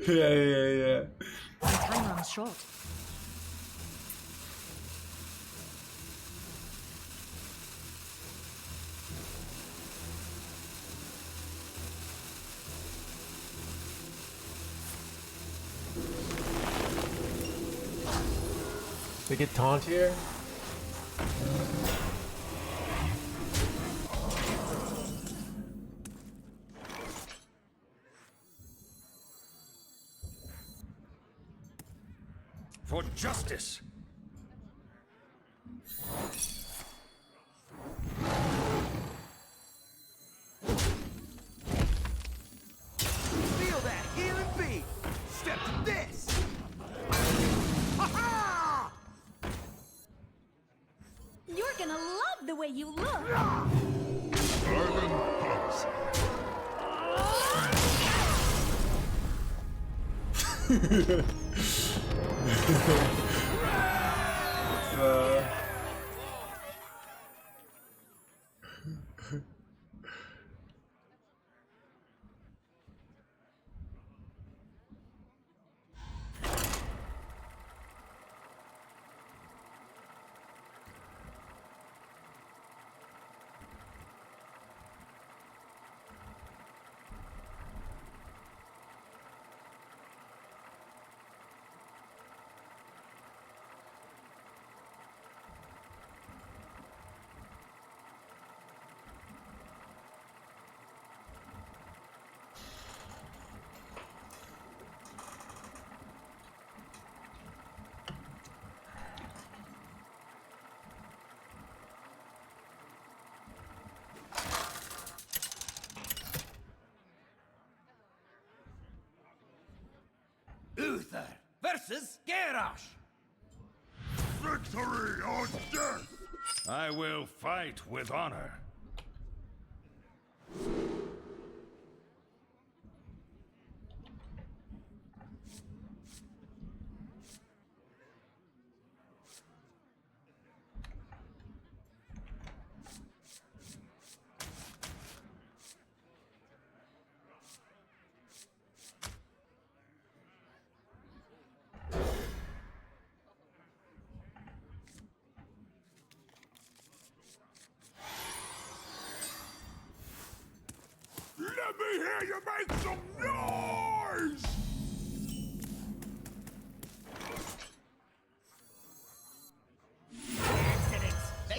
Yeah. The time runs short. They get taunt here? For justice. Feel that healing beat. Step to this. Ha-ha! You're gonna love the way you look. Island policy. Uther versus Garrosh. Victory or death! I will fight with honor. Let me hear you make some noise!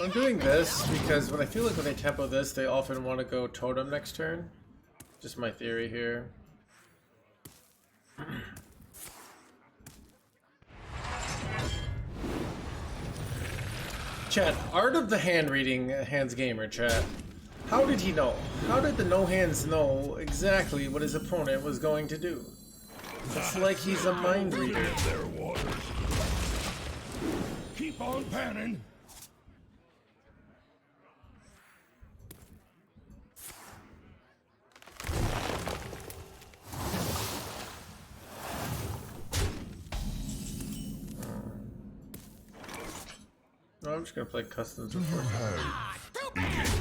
I'm doing this because when I feel like when they tempo this, they often want to go totem next turn. Just my theory here. Chat, art of the hand reading, NoHandsGamer, chat. How did he know? How did the no hands know exactly what his opponent was going to do? It's like he's a mind reader. Their waters. Keep on panning. No, I'm just gonna play customs before.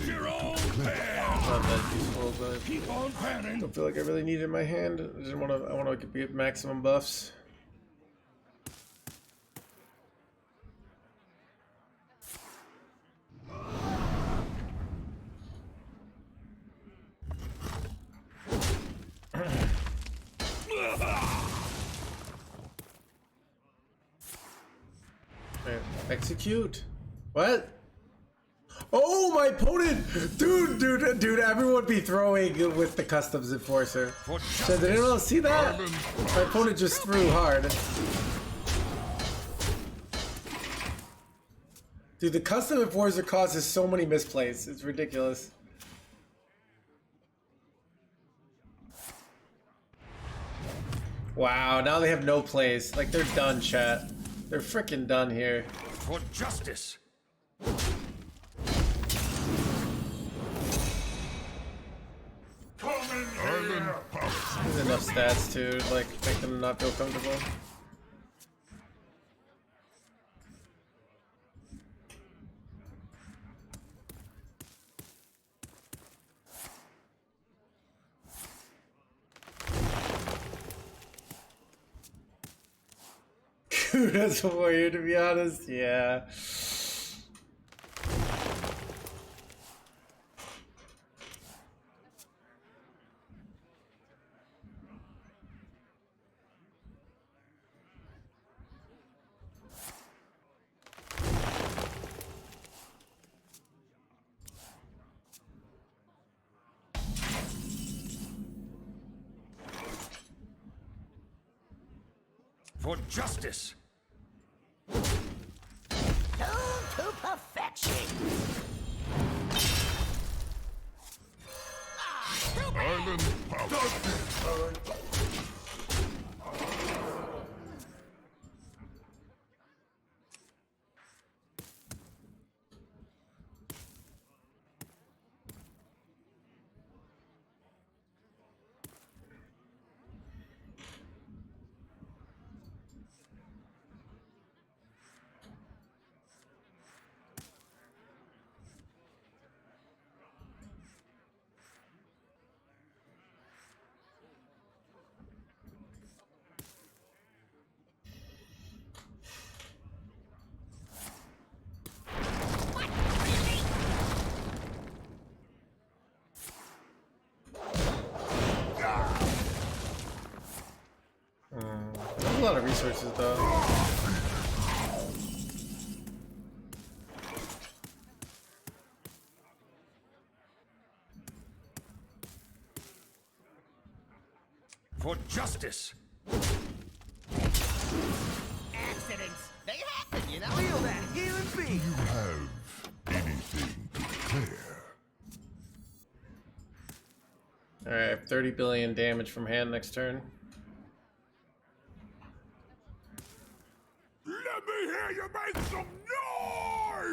Your own Not that useful, but Keep on panning. don't feel like I really need it in my hand. I just want to. I want to get maximum buffs. Okay, execute. What? Oh, my opponent! Dude, everyone be throwing with the customs enforcer. So did anyone else see that? My opponent just threw hard. Dude, the custom enforcer causes so many misplays. It's ridiculous. Wow, now they have no plays. Like, they're done, chat. They're freaking done here. For justice. There's enough stats to, like, make them not feel comfortable. That's a warrior, to be honest. Yeah. For justice. To perfection. Island power. There's a lot of resources, though. For justice. Accidents. They happen, you know. Feel that healing beat. You have anything to declare? Alright, 30 billion damage from hand next turn. Let me hear you make some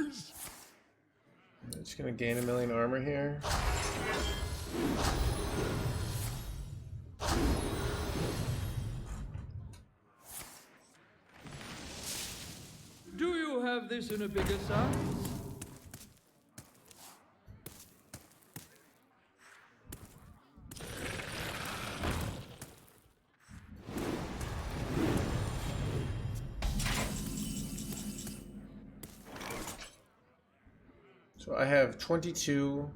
noise! I'm just gonna gain 1 million armor here. Do you have this in a bigger size? So I have 22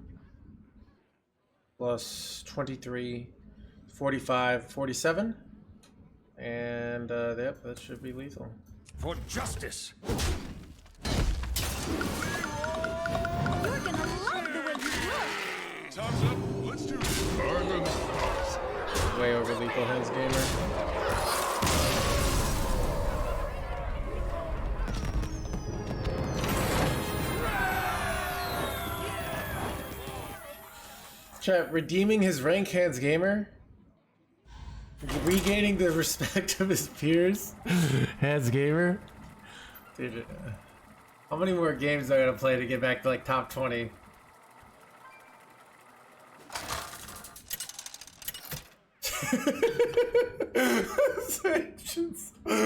plus 23, 45, 47. And yep, that should be lethal. For justice. You're gonna love the way you look. Time's up. Let's do this. Island Way over lethal NoHandsGamer. Chat, redeeming his rank NoHandsGamer? Regaining the respect of his peers? NoHandsGamer? Dude, how many more games do I gotta play to get back to like top 20? Sanctions. Why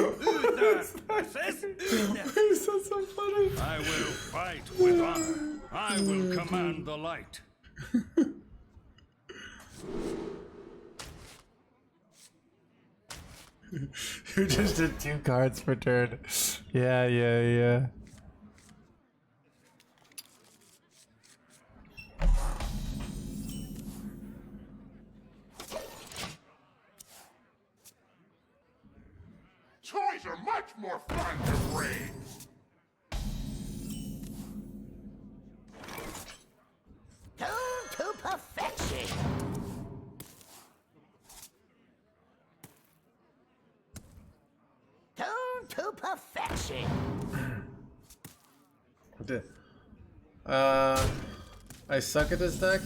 is that so funny? I will fight with honor. I will command the light. You just did 2 cards per turn. Yeah. Toys are much more fun to bring. Tuned to perfection. Tuned to perfection. I suck at this deck.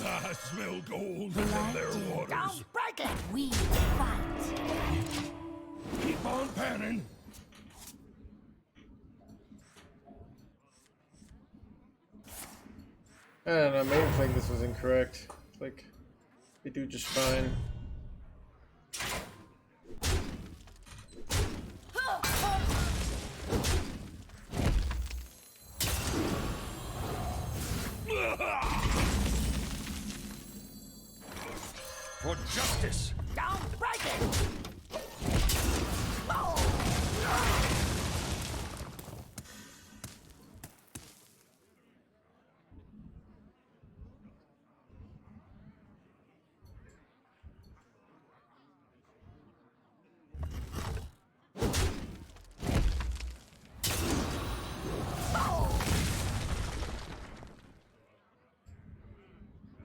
I smell gold in their waters. Don't break it. We fight. Keep on panning. I don't know, maybe I think this was incorrect. Like, they do just fine. For justice. Don't break it. Oh.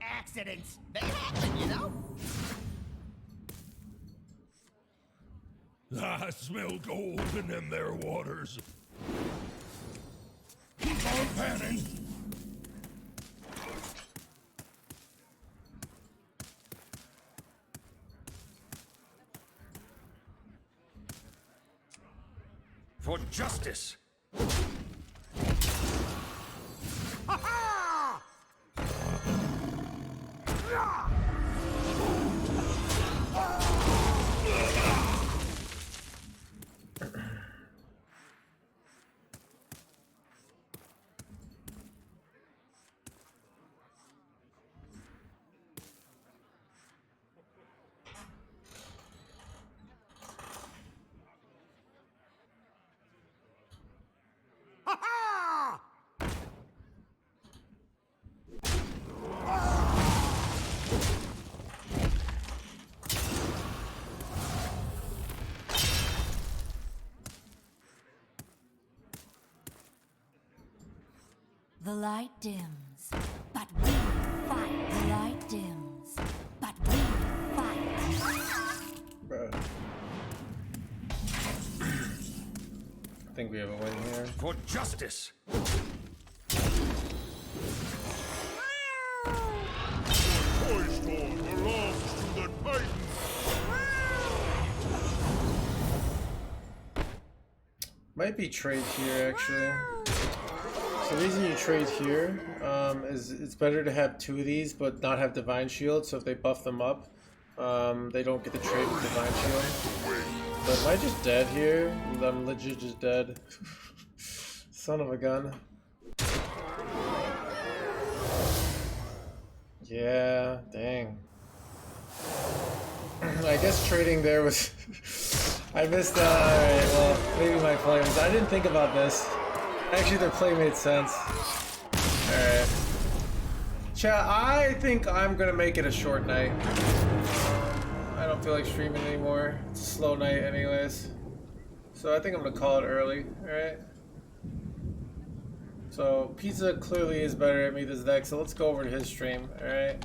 Accidents, they happen, you know? I smell gold in them there waters. Keep on panning. For justice. The light dims, but we fight. The light dims, but we fight. Bruh. I think we have a win here. For justice. Toy store belongs to the Titans. Might be trade here actually. So the reason you trade here is it's better to have 2 of these but not have Divine Shield, so if they buff them up, they don't get the trade with Divine Shield. But am I just dead here? I'm legit just dead. Son of a gun. Yeah, dang. I guess trading there was... I missed that. Alright, well, maybe my play was... I didn't think about this. Actually, their play made sense. Alright. Chat, I think I'm gonna make it a short night. I don't feel like streaming anymore. It's a slow night anyways. So I think I'm gonna call it early, alright? So, Pizza clearly is better at me this deck, so let's go over to his stream, alright?